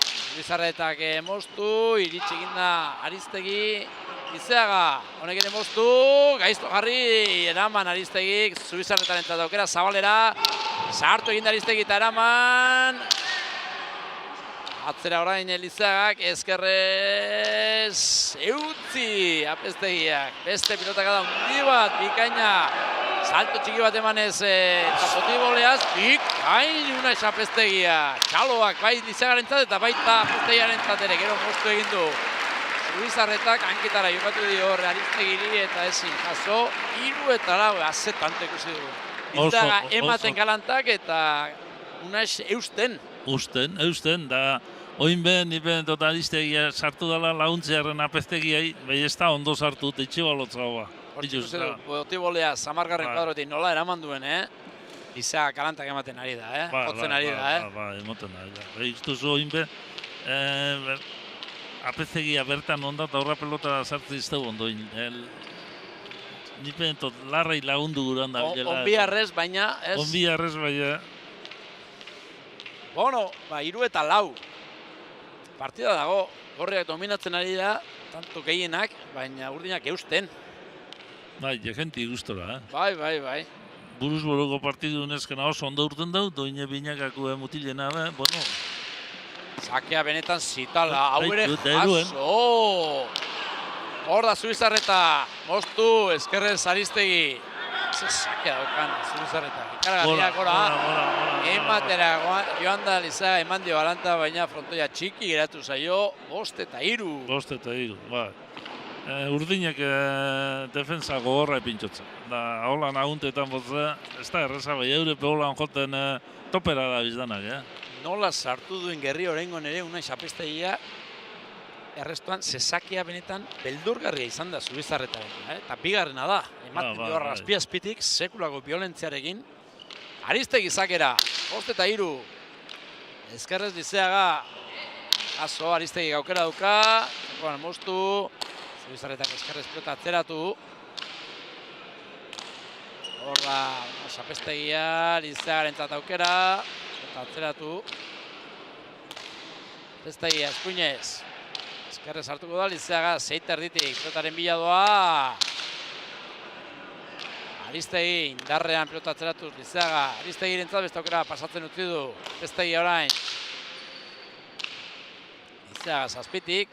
Zubizarretak moztu, iritsi eginda Aristegi, Lizeaga, honek ere moztu, gaizto jarri, eraman Aristegik, Zubizarretaren aukera zabalera, sartu eginda Aristegi eta eraman. Atzera orain Lizeagak, eskerrez, eutzi Apestegiak, beste pilotakada hundi bat, bikaina. Salto txiki bat emanez eta potiboleaz, bikain Naix Apestegia. Txaloak bai Lizeagaren zat eta baita Apestegiaren zat ere, gero moztu egin du. Zubizarretak hanketara jokatu dio horre Aristegiri eta ezin jaso, 3 eta 4 azetante ikusi dugu. Lizeaga ematen galantak eta Naix eusten. Eusten, da oin behen, nipen eta Aristegia sartu dela launtzearen Apestegiai, bai ez da ondo sartu, teitxe balotzagoa. Botibolea, 10. kuadrotik nola eraman duen, Lizeaga galantak ematen ari da, jotzen ari da, Ba, emoten ari da. Ikustuzu oin behen, Apestegia bertan onda eta horra pelota sartzen izteu ondoin. Nipen tot larrei lagundu guran da bilela. Onbiarrez, baina, ez? Onbiarrez, baina. Bueno, 3 eta 4. Partida dago, gorriak dominatzen ari da, tanto gehienak, baina urdinak eusten. Bai, jenti gustora, Bai. Buruz buruko partidu neskena oso ondo urten dau, doine binakako mutilena, bueno, Sakea benetan zitala, hau ere da eruen. jaso! Hor da Zubizarreta, moztu, eskerrez Aristegi. Ze sakea daukan Zubizarreta. Ikaragarria gora. Ematera joan da Lizaga eman dio Aranta, baina frontoia txiki geratu zaio, 5-3. 5-3, bai. Urdinek defensa gogorra epintxotzen. Da, holan aguntetan botza, ez da erreza, bai, Europe holan joten topera da bizdanak, Nola sartu duen Gerri oraingoan ere una xapestegia errestuan zezakea benetan beldurgarria izan da Zubizarretaren. Eta bigarrena da, ematen dio azpiazpitik sekulako violentziarekin. Aristegi zakera, 5-3. Ezkerrez Lizeaga, azo Aristegi aukera dauka, zekoan moztu, Zubizarretak eskerrez pelota atzeratu. Hor da, xapestegia, Lizeagarentzat aukera, pelota atzeratu. Xapestegia, Eskuinez. Eskerrez hartuko da, Lizeaga 6-erditik, pelotaren bila doa. Aristegi indarrean pelota atzeratuz, Lizeaga. Aristegi rentzat beste aukera pasatzen utzi du. Aristegi orain. Lizeaga zazpitik.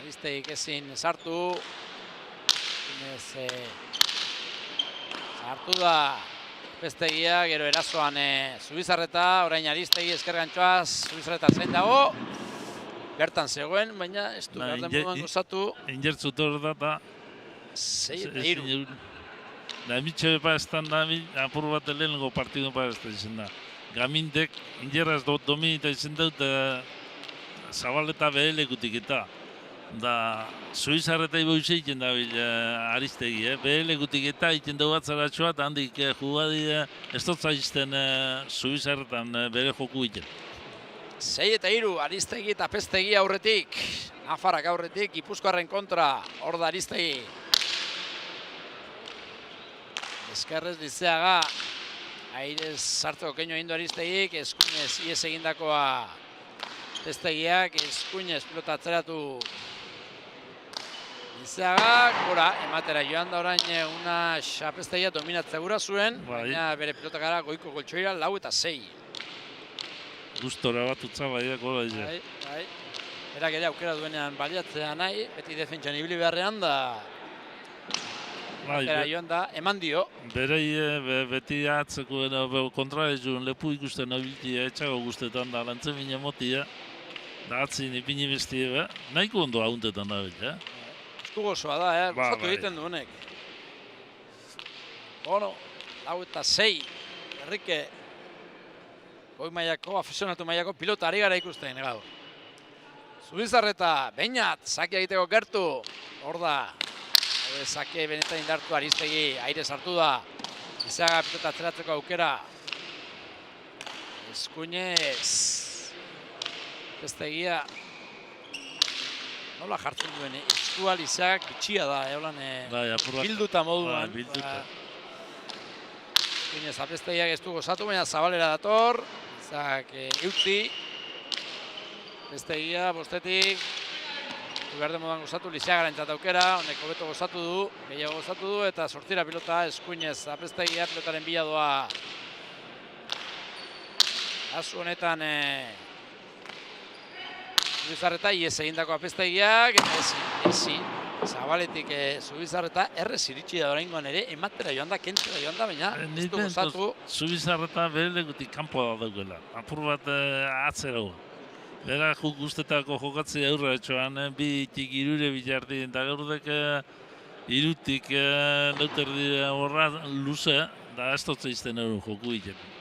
Aristegi ezin sartu. Sartu da Aristegi, gero erasoan Zubizarreta, orain Aristegi eskergantxoaz, Zubizarreta zein dago. Bertan zegoen, baina ez du garden moduan gozatu. Injertzut hor da, eta 6-3. Da, emitxe bepa estan da, apur bat lehenengo partidu pa ez da izan da. Gamindek, injerraz dominita izan dut, Zabaleta behelekutik eta. Da, Zubizarreta iboize iten da Aristegi, behelekutik eta iten dugu atzaratxoa, eta handik jugadide ez dut zaizten Zubizarretan bere joku iten. 6-3, Aristegi eta Pestegi aurretik. Nafarrak aurretik, Gipuzkoarren kontra, hor da Aristegi. Eskerrez Lizeaga, airez sartzeko keino egin du Aristegik, Eskuinez ies egindakoa Pestegiak, Eskuinez pelota atzeratu Lizeagak, gora, ematera joan da orain una Xapestegia dominatzea gura zuen, baina bere pelotakara goiko goltsoira 4-6. Gustora bat utza bai, gola izan. Bai. Berak ere aukera duenean baliatzea nahi, beti defentsan ibili beharrean da. Ematera joan da, eman dio. Berei beti atzeko kontra ez duen lepu ikusten abiltia etxago guztetan da, lantzen bine motia. Da atzin ipini bestie, nahiko ondo hauntetan da beti, Esku gozoa da, gozatu egiten duenek. Bueno, 4-6, Enrique. Goi mailako, afesionatu mailako pilota ari gara ikusten, gaur. Zubizarreta, Beñat, sake egiteko gertu. Hor da, sake benetan indartu Aristegi, aire sartu da. Lizeaga pilota atzeratzeko aukera. Eskuinez. Pestegia. Nola jartzen duen, eskua Lizeagak bitxia da, bilduta moduan. Eskuinez, Apestegiak ez du gozatu, baina Zabalera dator. Lizeagak eutzi. Pestegia, bostetik. Behar demodan gozatu, Lizeagarentzat aukera, honek hobeto gozatu du, gehiago gozatu du, eta sortira pilota Eskuinez, Apestegia, pilotaren bila doa. Azu honetan Zubizarreta, ies egindako Apestegiak, eta ezin, Zabaletik Zubizarreta, errez iritsi da oraingoan ere, ematera joan da, kentzera joan da, baina ez du gozatu. Zubizarreta behelekutik kanpoa da daukela, apur bat atzera gu. Bera guztetako jokatzea aurra etxoan, bi itik irure bilardi, eta gaurdek irutik lauterdi horra luze, da ez dut zeizten euren joku egiten.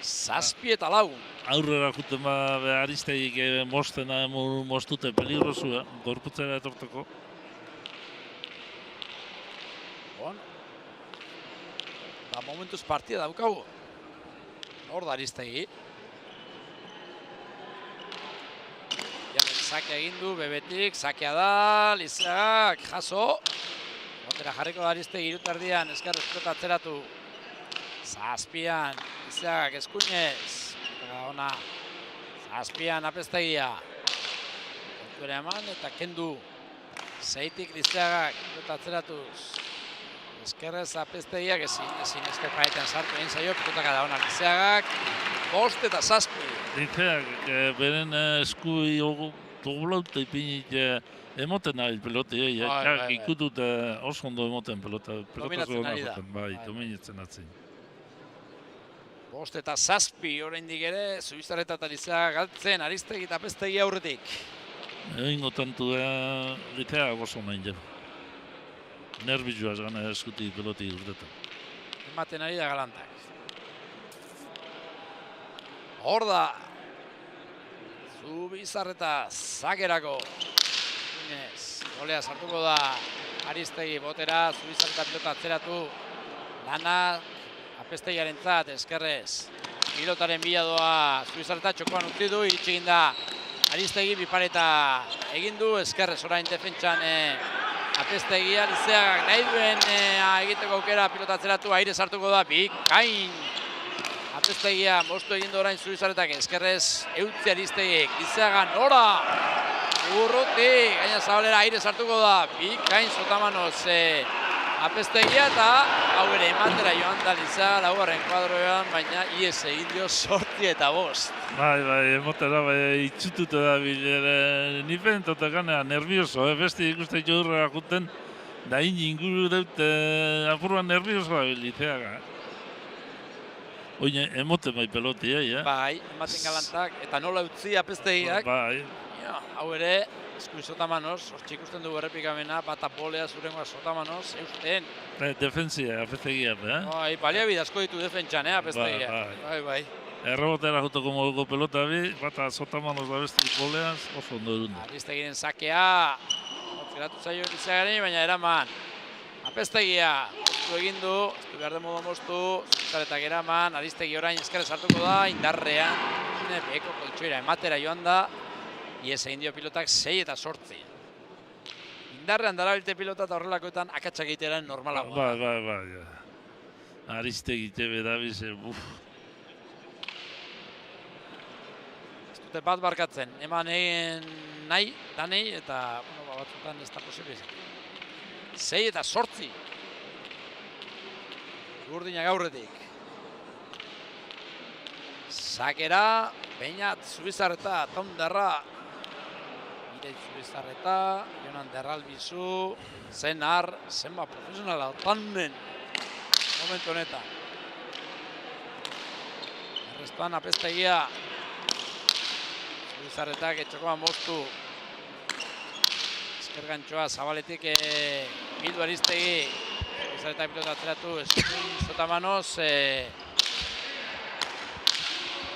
7-4. Aurrera juten Aristegik mostena mostute peligrosua, gorputzera etorteko. Bon. Da momentuz partida daukagu. Hor da Aristegi. Sake egin du, bebetik, sakea da, Lizeagak, jaso. Botera jarriko da Aristegi irutardian, eskerrez pelota atzeratu. Zazpian, Lizeagak, Eskuinez. Ona, zazpian Apestegia. Kontuera eman eta kendu. Zeitik Lizeagak pilota atzeratuz. Eskerrez apestegiak ezin esker paretan sartu egin zaio, pilotaka da ona Lizeagak. 5 eta 7. Lizeak beren esku doblauta ipinik emoten nahi pelotea, ikutut oso ondo emoten pelota. Dominatzen ari da. Bai, dominatzen atzin. 5 eta 7 oraindik ere, Zubizarreta eta Lizeagak galtzen, Aristegi eta apestegi aurretik. Egingo tantu Lizeagak oso nahi jo. Nervizioaz gana eskutik pelotik urtetan. Ematen ari da galantak. Hor da. Zubizarreta zakerako. Golea sartuko da Aristegi botera, Zubizarreta pilota atzeratu. Lana apestegiarentzat eskerrez. Pilotaren bila doa Zubizarreta txokoan utzi du, iritsi egin da Aristegi bipareta egin du, eskerrez orain defentsan apestegia. Lizeagak nahi duen egiteko aukera pilota atzeratu, aire sartuko da, bikain. Apestegia moztu egin du orain Zubizarretak, eskerrez eutzi Aristegik. Lizeaga nora! Urruti, gaina Zabalera aire sartuko da, bikain Sotamanoz apestegia eta hau ere ematera joan da Lizeaga laugarren kuadroan, baina ies egin dio 8 eta 5. Bai, emotera, itxututa da bilere, nipen totakana nervioso, beste ikuste jodurra juten, da inguru dut apuruan nervioso da Lizeaga. Oine, emoten bai pelotia, ja? Bai, ematen galantak, eta nola utzi apestegiak. Bai. Hau ere, eskuin Sotamanoz, hortxe ikusten dugu errepikamena, bata polea zurengoa Sotamanoz, eusten. Defensia, apestegia, Bai, baliabide asko ditu defentsan, apestegia. Bai. Errebotera jutoko moduko pelota bi, bata Sotamanoz da beste poleaz, oso ondo erundu. Aristegiren sakea, zeratu zaio Lizeagari, baina eraman. Apestegia, egin du, ez du behar de modu moztu, Zubizarretak eraman, Aristegi orain eskerrez hartuko da, indarrean, beheko koltsoira ematera joan da, ies egin dio pilotak 6 eta 8. Indarrean darabilte pilota eta horrelakoetan akatsak egitearen normalagoa. Bai. Aristegi tebe dabiz, Ez dute bat barkatzen, eman egin nahi, danei, eta batzutan ez da posible izan. 6 eta 8. Urdinak aurretik. Sakera, Beñat, Zubizarreta, Tom Derra. Ireit Zubizarreta, Jonan Derralbizu, Zenar, zenba profesionala tannen momentu honetan. Errestuan apestegia. Zubizarretak etxokoan moztu. Eskergantxoa Zabaletik bildu Aristegi. Zubizarretak pilota atzeratu, eskuin Sotamanoz.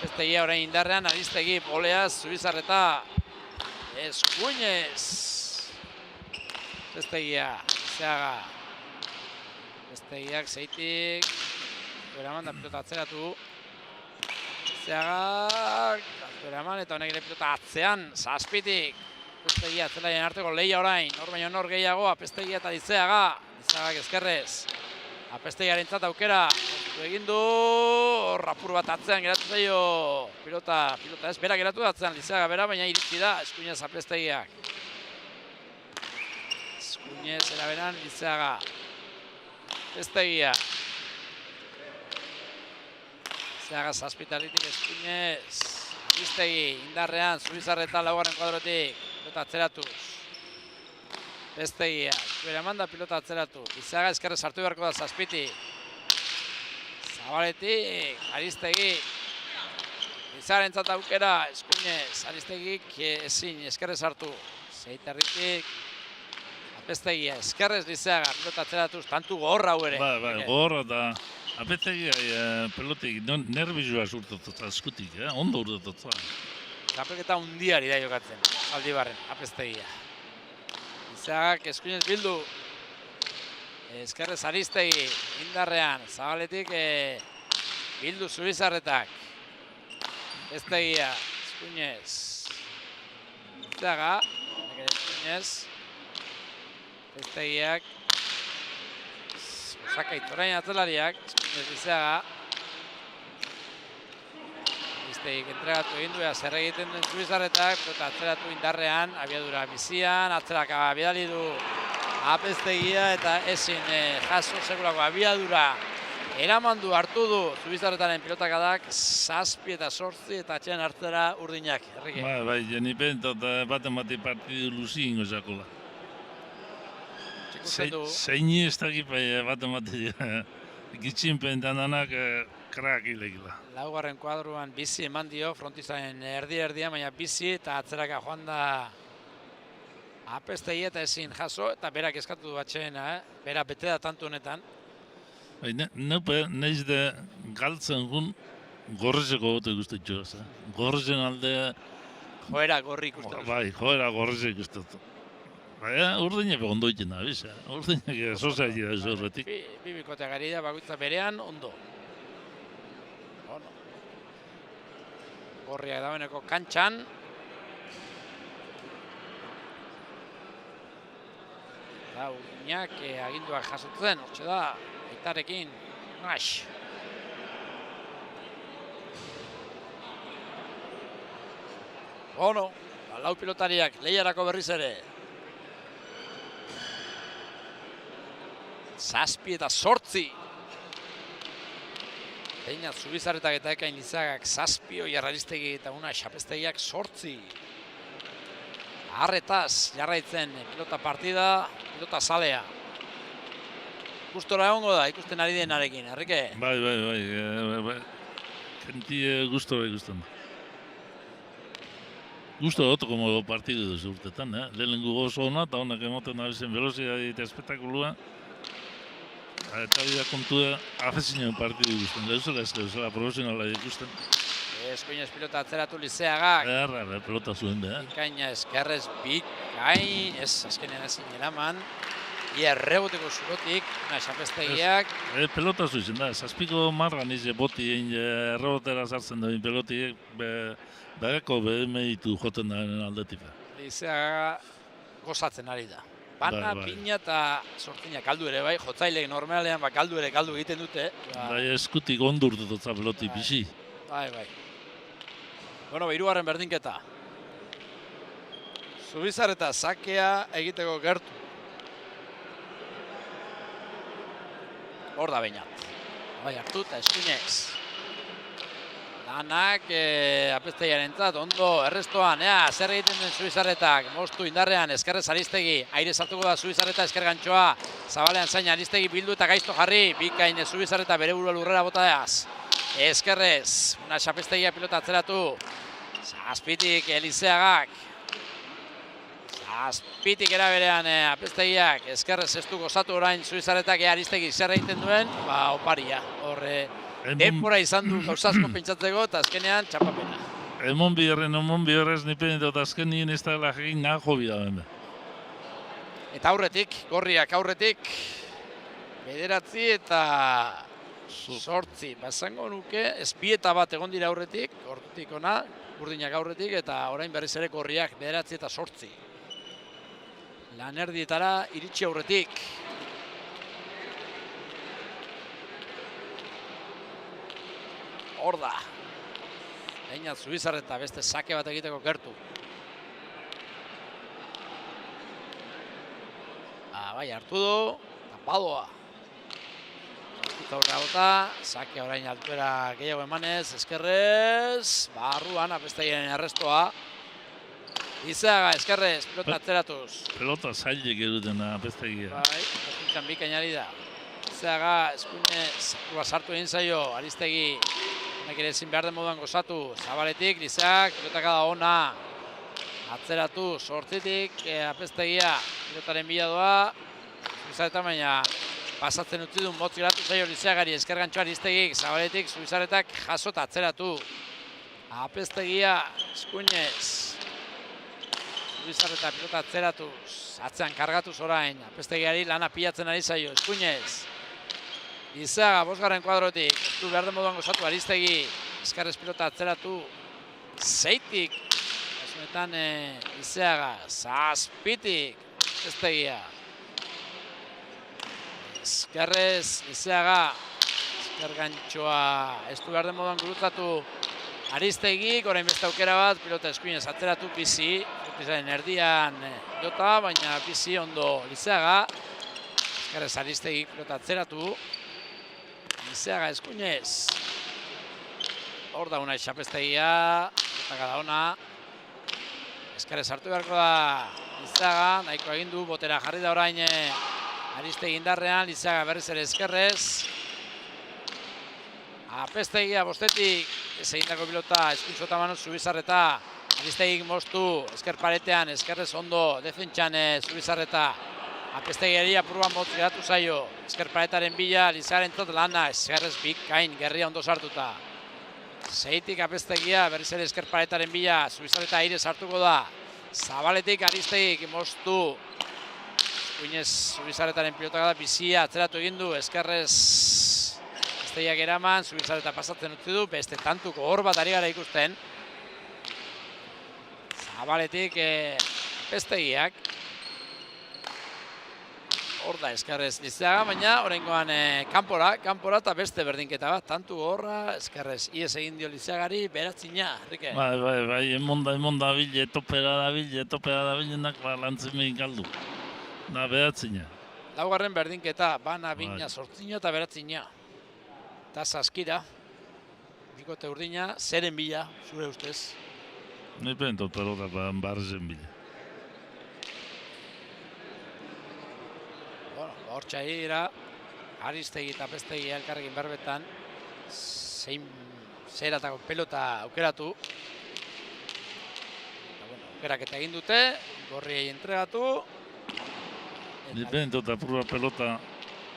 Apestegia orain indarrean, Aristegi poleaz, Zubizarreta. Eskuinez. Apestegia, Lizeaga. Apestegiak zeitik. Beraman da pilota atzeratu. Lizeagak. Beraman eta honek ere pilota atzean, 7tik. Apestegia atzelaien arteko lehia orain. Nor baino nor gehiago, Apestegia eta Lizeaga. Lizeagak eskerrez. Apestegiarentzat aukera. Egin du, hor apur bat atzean geratu zaio pilota ez, bera geratu da atzean Lizeaga bera, baina iritsi da eskuinez apestegiak. Eskuinez eraberan Lizeaga. Apestegia. Lizeaga 7 eskuinez. Aristegi indarrean, Zubizarreta laugarren kuadrotik, pilota atzeratuz. Apestegia, bera manda pilota atzeratu. Lizeaga eskerrez sartu beharko da 7. Zabaletik, Aristegi. Lizeagarentzat aukera, eskuinez, Aristegik ezin eskerrez hartu. 6 Apestegia, eskerrez Lizeaga, pilota atzeratuz, tantu gogorra hau ere. Bai, gogorra da. Apestegia pelotik nervizioa urtetot eskutik, ondo urtetot. Txapelketa hundiari da jokatzen, Zaldibarren, Apestegia. Lizeagak eskuinez bildu. Eskerrez Aristegi, indarrean, Zabaletik bildu Zubizarretak. Apestegia, eskuinez. Lizeaga, eskuinez. Apestegiak. Zakait, orain atzelariak, eskuinez Lizeaga. Aristegik entregatu egin du, zer egiten duen Zubizarretak, pilota atzeratu indarrean, abiadura bizian, atzeraka bidali du Apeztegia eta ezin jaso sekulako abiadura eraman du, hartu du Zubizarretaren pilotakadak, 7 eta 8 eta atxean hartzera Urdinak, Enrique. Bai, jenipen eta baten bati partidu luzi ingo zakola. Zeini ez dakit baten bati gitzinpen dananak krak ilegila. Laugarren kuadruan bizi eman dio, frontizaren erdi-erdian, baina bizi eta atzeraka joan da Apeztegia eta ezin jaso, eta berak eskatu du atxeena, bera bete da tantu honetan. Neupe, nahiz de galtzen gun gorrezeko gote guztetxo. Gorrezen alde... Joera gorri ikusten. Bai, joera gorrezek ikusten. Baina Urdinak ondo egiten da, biza. Urdinak sozea gira ez horretik. Bi bikotea gari da, bakoitza berean, ondo. Gorriak dagoeneko kantxan. Da, Urdinak aginduak jasotzen, hortxe da, Aitarekin, naix. Bueno, lau pilotariak lehiarako berriz ere. 7 eta 8. Beina Zubizarretak eta Ekain Lizagak 7, Oier Aristegi eta Unax Apeztegiak 8. Arretaz jarraitzen pilota partida, pilota salea. Gustora egongo da, ikusten ari denarekin, Enrique? Bai. Kenti gustora ikusten da. Gustora otoko modo partidu duz urtetan, lehenengo gozo hona, eta honak emoten da bizen velozidade eta espetakulua. Eta bida kontu da, afezinen partidu ikusten, gauzela profesionala ikusten. Eskuinez pilota atzeratu Lizeagak. Erra, pelota zuen da. Ikaina eskerrez bikain, ez azkenean ezin eraman. Ia erreboteko zurotik, Unax Apeztegiak. Pelota zuen da, zazpiko marran ize boti egin errebotera sartzen duen pelotiek, begako behemeitu joten da aldetik. Lizeaga gozatzen ari da. Bana, pina eta sortina kaldu ere bai, jotzaileek normalean kaldu ere kaldu egiten dute. Bai, eskutik ondurtutotza peloti bizi. Bai. Bueno, hirugarren berdinketa. Zubizarreta sakea egiteko gertu. Hor da Beñat. Bai, hartu eta eskuinez. Lanak Apeztegiarentzat ondo errestoan, zer egiten den Zubizarretak, moztu indarrean, eskerrez Aristegi, aire sartuko da Zubizarreta esker gantxoa, zabalean zain Aristegi bildu eta gaizto jarri, bikain Zubizarreta bere burua lurrera bota deaz. Eskerrez, Unax Apeztegia pilota atzeratu, Zazpitik Lizeagak, Zazpitik eraberean Apeztegiak, eskerrez ez du gozatu orain Zubizarretak Aristegi zer egiten duen, oparia, horre, denbora izan du gauzazko pentsatzeko eta azkenean txapapena. Emon biherrez nipen eta azkenien ez da egin nago bida bende. Eta aurretik, gorriak aurretik, 9 eta 8. Bazango nuke, ez 2 eta 1 egon dira aurretik, hortik ona, Urdinak aurretik eta orain berriz ere gorriak 9 eta 8. Lanerdietara iritsi aurretik. Hor da. Beñat Zubizarreta beste sake bat egiteko gertu. Bai, hartu du. Tapadoa. Aurra bota. Sake orain altuera gehiago emanez. Eskerrez. Barruan Apeztegiaren errestoa. Lizeaga, eskerrez. Pelota atzeratuz. Pelota zailek eduten Apeztegia. Bai, eskuntzan bikainari da. Lizeaga, eskunez. Sartu egin zaio. Aristegi. Honek ere ezin behar den moduan gozatu, Zabaletik, Lizeak, pilotaka da ona, atzeratu, 8tik, Apeztegia, pilotaren bila doa, Zubizarreta baina pasatzen utzi du, motz geratu zaio Lizeagari, esker gantxoa Aristegik, Zabaletik, Zubizarretak jasota atzeratu, Apeztegia, eskuinez, Zubizarreta pilota atzeratuz, atzean kargatuz orain, Apeztegiari lana pilatzen ari zaio, eskuinez, Lizeaga, 5. kuadrotik, ez du behar den moduan gozatu Aristegi, eskarrez pilota atzeratu, 6tik, asunetan Lizeaga, 7tik, Apeztegia, eskarrez Lizeaga, esker gantxoa, ez du behar den moduan gurutzatu Aristegik, orain beste aukera bat, pilota eskuinez atzeratu bizi. Bizaren erdian jota, baina bizi ondo Lizeaga. Eskerrez Aristegik pilota atzeratu. Lizeaga eskuinez. Hor da Unai Xapestegia, pilotaka da ona. Eskerrez hartu beharko da Lizeaga, nahiko egin du, botera jarri da orain Aristegi indarrean, Lizeaga berriz ere Eskerrez. Apestegia bostetik, ez egindako pilota, eskuinzota manu Zubizarreta. Aristegik moztu, Esker paretean, Eskerrez ondo, defentsan Zubizarreta. Apestegiari apurban motz geratu zaio, Esker paretaren bila, Lizeagaren tot lana, Eskerrez bikain, gerria ondo sartuta. Zeitik Apestegia, berriz ere Esker paretaren bila, Zubizarreta aire sartuko da. Zabaletik Aristegik moztu, eskuinez Zubizarretaren pilotaka da, bizia atzeratu egin du, Eskerrez Apestegiak eraman, Zubizarreta pasatzen utzi du, beste tantuko hor bat ari gara ikusten. Zabaletik Apestegiak. Hor da Eskerrez Lizeaga, baina oraingoan kanpora eta beste berdinketa bat. Tantu horra, Eskerrez ies egin dio Lizeagari, beratzina, Enrique. Bai, emonda bile, topera da bilenak, lantzen behin galdu. Da, beratzina. Laugarren berdinketa, bana, bina, sortzina eta beratzina. Eta saskira, bikote urdina, zeren bila, zure ustez? Ni pentot pelota barzen bila. Bueno, hortxa dira, Aristegi eta Apestegi elkarrekin berbetan, zeratako pelota aukeratu. Aukerak eta egin dute, gorriei entregatu. Ni pentot apurra pelota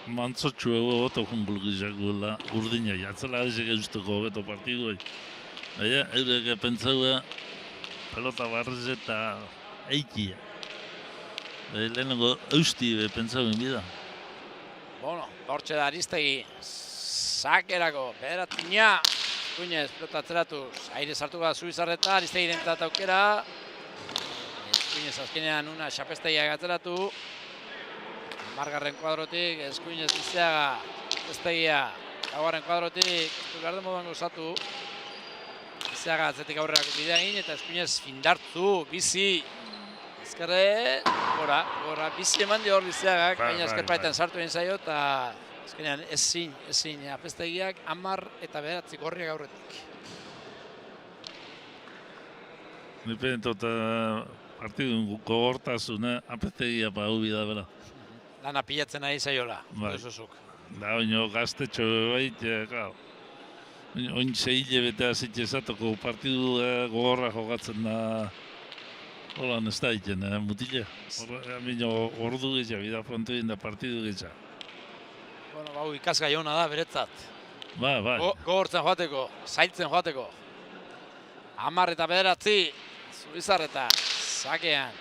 mantzotxu ego goto junbulgizak duela urdina jatzela ezek eusteko hobeto partidoi. Baina, eurek pentsaua pelota barrez eta eikia. Lehenengo eusti pentsauen bida. Bueno, hortxe da Aristegi, sakerako, beratzina. Eskuinez, pelota atzeratuz, aire sartuko da Zubizarreta, Aristegi rentzat aukera. Eskuinez azkenean Una Xapestegiak atzeratu. Margarren kuadrotik, eskuinez Lizeaga, Apestegia, laugarren kuadrotik, behar den moduan gozatu. Lizeaga atzetik aurrerako bidea egin eta eskuinez findartu, bizi. Eskerre, gora, bizi eman dio hor Lizeagak, baina Esker paretan sartu egin zaio eta azkenean ezin Apestegiak 10 eta 9 gorriak aurretik. Ni pentot partidun gogortasuna Apestegia pau bida bera. Lana pilatzen ari zaiola, duzuzuk. Da, oino gaztetxo bait, klaro. Oin zeile bete azitezatoko partidu gogorra jokatzen da. Holan ez da iten, mutila. Ordu getxa, bida frontu egin da partidu getxa. Bueno, bau ikasgai hona da, beretzat. Bai. Gogortzen joateko, zailtzen joateko. 10 eta 9, Zubizarreta, sakean.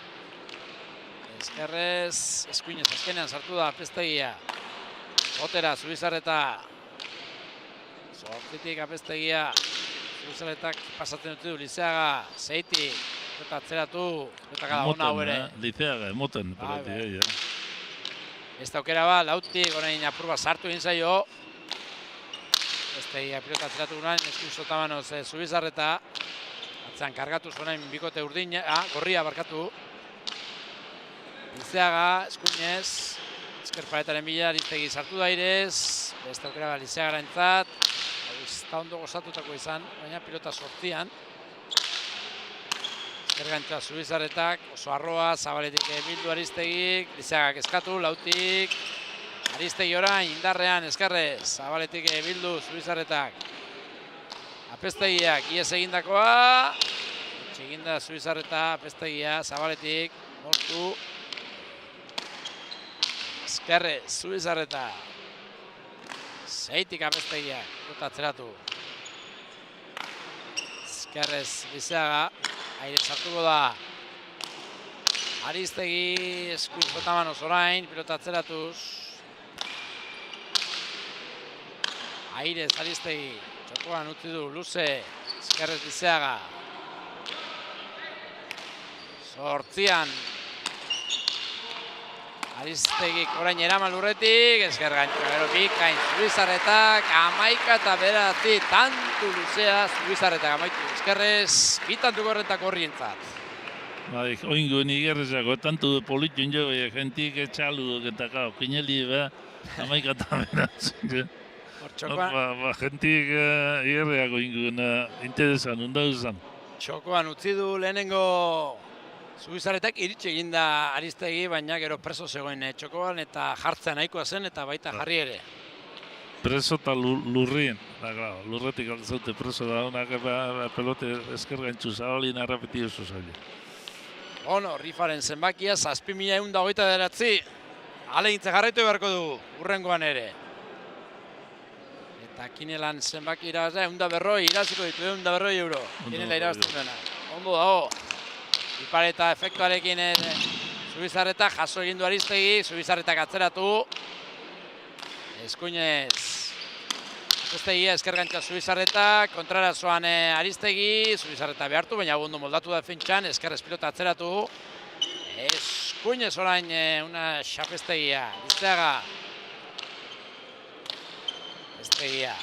Eskerrez, eskuinez azkenean sartu da Apestegia. Botera, Zubizarreta. Zortzitik Apestegia. Zubizarretak pasatzen dut du, Lizeaga, Zeitik. Eta atzeratu, eta kada hona hau ere. Lizeaga, emoten. Ez da aukera ba, lautik, orain apurba sartu egin zaio. Apestegia pilota atzeratu gurean, eskuinzotamanoz Zubizarreta. Atzean kargatu zonain bikote urdina, gorria barkatu. Lizeaga, eskuinez, Esker paretaren bila, Aristegi sartu da airez, beste aukera bat Lizeagara entzat, ez da ondo gozatutako izan, baina pilota sortzian. Esker gantza Zubizarretak, oso arroa, Zabaletik bildu Aristegik, Lizeagak eskatu, lautik, Aristegi orain, indarrean, Eskerrez, Zabaletik bildu Zubizarretak. Apestegiak, ies egindakoa, eginda Zubizarreta, Apestegia, Zabaletik, mortu. Eskerrez, Zubizarreta. Zeitik Apestegia, pilota atzeratu. Eskerrez, Lizeaga, aire sartuko da. Aristegi, eskuinzotamanoz orain, pilota atzeratuz. Airez, Aristegi, txokoan utzi du, luze, Eskerrez, Lizeaga. Zortzian, Aristegik orain eraman lurretik, Esker gantxo, gero bikain Zubizarretak, 11 eta 9, tantu tantu luzea Zubizarretak amaitu eskerrez, bitantuko horretako horrientzat. Bai, oinguen igerrezako, tanto politxun jo, jentik etxaludok eta kao, kineli amaikata beraz. Txokoan, Jentik igerreako inguen interesan, undauzan. txokoan utzi du lehenengo Zubizarretak iritsi eginda Aristegi, baina gero preso zegoen txokoan eta jartzea nahikoa zen eta baita jarri ere. Preso eta lurrien, lurretik alzaute preso da, honak pelote esker gantxu zabalin arrapeti oso zaila. Bueno, rifaren zenbakia, 7.129. Alegintza jarraitu beharko du, urrengoan ere. Eta kinelan zenbaki irabazda, 140 iraziko ditu, 140 euro. Kinela irabazten duena. Ondo dago. Ipareta efektuarekin Zubizarretak jaso egin du Aristegi, Zubizarretak atzeratu. Eskuinez. Aristegi eskergantza Zubizarretak, kontrarazoan Aristegi, Zubizarretak behartu, baina ondo moldatu da defentsan, eskerrez pilota atzeratu. Eskuinez orain una Xapestegia, Lizeaga. Estegia.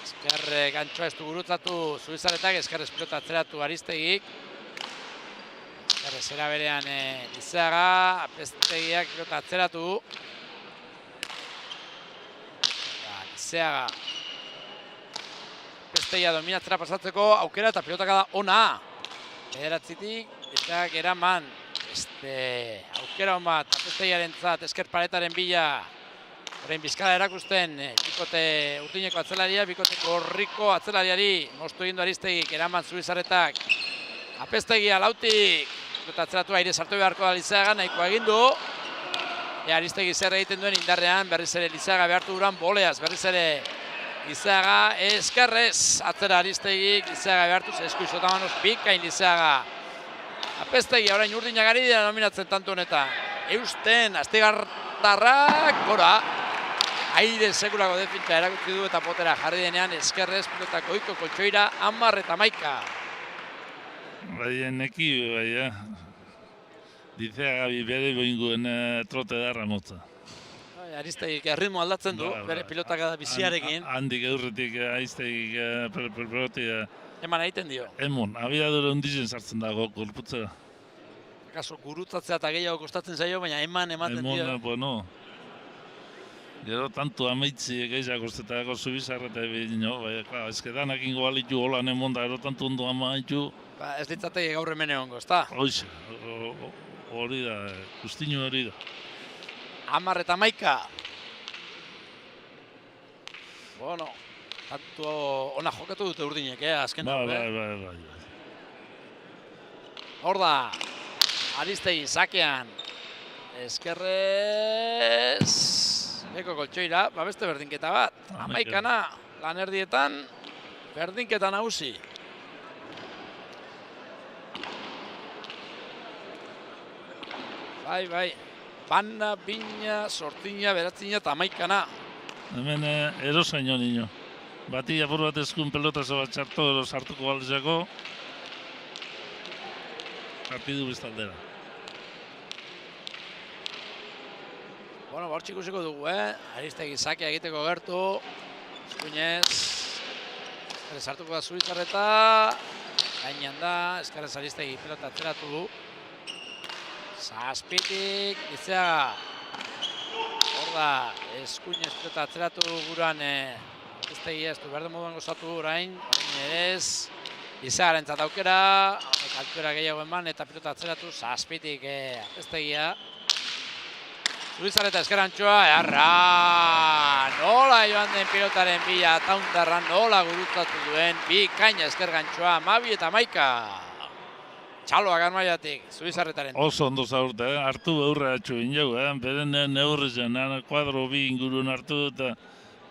Esker gantxoa ez du gurutzatu Zubizarretak, eskerrez pilota atzeratu Aristegik. Eskerrez era berean Lizeaga, Apestegiak pilota atzeratu. Lizeaga. Apestegia dominatzera pasatzeko aukera eta pilotaka da ona. Bederatzitik, eta eraman. Aukera hon bat, Apestegiarentzat, esker paretaren bila. Orain bizkala erakusten, bikote urdineko atzelaria, bikote gorriko atzelariari. Moztu egin du Aristegik, eraman Zubizarretak. Apestegia lautik. Eta atzeratu aire sartu beharko da Lizeaga, nahikoa egin du. Aristegi zer egiten duen indarrean, berriz ere Lizeaga behartu duran boleaz, berriz ere Lizeaga eskerrez. Atzera Aristegik, Lizeaga behartuz, eskuizotamanos bikain Lizeaga. Apestegi orain urdinak ari dira nominatzen tantu honetan. Eusten, Astigartarrak, gora. Aire sekulako defintza erakutsi du eta potera jarri denean eskerrez pilotako oiko koltsoira 10 eta 11. Bai, neki, bai, Lizeaga bere goinguen trote darra motza. Aristegik erritmo aldatzen du, bere pilotaka da biziarekin. Handik eurretik Aristegik pelotia Eman egiten dio. emon, abiadura undizen sartzen dago gorputzera. Kaso gurutzatzea eta gehiago kostatzen zaio, baina ematen dio. Emon, bueno, gero tanto amaitzi gehiago kostetako Zubizarreta ebino, baina, ezke danak ingo balitu holan emon da, gero tanto ondo amaitu. Ez ditzategi gaur hemen egongo, ezta? Hoize, hori da, guztinu hori da. 10 eta 11. Bueno, tanto ona jokatu dute urdinek, azken hau, Bai. Hor da, Aristegi sakean, eskerrez, eko koltsoira, beste berdinketa bat, 11 lan erdietan, berdinketa nagusi. Bai, Bana, bina, sortina, beratzina eta 11. Hemen erosaino nino. Bati apur bat eskun pelotazo bat sartuko baldezako. Partidu biztaldera. Bueno, bortxe ikusiko dugu, Aristegi sakea egiteko gertu. Eskuinez. Eskerrez hartuko da Zubizarreta. Gainean da, eskerrez Aristegi pelota atzeratu du. Zazpitik, Lizeaga. Hor da, eskuinez pelota atzeratu guran Aristegi ez du berde moduan gozatu orain. Ez, Lizeagarentzat aukera. Altuera gehiago eman eta pilota atzeratu. Zazpitik Aristegi. Zubizarreta eskerantxoa, nola joan den pilotaren bila taundarra, nola gurutzatu duen, bikaina eskergantxoa, 12 eta 11. Txaloak armaiatik, Zubizarretaren. Oso ondo zaurta, hartu beurra atxo inau, beren neurrezen, kuadro bi inguruen hartu eta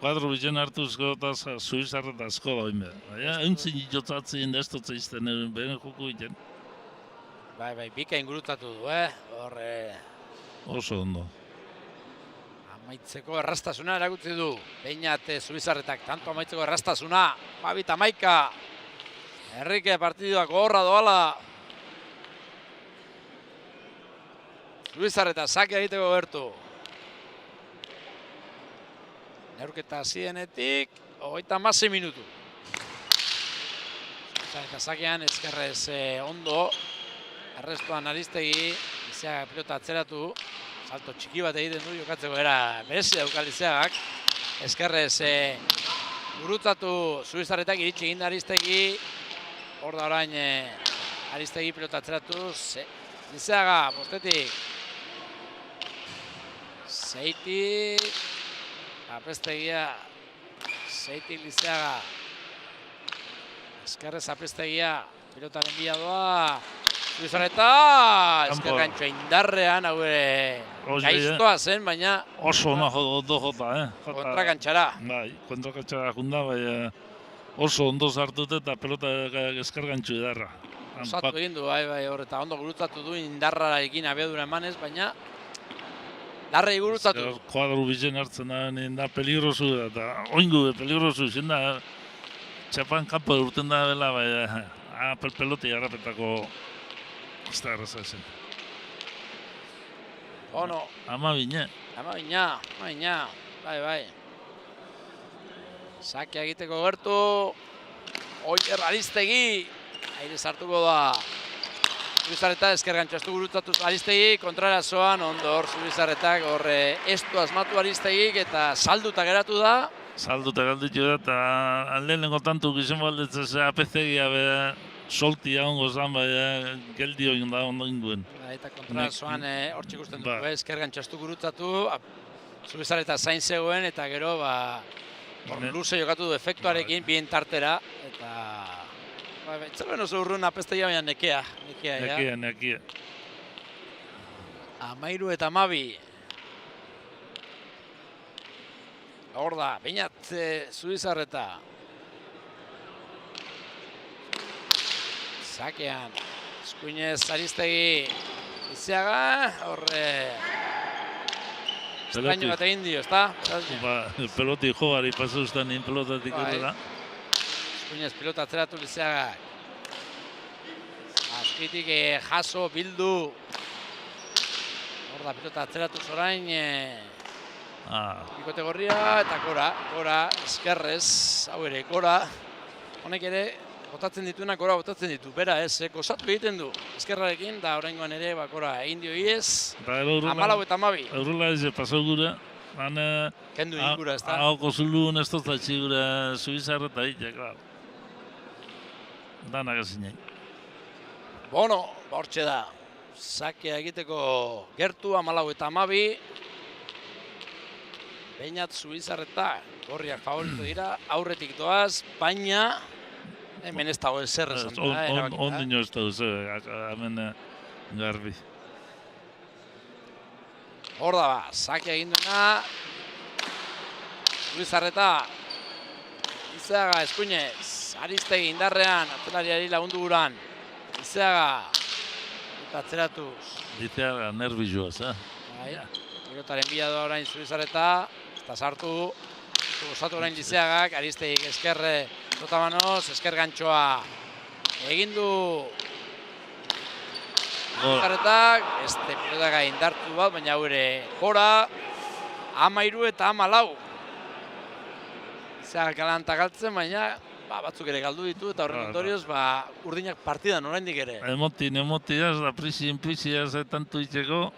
kuadro bizen hartuzko eta Zubizarreta asko da oin behar. Euntzin jotzatzen da ez dut zeizten, beren joko egiten. Bai, bikain gurutzatu du, horre. Oso ondo. Amaitzeko erraztasuna erakutsi du. Beñat Zubizarretak, tanto amaitzeko erraztasuna. 12 eta 11. Enrique partiduak gogorra doala. Zubizarreta sakea egiteko gertu. Neurketa hasienetik, 36 minutu. Eta sakean ezkerrez ondo, errestuan Aristegi, Lizeagak pilota atzeratu, salto txiki bat egiten du, jokatzeko era berezi dauka Lizeagak, ezkerrez gurutzatu Zubizarretak iritsi egin da Aristegi, hor da orain Aristegi pilota atzeratu, Lizeaga, postetik, Zeitik, Apestegia, Zeitik Lizeaga, ezkerrez Apestegia, pilotaren bila doa, Zubizarreta, ezker gantxoa indarrean, hau gaiztoa zen, baina Oso ona ondo jota, kontrakantxara. Bai, kontrakantxara junda, bai, oso ondo sartute eta pelota ezker gantxo edarra. Osatu egin du, bai, hor, eta ondo gurutzatu du indarrarekin abiadura emanez, baina larrei gurutzatu. Kuadru bizen hartzen da peligrosu da, eta oingu peligrosu zen da, txapan kanpo urten da bela, bai, peloti harrapetako ez da erraza zen. Ono. Ama bine. Bai. Sakea egiteko gertu, Oier Aristegi, aire sartuko da. Zubizarreta ezker gantxoaztu gurutzatu Aristegi, kontrarazoan, ondo hor Zubizarretak, hor estu asmatu Aristegik eta salduta geratu da. Salduta galditu da, eta lehenengo tantu gizien baldetzea Apestegia soltia ongo zan, geldi hori da ondo inguen. Eta kontrarazoan hor txikusten du, ezker gantxoaztu gurutzatu, Zubizarreta zain zegoen, eta gero, luze jokatu du efektuarekin, bien tartera, eta Itzeluen oso urrun Apestegia, baina nekea. Nekea. 13 eta 12. Hor da, Beñat Zubizarreta. Sakean, Eskuinez Aristegi, Lizeaga, horre... Estraño bat egin dio, ezta? Peloti jogari pasuztan nien pelotatik horrela. Eskuinez pilota atzeratu Lizeagak. Azkitik jaso, bildu. Hor da, pilota atzeratu zorain. Bikote gorria eta Kora, eskerrez, hau ere, Kora. Honek ere, botatzen dituenak Kora botatzen ditu, bera ez, gozatu egiten du. Eskerrarekin, da oraingoan ere, Kora egin dio iez. 14 eta 12. Aurrela ez pasau gure. Kendu ingura, ez da? Hauko zulun ez dozatzi gure Zubizarreta ditek, danak ezin nahi. Bono, hortxe da. Sakea egiteko gertu, 14 eta 12. Beñat Zubizarreta, gorriak favorito dira, aurretik doaz, baina hemen ez dago ezer esan. Ondino ez dago hemen garbi. Hor da sakea egin duena, Zubizarreta, Lizeaga Eskuinez, Aristegi indarrean, atzelariari lagundu guran, Lizeaga, eta atzeratuz. Lizeaga nervizioaz, Pilotaren bila doa orain Zubizarreta, eta sartu, gozatu orain Lizeagak, Aristegik eskerre Zotamanoz, esker gantxoa egin du Zubizarretak, beste pilotaka indartu bat, baina haure Kora, 13 eta 14. Lizeagak galanta galtzen, baina batzuk ere galdu ditu eta horren ondorioz urdinak partidan oraindik ere. Emotiaz, da priziaz tantu itxeko,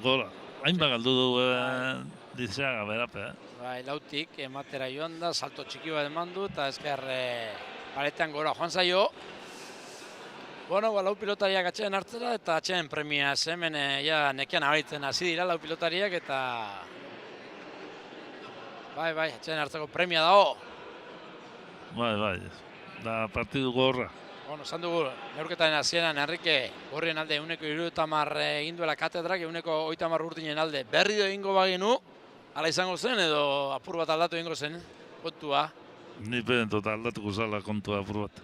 gola. Hainba galdu du Lizeaga berape. Lautik ematera joan da, salto txiki bat eman du eta ezker paretean gora joan zaio. Bueno, lau pilotariak atxeen hartzera eta atxeen premiaz, hemen nekean abaritzen hasi dira lau pilotariak eta bai, atxeen hartzeko premia dago. Bai, da partidu gorra. Bueno, esan dugu, neurketaren hasieran Enrique gorrien alde 170 egin duela katedrak, 130 urtinen alde berri egingo bagenu, ala izango zen edo apur bat aldatu egingo zen kontua? Ni pentot aldatuko zala kontua apur bat.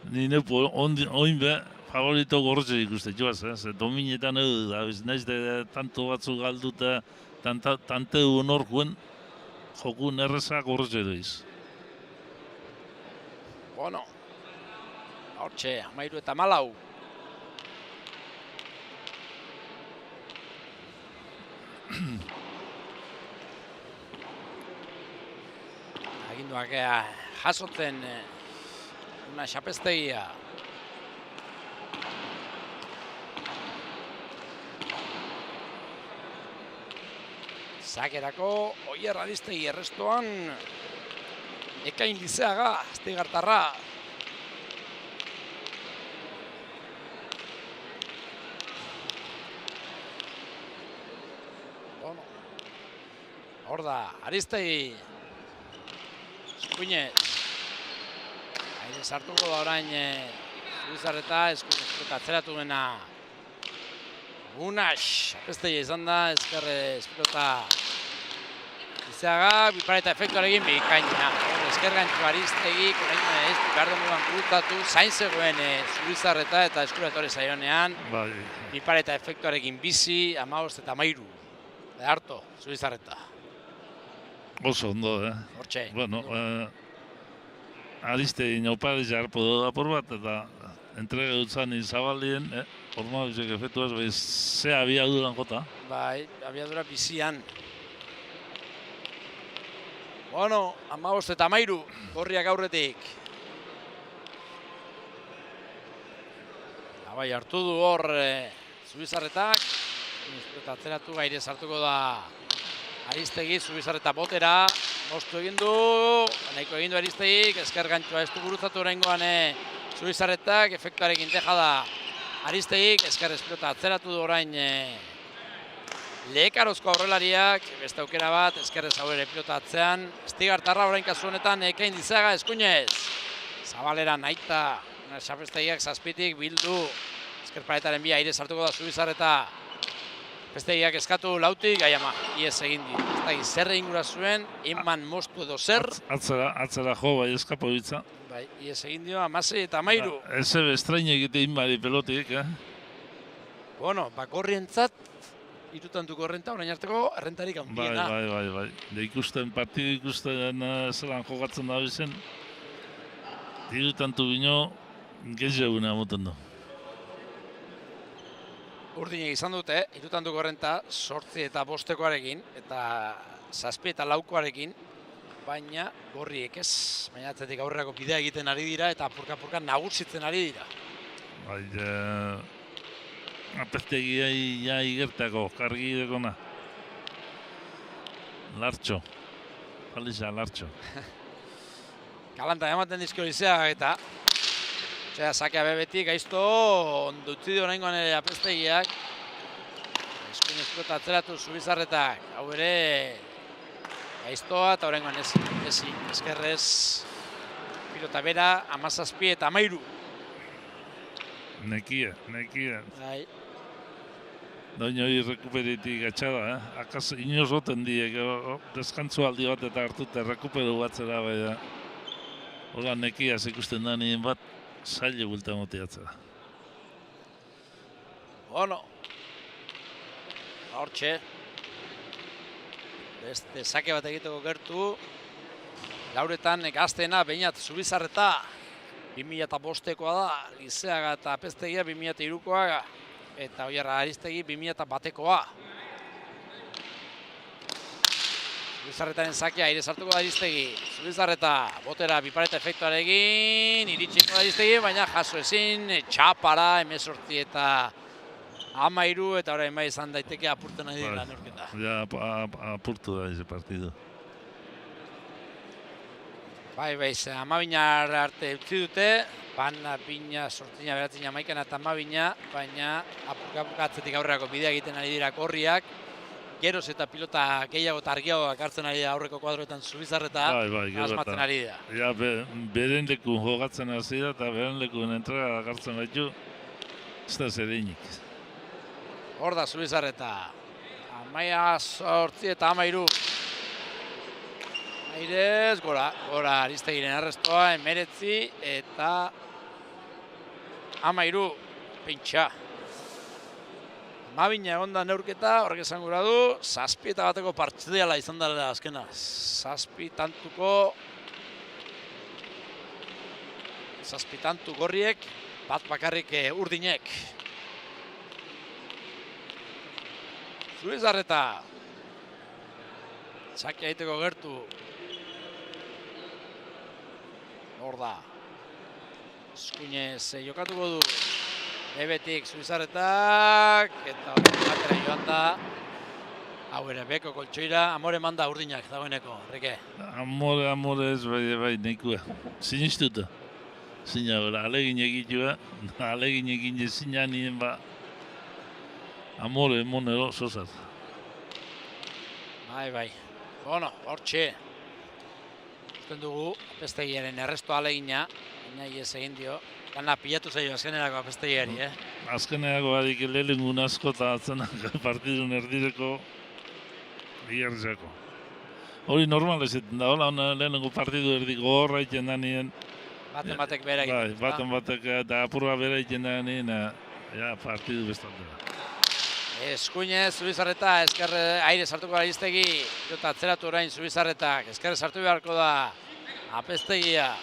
Ni nepo oin be favorito gortze ikuste joaz, ze dominetan edo da, naiz de tanto batzu galduta, tante honor juen joku nerrezak gortze doiz. Bueno, hortxe, 13 eta 14. Aginduak jasotzen Una Xapeztegia. Zakerako Oier Aristegi errestoan Ekain Lizeaga, Astigartarra. Bueno. Hor da, Aristegi. Eskuinez. Aire sartuko da orain Zubizarreta, eskuinez atzeratu dena. Unax, Xapeztegia izan da, ezkerreta Lizeaga, bipareta efektuarekin bikaina. Ezkergantxo Aristegi, korain ez behar denboran gurutatu, zain zegoen Zubizarreta eta eskura etorri zaionean. Bai, Bipareta efektuarekin bizi, 15 eta 13. Harto, Zubizarreta. oso ondo, Hortxe. Bueno, Aristegi naupari jarpo du apur bat, eta entrega dutzan Zabalien, Ormabizek efektuaz, ze abiaduran jota. Bai, abiadura bizian. Bueno, 15 eta 13, gorriak aurretik. Bai, hartu du hor Zubizarretak. Eta atzeratu gaire sartuko da Aristegi, Zubizarreta botera. Mostu egin du, nahiko egin du Aristegik, ezker gantzua ez du gurutzatu oraingoan Zubizarretak, efektuarekin teja da Aristegik, ezker espilota atzeratu du orain Lehekarozko aurrelariak, beste aukera bat, ezkerrez aurre pilota atzean. Astigartarra orain kasu honetan Ekain Lizeaga eskuinez. Zabalera Naita, Xapeztegiak zazpitik bildu. Ezker paretaren bi aire sartuko da Zubizarreta. Xapeztegiak eskatu lautik, ama, iez egin di. Ez da zer egin gura zuen, eman mostu edo zer. Atzera jo, bai eskapo bitza. Bai, iez egin dio, 16 eta 13. Eze bestrain egite inbari pelotik, Bueno, bakorrientzat, irutantuko errenta, orain arteko errentarik handiena. Bai. De ikusten, partidu ikusten zelan jokatzen da bizen, irutantu bino, gehiaguna moten du. Urdinek izan dute, irutantuko errenta, 8 eta 5koarekin, eta 7 eta 4koarekin, baina gorriek ez. Baina atzetik aurrerako bidea egiten ari dira eta apurka-apurka nagusitzen ari dira. Bai, Apeztegia ja igertako, kargi dekona. Lartxo. Paliza, Lartxo. Kalanta ematen dizkio Lizeaga eta sakea bebetik, gaizto, ondutzi dio oraingoan ere Apeztegiak. Eskuin eskota atzeratu Zubizarretak, hau ere gaiztoa eta oraingoan ezkerrez. Pilota bera, 17 eta 13. Nekia. Bai. Doino hori rekuperitik gatxada, Akaz inoz roten diek, deskantzu aldi bat eta hartute rekuperu batzera bai da. Hola nekiaz ikusten da nien bat, zaila bulta motiatzera. Bueno, hortxe. Beste sake bat egiteko gertu. Lauretan gazteena, Beñat Zubizarreta. 2005koa da, Lizeaga eta Apeztegia 2003koa. Eta Oier Aristegi 2001koa. Zubizarretaren sakea aire sartuko da Aristegi. Zubizarreta, botera bipareta efektuarekin, iritsiko da Aristegi, baina jaso ezin, txapara, 18 eta 13, eta orain bai izan daiteke apurten ari dira neurketa. Ja, apurtu da ese partidu. Bai, 12 arte utzi dute, bana, bina, sortzina, beratzina, maikana eta 12, baina apurka atzetik aurrerako bidea egiten ari dira gorriak. Geroz eta pilota gehiago eta argiagoak hartzen ari da aurreko kuadroetan Zubizarreta, asmatzen ari da. Ja, beren leku jogatzen hasi da eta beren lekuen entrega hartzen baitu, ez da zereinik. Hor da Zubizarreta, 18 eta 13. Airez, gora Aristegiren arrestoa, 19 eta 13, pintxa. Mabina egon da neurketa, horrek esan gura du, 7 eta bateko partziala izan dela azkena. 7 tantu gorriek, bat bakarrik urdinek. Zubizarreta, sakia egiteko gertu. Hor da. Eskuinez jokatuko du. Bebetik Zubizarretak, eta batera joan da. Hau ere, beko koltsoira, Amore manda urdinak dagoeneko, Rike. Amore ez bai, nahikoa. Sinistuta. Zina bera, alegin egitua, alegin egin zina nien Amore monero sozat. Bai. Bueno, hortxe. Usten dugu, apestegiaren erresto alegina, baina ez egin dio. Gana pilatu zaio azkenerako apestegiari, Azkenerako badik lehengun asko eta atzenak partidun erdireko bigarrizako. Hori normal ezeten da, hola lehenengo partidu erdiko horra iten da nien. Baten bera egiten. Bai, batek eta apurra bera iten da nien, partidu bestaldera. Eskuinez, Zubizarreta, ezkerre aire sartuko da Aristegi, eta atzeratu orain Zubizarretak, ezkerre sartu beharko da apestegia.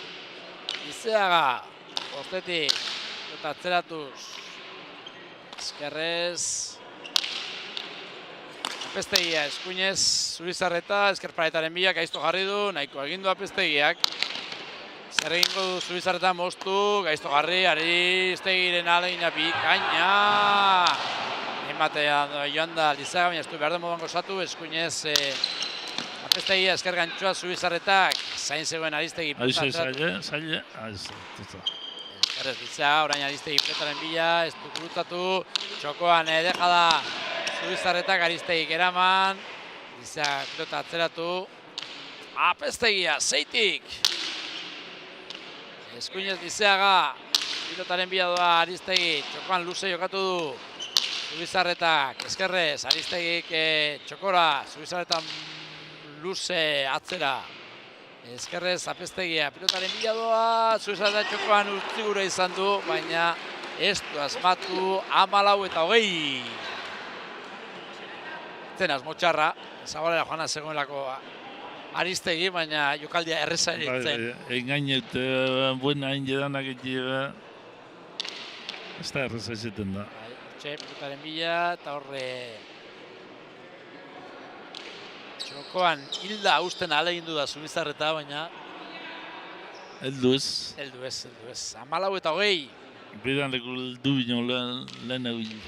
Izeaga, bostetik, eta atzeratuz, ezkerrez, apestegia, eskuinez, Zubizarreta, ezkerparetaren bilak gaizto jarri du, nahiko egin du apestegiak. Zer egingo du Zubizarreta moztu, gaizto jarri, Aristegiren alegina bikaina. Batea joan da Lizaga, baina ez du behar den moduan gozatu, eskuinez apestegia esker gantxoa Zubizarretak, zain zegoen Aristegi. Zaile, Eskerrez Lizaga, orain Aristegi petaren bila, ez du gurutatu, txokoan deja da Zubizarretak Aristegik eraman, Lizaga pilota atzeratu, apestegia, zeitik! Eskuinez Lizaga, pilotaren bila doa Aristegi, txokoan luze jokatu du, Zubizarretak, ezkerrez, Aristegik txokora, Zubizarretan luze atzera. Ezkerrez, apestegia, pilotaren bila doa, Zubizarretan txokoan utzi gure izan du, baina ez du asmatu 14-20. Zen asmotxarra, Zabalera joana zegoenlako Aristegi, baina jokaldia erreza ere zen. Engainet, buena ingedanak egitea, ez da erreza izaten da. Pilotaren bila, eta horre txokoan hilda usten alegindu da Zubizarreta, baina Heldu ez. 14-20. Bidan leku heldu bino lehen egin.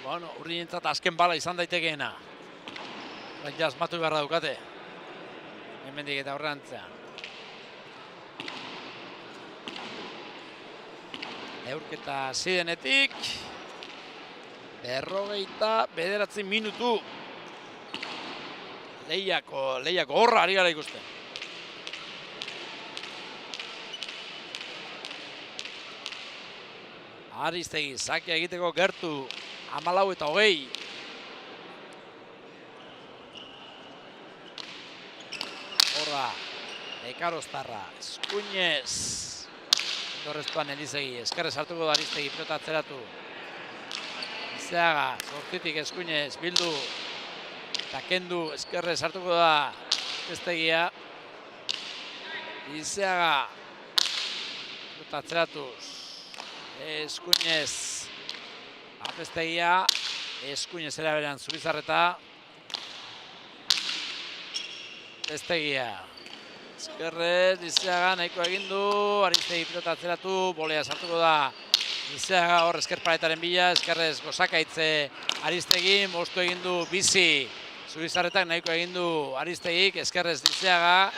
Bueno, urdinentzat azken bala izan daitekeena. Baina asmatu beharra dukate. Hemendik eta horrantzean. Eurketa zidenetik. 49 minutu. Lehiako horra ari gara ikusten. Aristegi, sakea egiteko gertu. 14-20. Horra, Ekaroztarra, Eskuinez. Horreztuan Elizegi, eskerrez hartuko da Aristegi, pilota atzeratu. Izeaga, zortzitik Eskuinez, bildu. Eta kendu, eskerrez hartuko da Apestegia. Izeaga, pilota atzeratuz. Eskuinez, Apestegia. Eskuinez eraberean Zubizarreta. Apestegia. Eskerrez, Izeaga nahiko egin du, Aristegi pilota atzeratu, bolea sartuko da Izeaga hor eskerparetaren bila, eskerrez gozakaitze Aristegi, moztu egin du bizi, Zubizarretak nahiko egin du Aristegik, eskerrez Izeaga,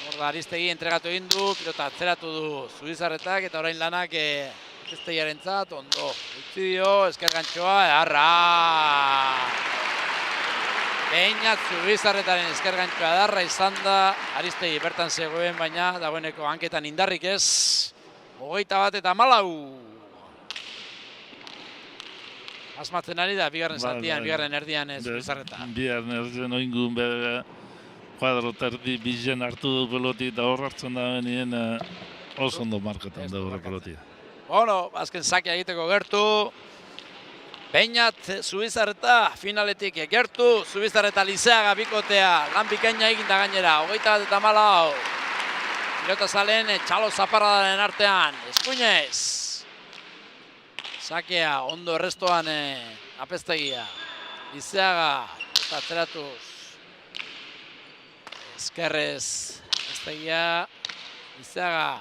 hor da Aristegi entregatu egin du, pilota atzeratu du Zubizarretak, eta orain lanak Apestegiarentzat, ondo, utzi dio, esker gantxoa, arra! Behinat Zubizarretaren eskergantxoa darra izan da, Aristegi bertan zegoen, baina dagoeneko hanketan indarrik ez. 21-14. Asmatzen ari da, bigarren zatian, bigarren erdian Zubizarreta. Bigarren erdian oingun bere kuadro terdi bizen hartu du peloti eta hor hartzen da benien oso ondo marketan da horre peloti. Bueno, azken sakea egiteko gertu. Behinat Zubizarreta finaletik gertu, Zubizarreta Lizeaga bikotea, lan bikaina egin da gainera, 21-14. Pilota zalen txalo zaparradaren artean, Eskuinez. Sakea, ondo errestoan Apestegia. Lizeaga, eta atzeratuz. Eskerrez, Apestegia. Lizeaga,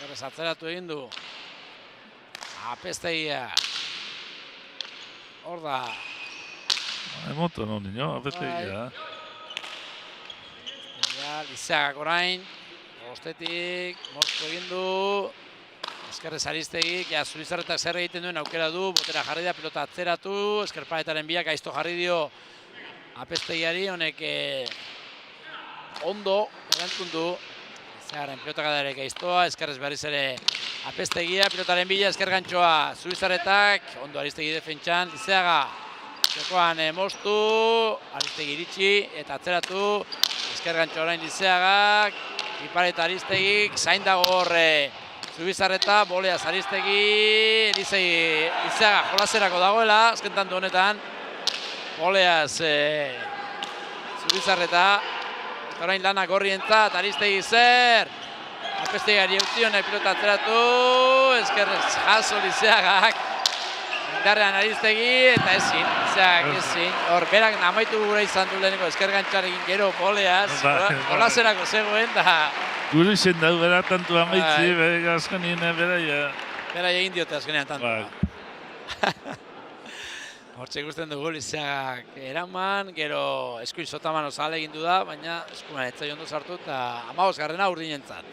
Eskerrez atzeratu egin du. Apestegia. Hor da. Emoto non nio, apetegia. Lizeagak orain. Bostetik, moztu egin du. Eskerrez Aristegik, ja, Zubizarretak zer egiten duen aukera du, botera jarri da, pilota atzeratu, eskerpaletaren biak aizto jarri dio Apestegiari, honek ondo erantzun du. Lizeagaren pilotakada ere aiztoa, eskerrez berriz ere Apestegia, pilotaren bila, esker gantxoa Zubizarretak, ondo Aristegi defentsan, Lizeaga, jokoan moztu, Aristegi iritsi eta atzeratu, esker gantxoa orain Lizeagak, Ipareta Aristegik, zain dago horre Zubizarreta, boleaz Aristegi, Lizeaga jolaserako dagoela, azken tanto honetan, boleaz Zubizarreta, orain lanak gorrientzat, Aristegi zer, Apestegari eutzione pilota atzeratu, eskerrez jaso Lizeagak, indarrean Aristegi eta ezin, Lizeagak ezin, hor berak amaitu gura izan du leheneko esker gantxarekin gero boleaz, jolaserako zegoen da, Gure izen dago bera tantu amaitzi, bera azkenien bera bera egin diote azkenean tantua. Hortxe ikusten dugu Lizeagak eraman, gero eskuin sotaman osale egin du da, baina eskuman etzai ondo sartu eta 15garrena urdinentzat.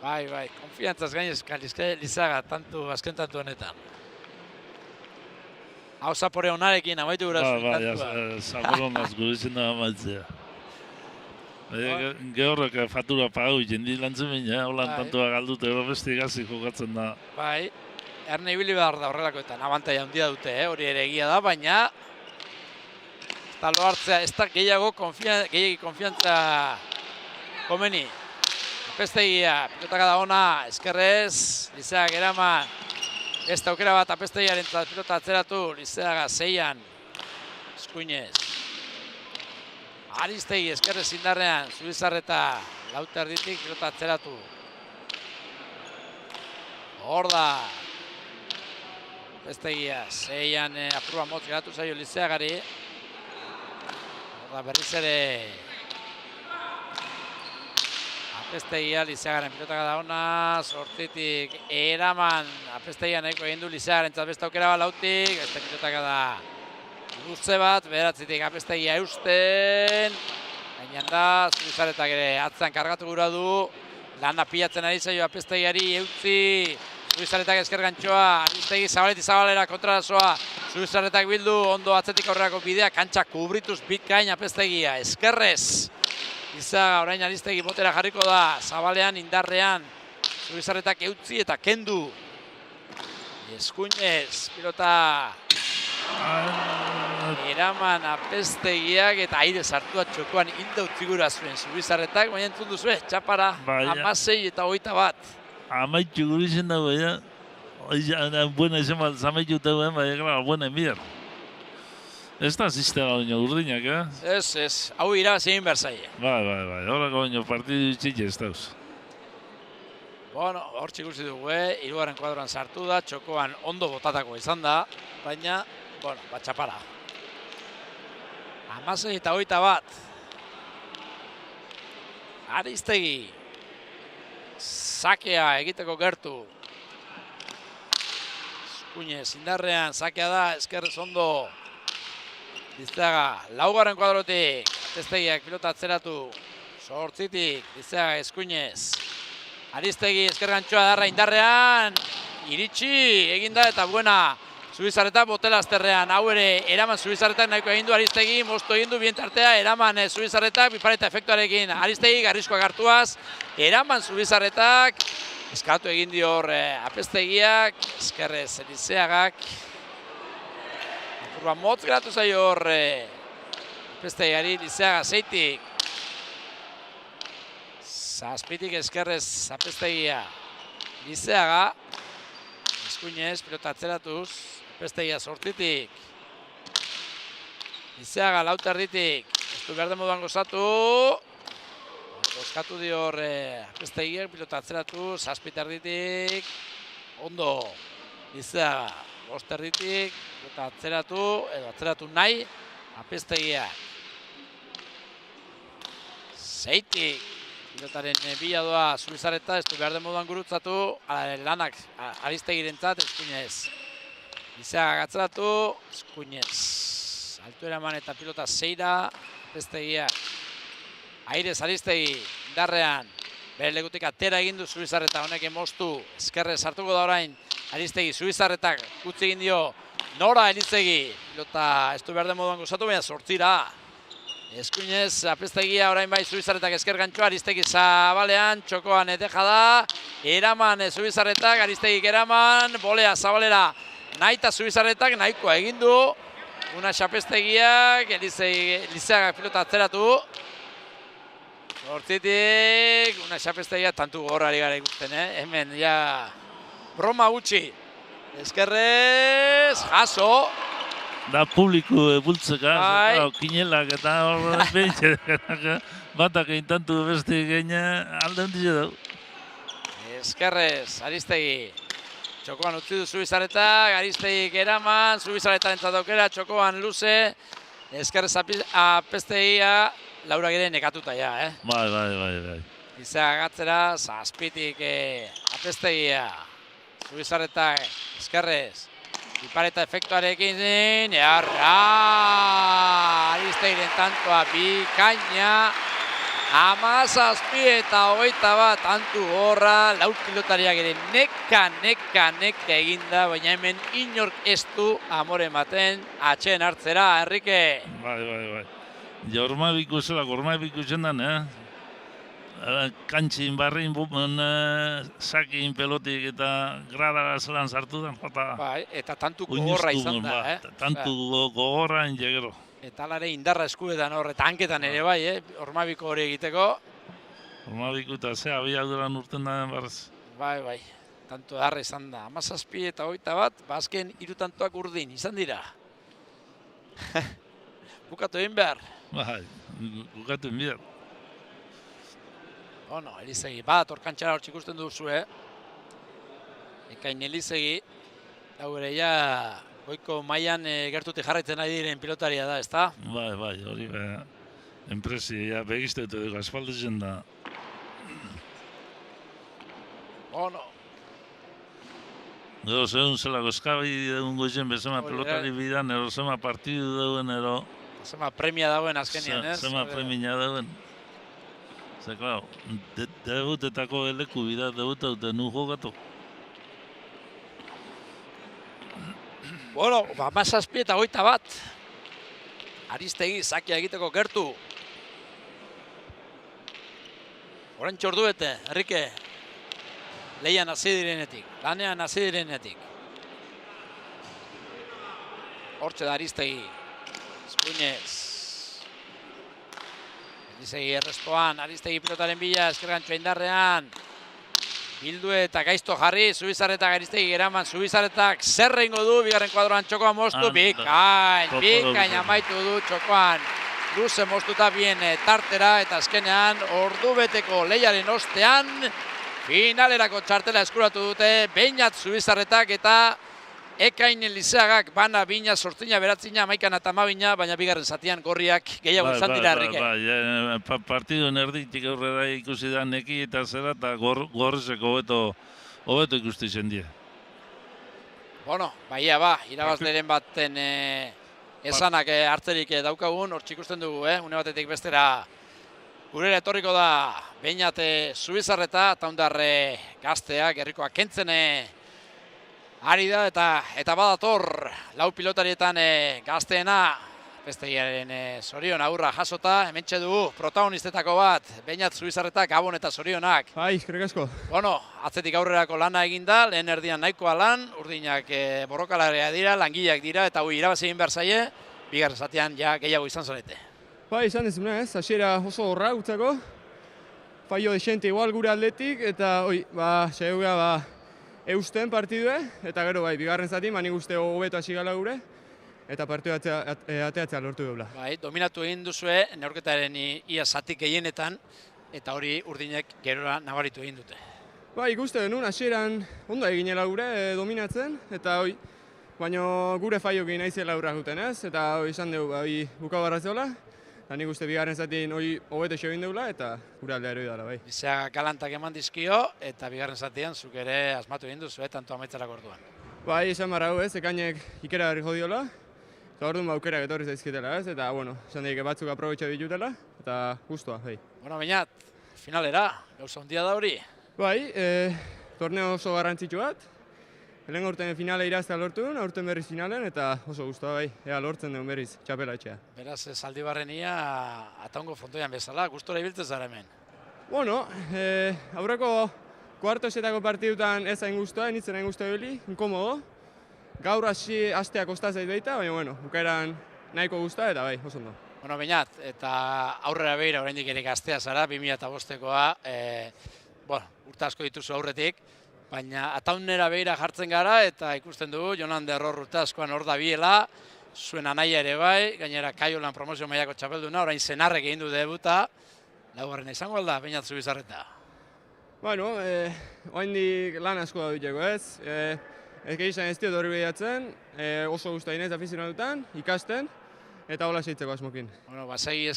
Bai, konfiantzaz gainezka Lizeaga azken tantu honetan. Hau zapore honarekin amaitu gura zuen tantua. Zapore honaz gure izen da amaitzea. Gehorrek fatura pagau jendi lantzen baina, holan tantua galdute, beste gazi jokatzen da. Bai, erne ibili behar da horrelakoetan, abantaia handia dute, hori ere egia da, baina ez da lo hartzea, ez da gehiago konfiantza komeni. Apestegia, pilotaka da ona, eskerrez, Lizeagak eraman, ez da aukera bat Apestegiaren pilota atzeratu, Lizeaga 6an, eskuinez. Aristegi eskerrez indarrean, Zubizarreta lauter ditik pilota atzeratu. Hor da. Apestegia, 6an apurua motz geratu zaio Lizeagari. Hor da berriz ere Apestegia, Lizeagaren pilotaka da ona, sortzitik eraman Apestegia nahiko egin du Lizeagaren beste aukera bat lautik, beste pilotaka da luze bat, beratzitik Apestegia eusten, gainean da, Zubizarretak ere atzan kargatu gura du, lana pilatzen ari zaio Apestegiari eutzi, Zubizarretak esker gantxoa, Aristegi zabalera kontrarazoa, Zubizarretak bildu, ondo atzetik aurrerako bidea, kantxa kubrituz bitkain Apestegia, eskerrez. Lizeaga orain Aristegi botera jarriko da, zabalean, indarrean, Zubizarretak eutzi eta kendu. Eskuinez, pilota eraman Apestegiak eta aire sartua txokoan hilda utzigura zuen Zubizarretak, baina entzun duzue, txapara, 16 eta 21. Amaitu gure izen dago, buena izan bat zamaitu dagoen, baina, buena enbider. Ez da sistema baino urdinak, Ez, hau irabazi egin behar zaie. Bai, horako baino partidu txiki ez dauz. Bueno, hor ikusi dugu, hirugarren kuadroan sartu da, txokoan ondo botatako izan da, baina, bueno, txapara. 16 eta 21. Aristegi. Sakea egiteko gertu. Eskuinez, indarrean, sakea da, eskerrez ondo. Lizeaga, laugarren kuadrotik, Apestegiak pilota atzeratu. Zortzitik, Lizeaga eskuinez. Aristegi, esker gantxoa darra indarrean. Iritsi, eginda eta buena. Zubizarreta botela azterrean, hau ere eraman Zubizarretak nahiko egin du Aristegi, moztu egin du bien tartea, eraman Zubizarretak, bipareta efektuarekin Aristegi, garrizkoak hartuaz, eraman Zubizarretak, eskatu egin dio hor Apestegiak, eskerrez Lizeagak, apurba motz geratu zaio hor Apestegiari, Lizeaga 6tik, zazpitik eskerrez Apestegia, Lizeaga, eskuinez, pilota atzeratuz, Apestegia 8tik, Lizeaga lauter ditik, ez du behar moduan gozatu, gozkatu dio hor Apestegiak, pilota atzeratu, 7 erditik, ondo, Lizeaga 5 erditik, pilota atzeratu, edo atzeratu nahi, Apestegiak. 6tik, Pilotaren bila doa Zubizarreta, ez du behar den moduan gurutzatu, lanak Aristegirentzat, eskuinez. Lizeagak atzeratu, eskuinez. Altuera eman eta pilota zeira, Apeztegia. Airez Aristegi, indarrean. Bere lekutik atera egin du Zubizarreta, honek moztu, ezkerrez sartuko da orain. Aristegi, Zubizarretak utzi egin dio, Nora Elizegi. Pilota ez du behar den moduan gozatu, baina sortzira. Eskuinez, Apeztegia orain bai Zubizarretak ezker gantxoa, Aristegi zabalean, txokoan eteja da. Eraman Zubizarretak, Aristegik eraman, bolea zabalera. Naita Zubizarretak nahikoa egin du. Una Apeztegiak, Lizeagak pilota atzeratu. Hortzitik, una Apeztegia tantu gorrari gara ikusten, hemen ja broma gutxi. Ezkerrez, jaso. Da publiku bultzeka, Bai. kinelak eta horren behitxe. Batak egin tantu beste egin alde handize dugu. Ezkerrez, Aristegi. Txokoan utzi du Zubizarretak, Aristegik eraman, Zubizarretaren aukera, txokoan luze. Ezkerrez Apeztegia, Laura gire nekatuta ja, Bai. Lizeagak atzera, zazpitik Apeztegia. Zubizarretak, ezkerrez. Ipareta efektuarekin zin, Aristegiren tantoa bikaina. 17 eta 21 tantu horra, lau pilotariak ere neka eginda, baina hemen inork ez du amore ematen atxeen hartzera, Enrique. Bai. Jormabiku zela, gormabiku zendan, kantxin, barrin, sakin, pelotik eta grada zelan sartu den, jota. Bai, eta tantu gogorra izan da, Tantu gogorra ingegero. Eta alare indarra eskuetan hor, eta hanketan ere bai, Ormabiko hori egiteko. Ormabiku eta ze abiaduran urten da barrez. Bai, tanto darra izan da. 17 eta 21, azken 3 tantoak urdin, izan dira. Bukatu egin behar. Bai, bukatu egin behar. Bueno, Elizegi, bat orkantxara hor txikusten duzu, Ekain Elizegi, hau ere ja, goiko mailan gertutik jarraitzen ari diren pilotaria da, ezta? Bai, hori enpresi, begiztetu dugu, asfaltetzen da. Bueno. Gero, zegoen zelako eskabi dugun goizen bezema pelotari bidan, ero zema partidu duen, ero... Zema premia dauen azkenian, ez? Zema premia dauen. Zer, klaro, debutetako eleku bida, debutaute nu jokatu. Bueno, 17 eta 21. Aristegi zakia egiteko gertu. Orantxe orduete, Enrique. Leian hasi direnetik, lanean hasi direnetik. Hortxe da Aristegi. Eskuinez. Elizegi errestoan, Aristegi pilotaren bila, eskergantxoa indarrean. Bildu eta gaizto jarri, Zubizarretak Aristegi eraman, Zubizarretak zer egingo du, bigarren kuadroan txokoan moztu, bikain amaitu du txokoan. Luze moztuta bien tartera eta azkenean ordubeteko lehiaren ostean finalerako txartela eskuratu dute Beñat Zubizarretak eta Ekain Lizeagak bana bina, sortzina, beratzina, amaikan eta amabina, baina bigarren zatian gorriak gehiago izan dira, Enrique. Bai, partiduen erditik aurrera ikusi da neki eta zera eta gorrezeko hobeto ikusti zen die. Bueno, baia irabazleren baten esanak hartzerik daukagun, hor ikusten dugu, une batetik bestera gurera etorriko da Beñat Zubizarreta, eta ondarre gazteak, herrikoak kentzen ari da eta badator lau pilotarietan gazteena, Apeztegiaren zorion aurra jasota, hementxe dugu protagonistetako bat, Beñat Zubizarretak, Gabon eta zorionak. Bai, eskerrik asko. Bueno, atzetik aurrerako lana egin da, lehen erdian nahikoa lan, urdinak borrokalarea dira, langileak dira, eta irabazi egin behar zaie, bigarren zatean ja gehiago izan zarete. Bai, izan dezuna ez, hasiera oso horra gutzako, faio desente igual gure atletik, eta saiaguga eusten partidue, eta gero bigarren zati, nik uste hobeto hasi gala gure, eta partidu ateatzea lortu dugula. Bai, dominatu egin duzue, neurketaren ia zatik gehienetan, eta hori urdinek gerora nabaritu egin dute. Bai, ikuste denun, hasieran ondo eginela gure dominatzen, eta baina gure faiokin naizela urrak duten ez, eta izan dugu buka barratzeola, eta nik uste bigarren zatin hori hobeto egin dugula eta gure aldea ere dela, bai. Lizeaga galantak eman dizkio, eta bigarren zatian zuk ere asmatu egin duzu, tanto amaitzarako orduan. Bai, esan barra hau ez, ekainek ikeragarri jodiola, eta orduan aukerak etorri zaizkitela ez, eta bueno, esan daik batzuk aprobetxa ditutela, eta guztua, bai. Bueno, Beñat, finalera, gauza handia da hori. Bai, torneo oso garrantzitsu bat, lehen urten finale iraztea lortu duen, aurten berriz finalen, eta oso guztua bai, ea lortzen duen berriz, txapela etxea. Beraz, Zaldibarrenia ataungo frontoian bezala, gustora ibiltzen zara hemen. Bueno, aurreko kuartosetako partidutan ez hain guztua, enitzen hain guztua bili, inkomodo. Gaur hastea kosta zait baita, baina bueno, bukaeran nahiko guztua eta bai, oso ondo. Bueno, Beñat, eta aurrera begira oraindik ere gaztea zara, 2005koa, urte asko dituzu aurretik, baina ataunera begira jartzen gara eta ikusten dugu, Jonan Derror urte askoan hor da biela, zuen anaia ere bai, gainera Kaiolan promozio mailako txapelduna, orain Senarrek egin du debuta, laugarrena izango alda, Beñat Zubizarreta. Bueno, oraindik lan asko da duteko ez. Izan ez diot hori behiatzen, oso guztua inez afizionatutan, ikasten, eta hola seitzeko asmokin. Bueno, segi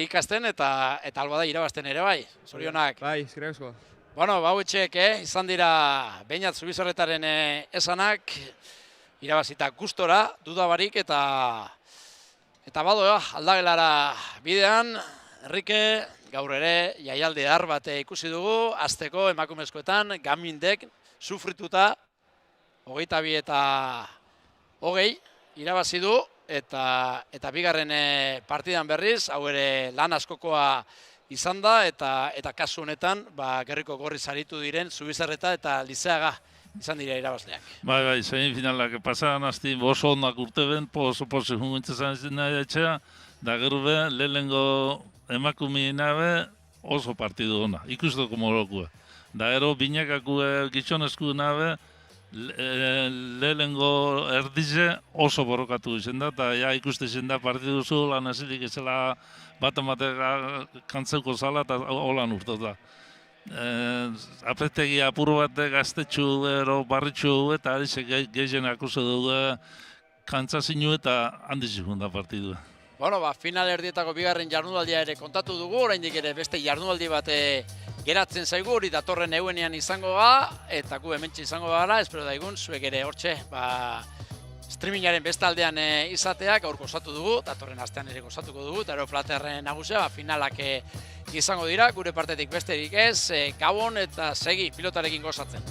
ikasten eta alba da irabazten ere bai, zorionak. Bai, eskerrik asko. Bueno, hauetxek izan dira Beñat Zubizarretaren esanak, irabazita gustora, dudabarik eta badoa aldagelara bidean, Enrique, gaur ere jaialdi har bat ikusi dugu, azteko emakumezkoetan, Gamindek sufrituta, 22 eta 20 irabazi du, eta bigarren partidan berriz, hau ere lan askokoa izan da, eta kasu honetan, Gerriko Gorri saritu diren Zubizarreta eta Lizeaga izan dira irabazleak. Bai, semifinalak pasadan asti oso ondak urte ben, oso posi jungintzen zen nahi etxea, da gero be, lehenengo emakumina be oso partidu ona, ikusteko morokua. Da gero binakakue gizonezku nabe, lehenengo erdize oso borrokatu izan da, eta ja ikuste izan da partidu zu, lan azilik ezela bat-ematek kantzeuko zala, eta holan urtu da. Apetegi apur bat gaztetxu, barritxu, eta gehien akuso dugu kantzazinu eta handizikun da partidua. Bueno, final erdietako bigarren jardunaldia ere kontatu dugu, oraindik ere beste jardunaldi bat geratzen zaigu, hori datorren egunean izango ga, eta gu hementxe izango gara, espero daigun, zuek ere hortxe, streamingaren beste aldean izateak, gaur gozatu dugu, datorren astean ere gozatuko dugu, eta Flaterren nagusia, finalak izango dira, gure partetik besterik ez, gabon eta segi pilotarekin gozatzen.